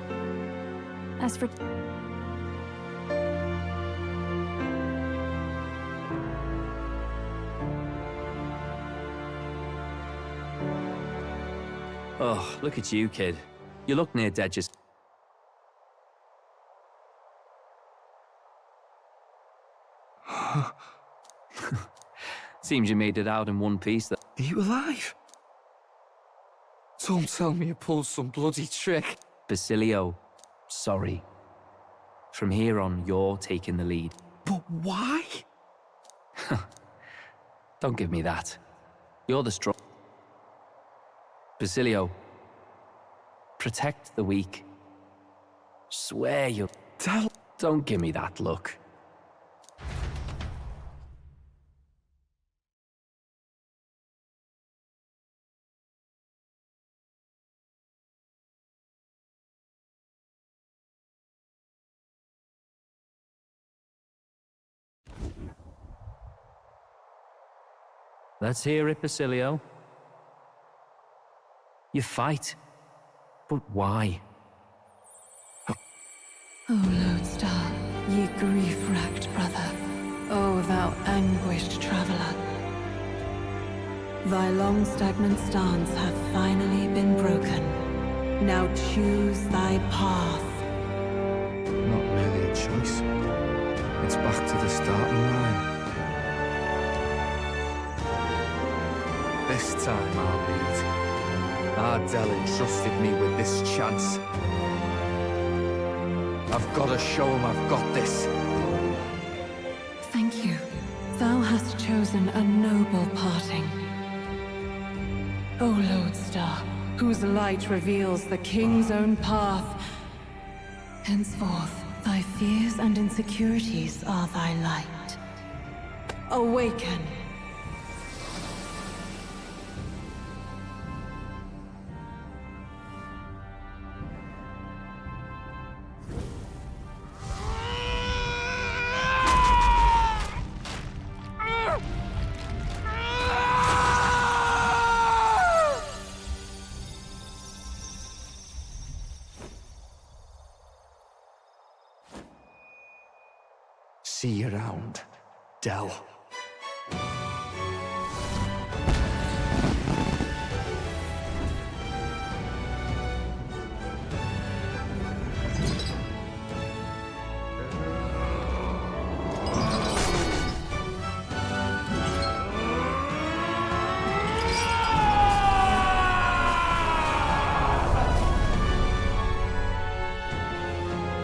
As for... Oh, look at you, kid. You look near dead just... Seems you made it out in one piece. Are you alive? Don't tell me you pulled some bloody trick. Basilio, sorry. From here on, you're taking the lead. But why? Don't give me that. You're the strong... Basilio, protect the weak. Swear you'll... Don't give me that look. Let's hear it, Basilio. You fight, but why? O Lodestar, ye grief-racked brother, O thou anguished traveler. Thy long stagnant stance hath finally been broken. Now choose thy path. Not really a choice. It's back to the starting line. This time I'll lead. Ardell entrusted me with this chance. I've got to show him I've got this. Thank you. Thou hast chosen a noble parting. O Lodestar, whose light reveals the king's own path. Henceforth, thy fears and insecurities are thy light. Awaken. See you around, Dell.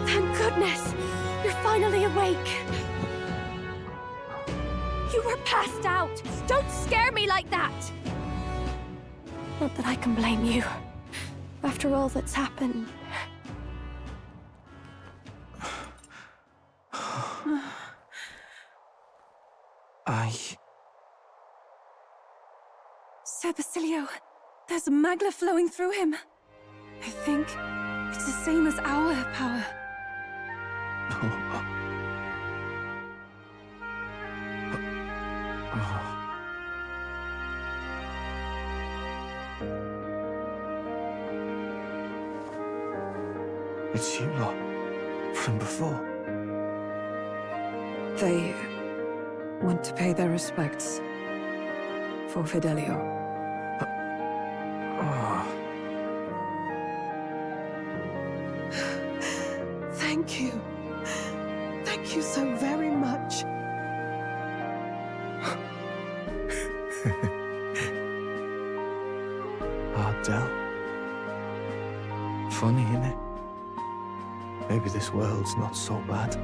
Thank goodness! You're finally awake! You were passed out! Don't scare me like that! Not that I can blame you. After all that's happened. Sir Basilio, there's magla flowing through him. I think it's the same as our power. It's you lot, from before. They want to pay their respects for Fidelio. Thank you. Thank you so very much. Ardell. Funny, innit? Maybe this world's not so bad.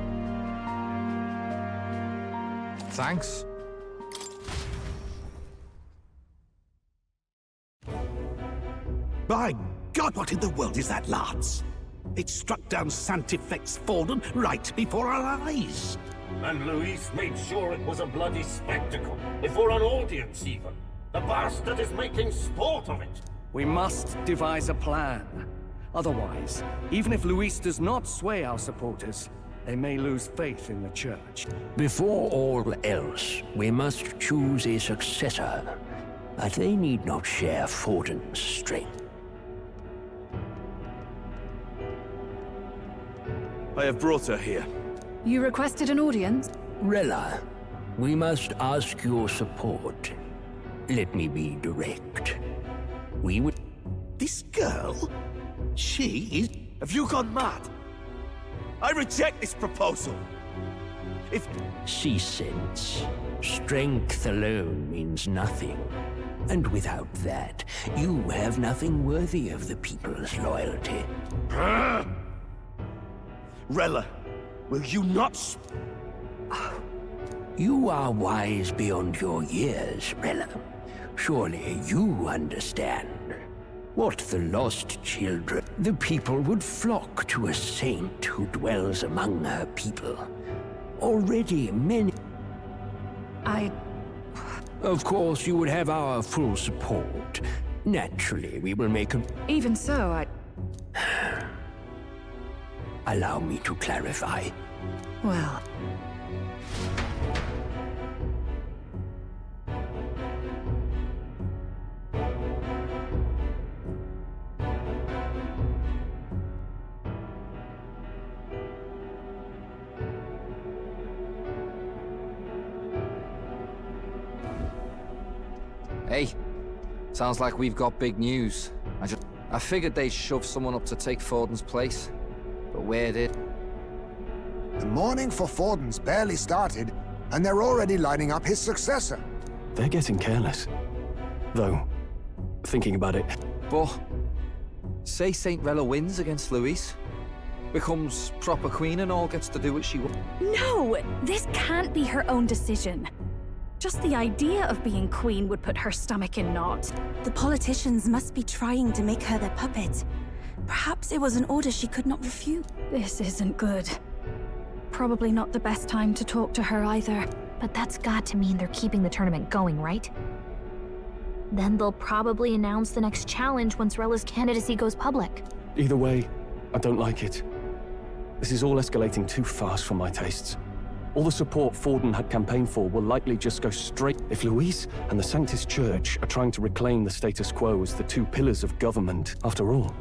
Thanks. By God, what in the world is that, Lance? It struck down Santifex Fallen right before our eyes. And Luis made sure it was a bloody spectacle, before an audience even. The bastard is making sport of it. We must devise a plan. Otherwise, even if Luis does not sway our supporters, they may lose faith in the church. Before all else, we must choose a successor. But they need not share Forden's strength. I have brought her here. You requested an audience? Rella, we must ask your support. Let me be direct. We would... This girl? She is... Have you gone mad? I reject this proposal. If... See, sense. Strength alone means nothing. And without that, you have nothing worthy of the people's loyalty. Rella, will you not... You are wise beyond your years, Rella. Surely you understand. What the lost children... The people would flock to a saint who dwells among her people. Already many... Of course, you would have our full support. Naturally, we will make a... Even so, Allow me to clarify. Well... Hey, sounds like we've got big news. I figured they'd shove someone up to take Forden's place, but where did... The mourning for Forden's barely started, and they're already lining up his successor. They're getting careless. Though, thinking about it... But, say Saint Rella wins against Louise, becomes proper queen and all gets to do what she wants. No! This can't be her own decision. Just the idea of being queen would put her stomach in knots. The politicians must be trying to make her their puppet. Perhaps it was an order she could not refuse. This isn't good. Probably not the best time to talk to her either. But that's got to mean they're keeping the tournament going, right? Then they'll probably announce the next challenge once Rella's candidacy goes public. Either way, I don't like it. This is all escalating too fast for my tastes. All the support Forden had campaigned for will likely just go straight... If Louise and the Sanctus Church are trying to reclaim the status quo as the two pillars of government, after all,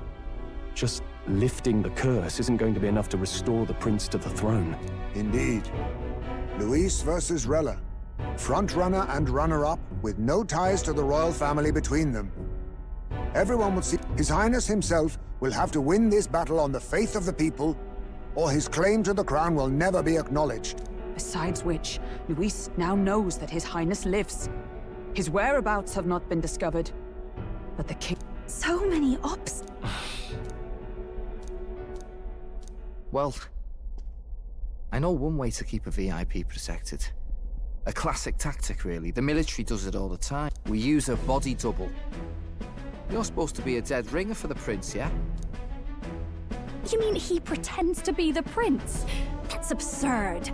just lifting the curse isn't going to be enough to restore the prince to the throne. Indeed. Louise versus Rella. Frontrunner and runner-up, with no ties to the royal family between them. Everyone will see His Highness himself will have to win this battle on the faith of the people, or his claim to the crown will never be acknowledged. Besides which, Luis now knows that His Highness lives. His whereabouts have not been discovered, but the king... So many ops... Well, I know one way to keep a VIP protected. A classic tactic, really. The military does it all the time. We use a body double. You're supposed to be a dead ringer for the prince, yeah? You mean he pretends to be the prince? That's absurd.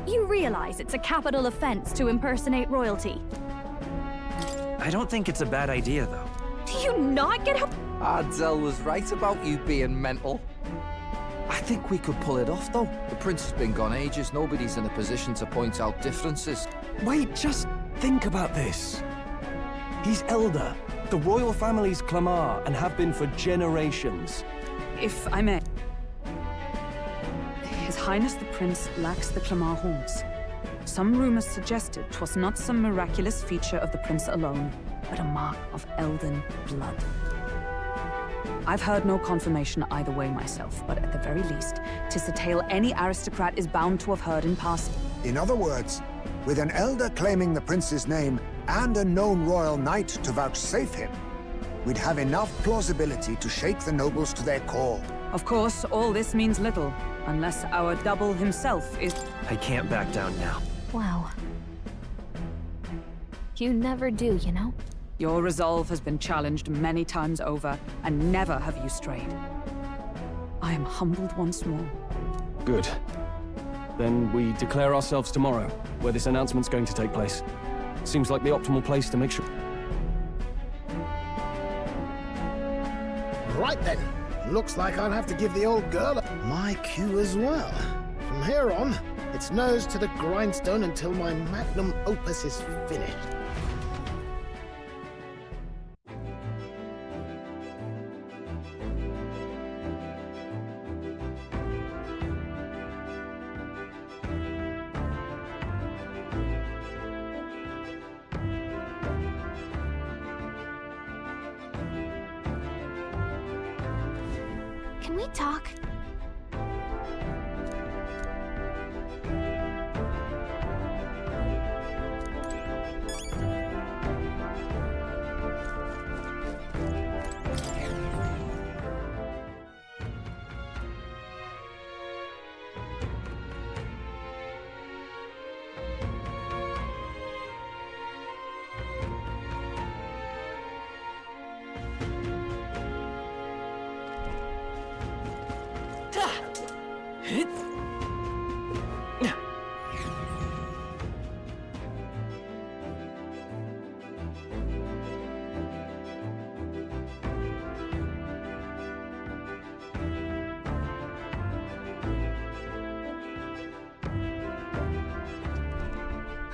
You realize it's a capital offense to impersonate royalty. I don't think it's a bad idea, though. Do you not get how— Ardell was right about you being mental. I think we could pull it off, though. The prince has been gone ages. Nobody's in a position to point out differences. Wait, just think about this. He's elder. The royal family's Clamar and have been for generations. If I may... His Highness the Prince lacks the Clamar horns. Some rumors suggested 'twas not some miraculous feature of the prince alone, but a mark of Elden blood. I've heard no confirmation either way myself, but at the very least, 'tis a tale any aristocrat is bound to have heard in passing. In other words, with an elder claiming the prince's name and a known royal knight to vouchsafe him, we'd have enough plausibility to shake the nobles to their core. Of course, all this means little, unless our double himself is... I can't back down now. Wow. You never do, you know? Your resolve has been challenged many times over, and never have you strayed. I am humbled once more. Good. Then we declare ourselves tomorrow, where this announcement's going to take place. Seems like the optimal place to make sure... Right then. Looks like I'll have to give the old girl my cue as well. From here on, it's nose to the grindstone until my magnum opus is finished. Can we talk?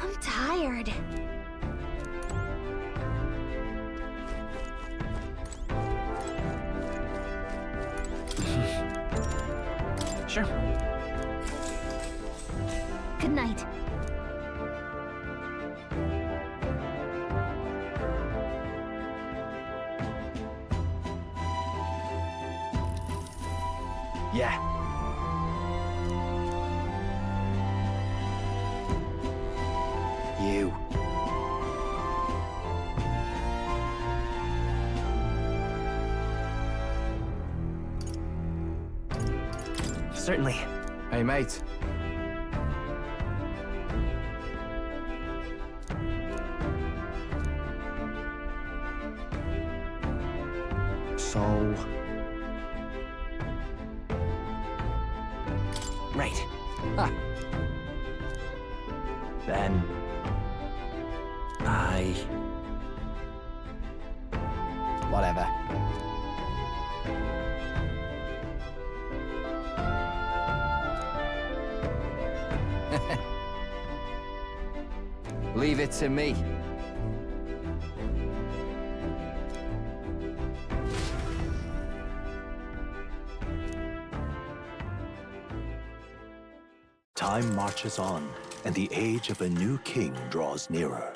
I'm tired. Sure. Good night. Yeah. You. Certainly. Hey, mate. So... Right. Ah. Then... Whatever. Leave it to me. Time marches on, and the age of a new king draws nearer.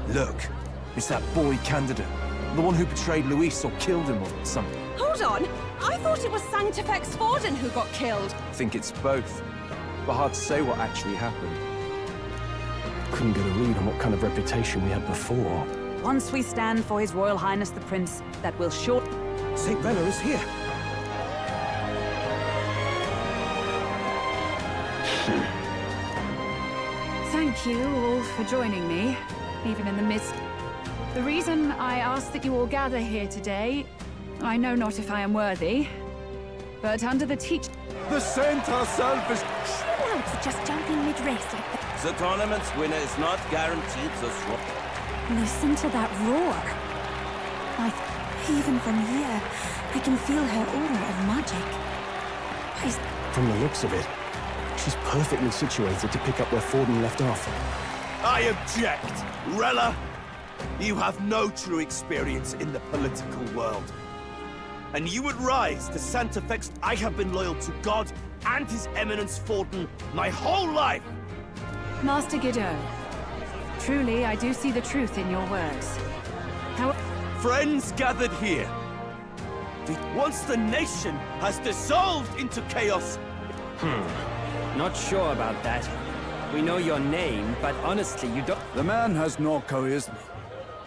Look, it's that boy candidate. The one who betrayed Luis or killed him or something. Hold on! I thought it was Sanctifex Forden who got killed. I think it's both. But hard to say what actually happened. Couldn't get a read on what kind of reputation we had before. Once we stand for His Royal Highness the Prince, that will sure... St. Rella is here. Thank you all for joining me, even in the midst. The reason I ask that you all gather here today, I know not if I am worthy, but under the teach... The saint herself is... Chill out for just jumping mid-race like that. The tournament's winner is not guaranteed the swap. Listen to that roar. Even from here, I can feel her aura of magic. From the looks of it, she's perfectly situated to pick up where Forden left off. I object! Rella, you have no true experience in the political world. And you would rise to Sanctifex. I have been loyal to God and His Eminence Forden my whole life! Master Godot, truly I do see the truth in your words. Friends gathered here. Once the nation has dissolved into chaos... Not sure about that. We know your name, but honestly, you don't... The man has no charisma.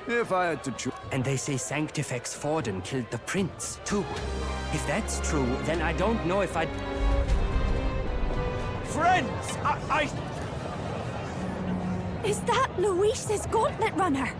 If I had to choose... And they say Sanctifex Forden killed the prince, too. If that's true, then I don't know if I'd... Friends! Is that Luis's gauntlet runner?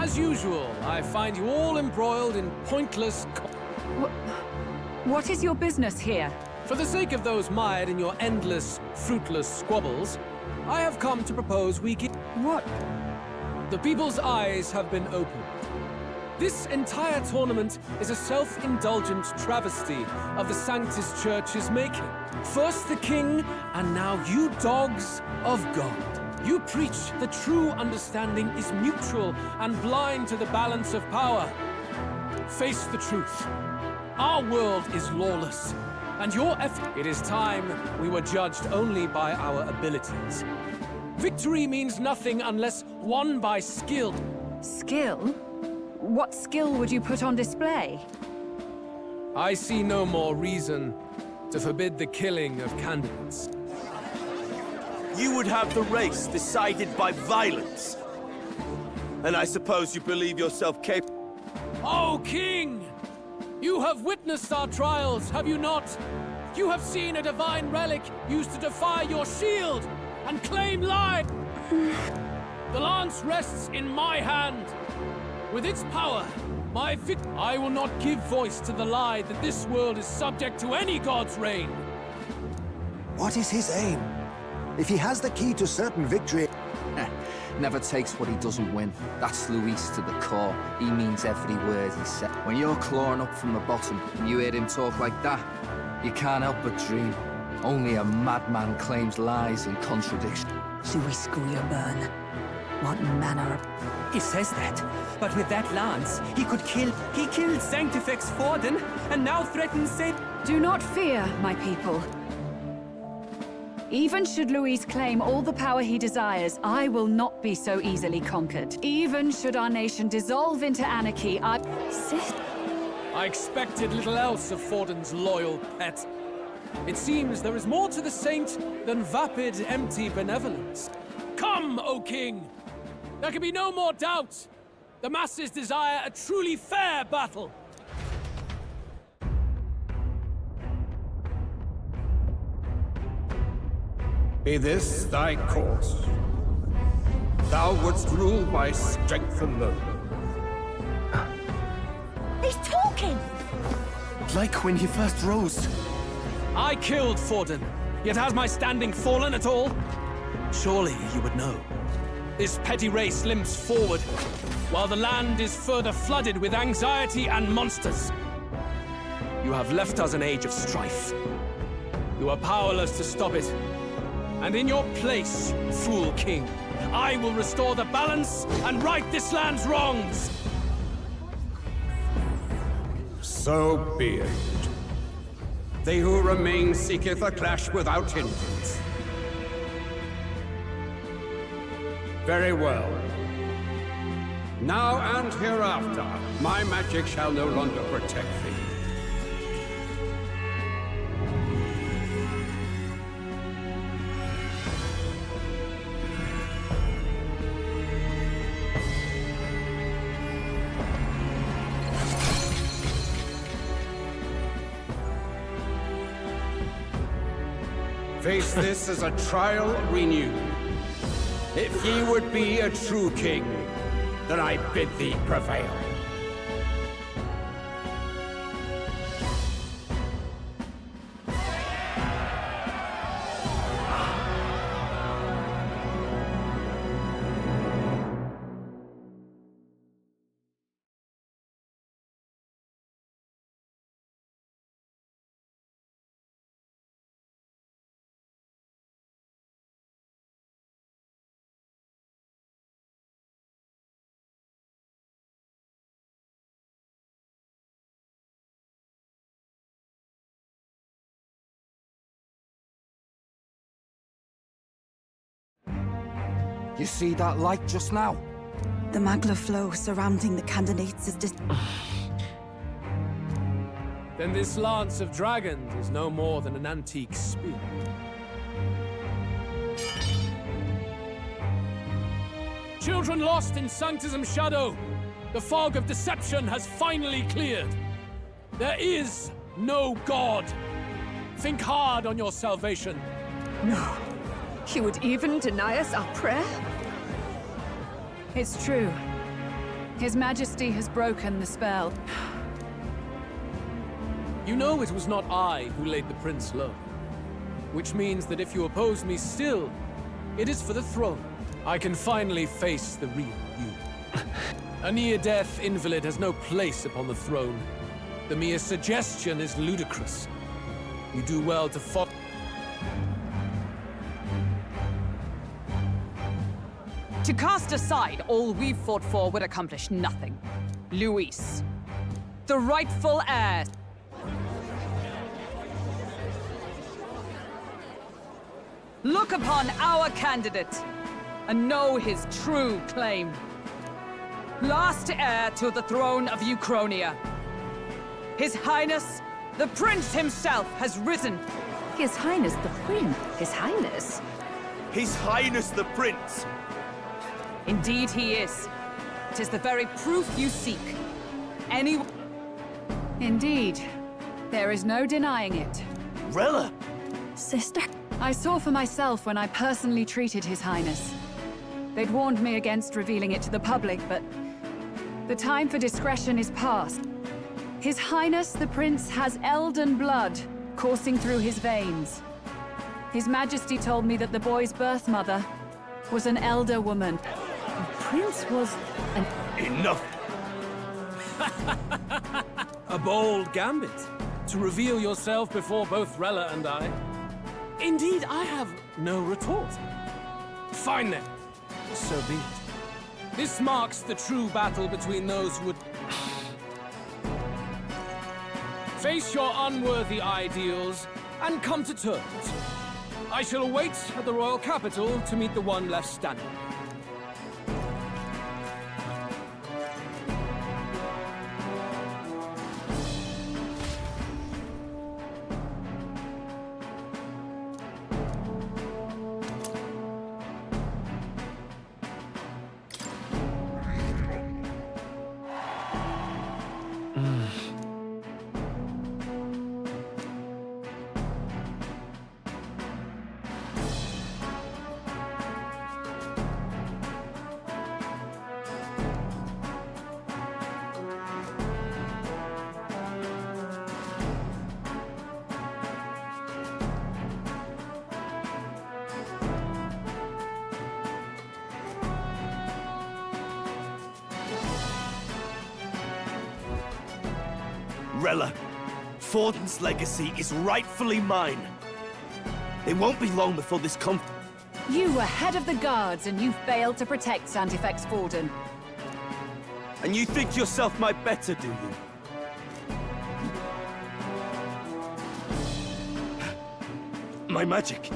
As usual, I find you all embroiled in pointless... What is your business here? For the sake of those mired in your endless, fruitless squabbles, I have come to propose we give... What? The people's eyes have been opened. This entire tournament is a self-indulgent travesty of the Sanctus Church's making. First the king, and now you dogs of God. You preach the true understanding is mutual and blind to the balance of power. Face the truth. Our world is lawless, and your effort... It is time we were judged only by our abilities. Victory means nothing unless won by skill. Skill? What skill would you put on display? I see no more reason to forbid the killing of candidates. You would have the race decided by violence. And I suppose you believe yourself capable... Oh, King! You have witnessed our trials, have you not? You have seen a divine relic used to defy your shield and claim life. The lance rests in my hand. With its power, I will not give voice to the lie that this world is subject to any god's reign. What is his aim? If he has the key to certain victory... Never takes what he doesn't win. That's Luis to the core. He means every word he said. When you're clawing up from the bottom and you hear him talk like that, you can't help but dream. Only a madman claims lies and contradictions. Luis Guyaburn. What manner of... He says that, but with that lance, he could kill... He killed Sanctifex Forden, and now threatens Saint... Do not fear, my people. Even should Luis claim all the power he desires, I will not be so easily conquered. Even should our nation dissolve into anarchy, I expected little else of Forden's loyal pet. It seems there is more to the saint than vapid, empty benevolence. Come, O King! There can be no more doubt. The masses desire a truly fair battle. Be this thy course. Thou wouldst rule by strength alone. He's talking! Like when he first rose. I killed Forden, yet has my standing fallen at all? Surely you would know. This petty race limps forward, while the land is further flooded with anxiety and monsters. You have left us an age of strife. You are powerless to stop it. And in your place, fool king, I will restore the balance and right this land's wrongs! So be it. They who remain seeketh a clash without hindrance. Very well. Now and hereafter, my magic shall no longer protect thee. Face this as a trial renewed. If ye would be a true king, then I bid thee prevail. You see that light just now? The magla flow surrounding the candidates is Then this lance of dragons is no more than an antique spear. Children lost in Sanctism's shadow, the fog of deception has finally cleared. There is no God. Think hard on your salvation. No. You would even deny us our prayer? It's true. His Majesty has broken the spell. You know it was not I who laid the prince low. Which means that if you oppose me still, it is for the throne. I can finally face the real you. A near-death invalid has no place upon the throne. The mere suggestion is ludicrous. You do well to follow. To cast aside all we've fought for would accomplish nothing. Luis, the rightful heir. Look upon our candidate and know his true claim. Last heir to the throne of Uchronia. His Highness, the Prince himself, has risen. His Highness the Prince? His Highness? His Highness the Prince! Indeed he is. 'Tis the very proof you seek. Indeed. There is no denying it. Rella! Sister? I saw for myself when I personally treated His Highness. They'd warned me against revealing it to the public, but the time for discretion is past. His Highness the Prince has Elden blood coursing through his veins. His Majesty told me that the boy's birth mother was an elder woman. The Prince was an... Enough! A bold gambit, to reveal yourself before both Rella and I. Indeed, I have no retort. Fine then, so be it. This marks the true battle between those who would face your unworthy ideals and come to terms. I shall await at the royal capital to meet the one left standing. Rella, Forden's legacy is rightfully mine. It won't be long before this You were head of the guards and you failed to protect Santifex Forden. And you think yourself my better, do you? My magic.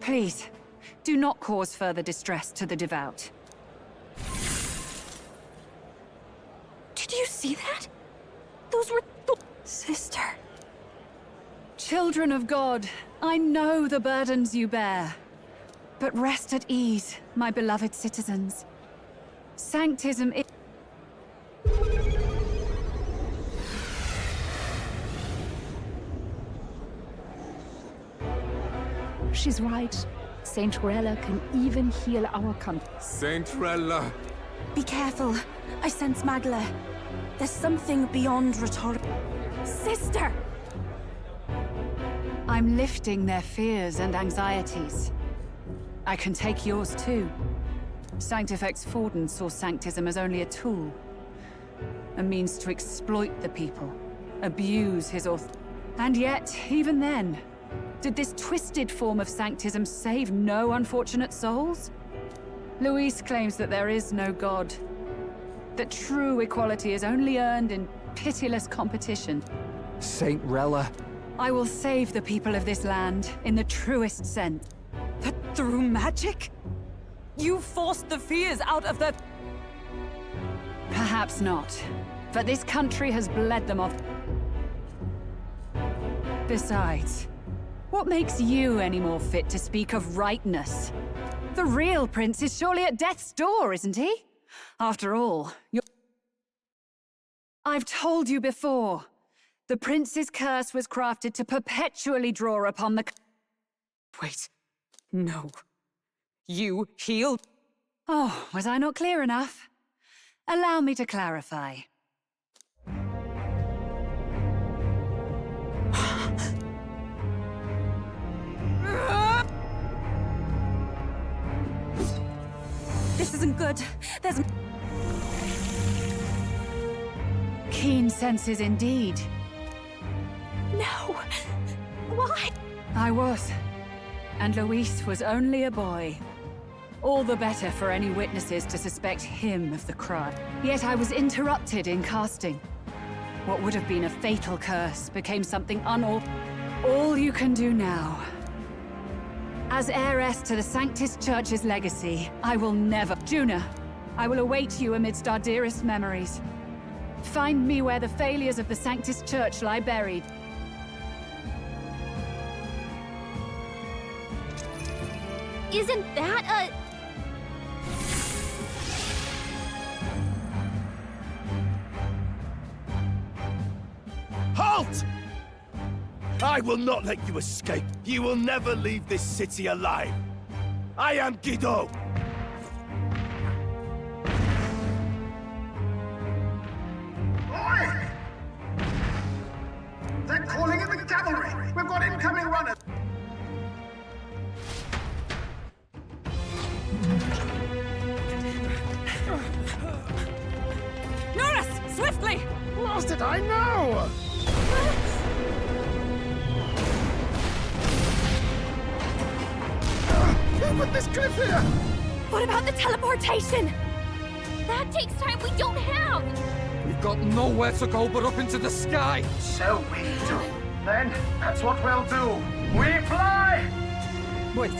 Please, do not cause further distress to the devout. Did you see that? Those were... Sister. Children of God, I know the burdens you bear. But rest at ease, my beloved citizens. Sanctism is... She's right. Saint Rella can even heal our country. Saint Rella. Be careful. I sense Magla. There's something beyond rhetoric. Sister! I'm lifting their fears and anxieties. I can take yours too. Sanctifex Forden saw Sanctism as only a tool. A means to exploit the people. Abuse his authority. And yet, even then, did this twisted form of Sanctism save no unfortunate souls? Luis claims that there is no God. That true equality is only earned in pitiless competition. Saint Rella. I will save the people of this land in the truest sense. But through magic? You forced the fears out of their... Perhaps not. But this country has bled them off. Besides, what makes you any more fit to speak of rightness? The real prince is surely at death's door, isn't he? After all, I've told you before. The prince's curse was crafted to perpetually draw upon the... Wait. No. You healed... Oh, was I not clear enough? Allow me to clarify. This isn't good. There's... Keen senses indeed. No! Why? I was. And Luis was only a boy. All the better for any witnesses to suspect him of the crime. Yet I was interrupted in casting. What would have been a fatal curse became something All you can do now. As heiress to the Sanctus Church's legacy, I will never... Juna, I will await you amidst our dearest memories. Find me where the failures of the Sanctus Church lie buried. Isn't that a... Halt! I will not let you escape. You will never leave this city alive. I am Guido. Oi! They're calling in the cavalry. We've got incoming runners. Norris! Swiftly! Lost it, I know! Who put this cliff here? What about the teleportation? That takes time we don't have! We've got nowhere to go but up into the sky. So we do. Then, that's what we'll do. We fly! Wait,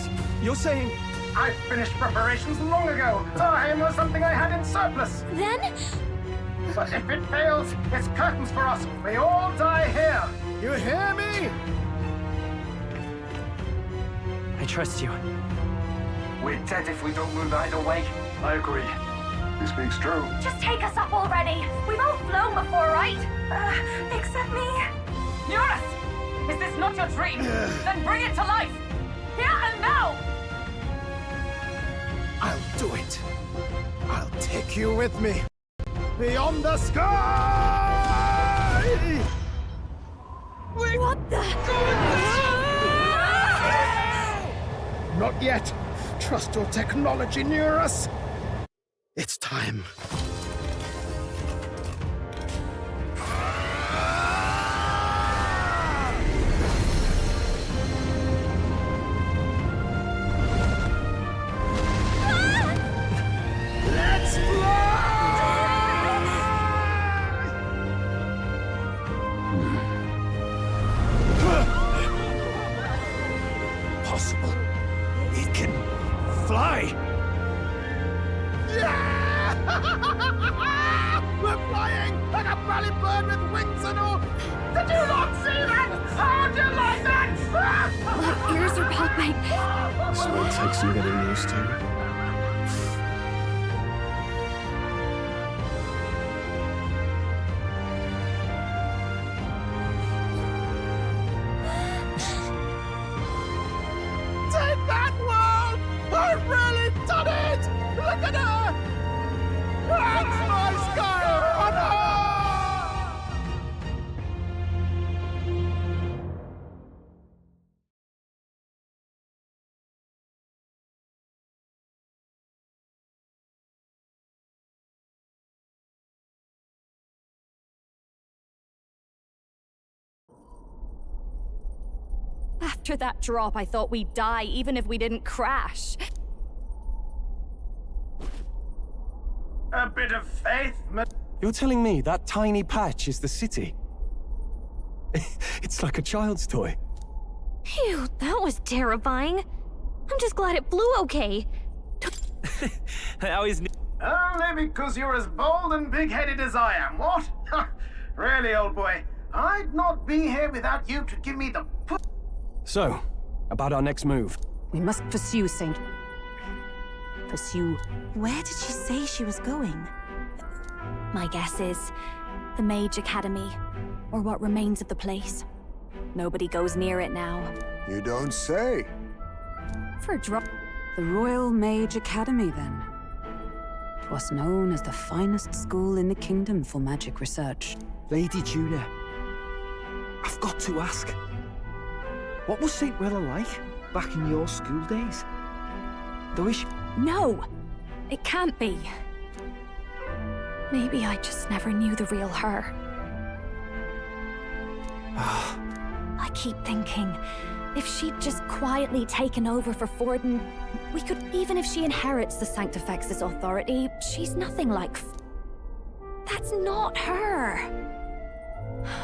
you're saying... I finished preparations long ago. Time was something I had in surplus. Then? But if it fails, it's curtains for us. We all die here. You hear me? I trust you. We're dead if we don't move either way. I agree. He speaks true. Just take us up already. We've all flown before, right? Except me. Norris! Is this not your dream? Then bring it to life! Here and now! I'll do it. I'll take you with me. Beyond the sky! What the... Not yet. Trust your technology near us. It's time. Let's Possible. It can fly. Yeah! We're flying like a bally bird with wings and all. Did you not see that? How do you like that? My ears are popping. So it takes some getting used to. Take that, world! I've really done it! Look at her! That's my sky runner! After that drop, I thought we'd die, even if we didn't crash. A bit of faith, You're telling me that tiny patch is the city? It's like a child's toy. Phew, that was terrifying. I'm just glad it flew okay. How is... Only because you're as bold and big-headed as I am, what? Really, old boy, I'd not be here without you to give me the So, about our next move. We must pursue Saint... Pursue... Where did she say she was going? My guess is the Mage Academy, or what remains of the place. Nobody goes near it now. You don't say. For a drop... The Royal Mage Academy, then. 'Twas known as the finest school in the kingdom for magic research. Lady Juna, I've got to ask. What was St. Rilla like back in your school days? Though is she... No! It can't be. Maybe I just never knew the real her. I keep thinking, if she'd just quietly taken over for Forden, we could, even if she inherits the Sanctifex's authority, she's nothing like That's not her.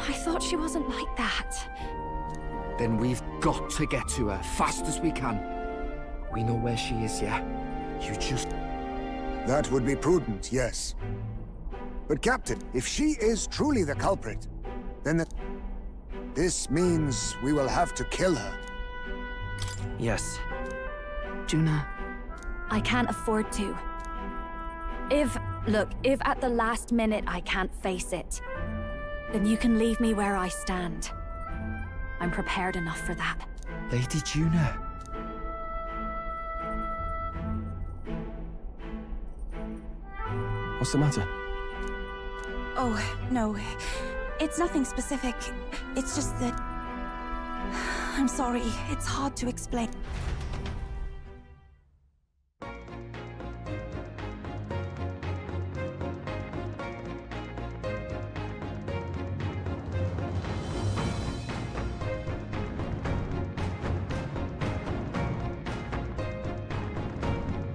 I thought she wasn't like that. Then we've got to get to her fast as we can. We know where she is, yeah? You just... That would be prudent, yes. But Captain, if she is truly the culprit, then this means we will have to kill her. Yes. Juna. I can't afford to. If at the last minute I can't face it, then you can leave me where I stand. I'm prepared enough for that. Lady Juna. What's the matter? Oh, no. It's nothing specific. It's just that... I'm sorry. It's hard to explain.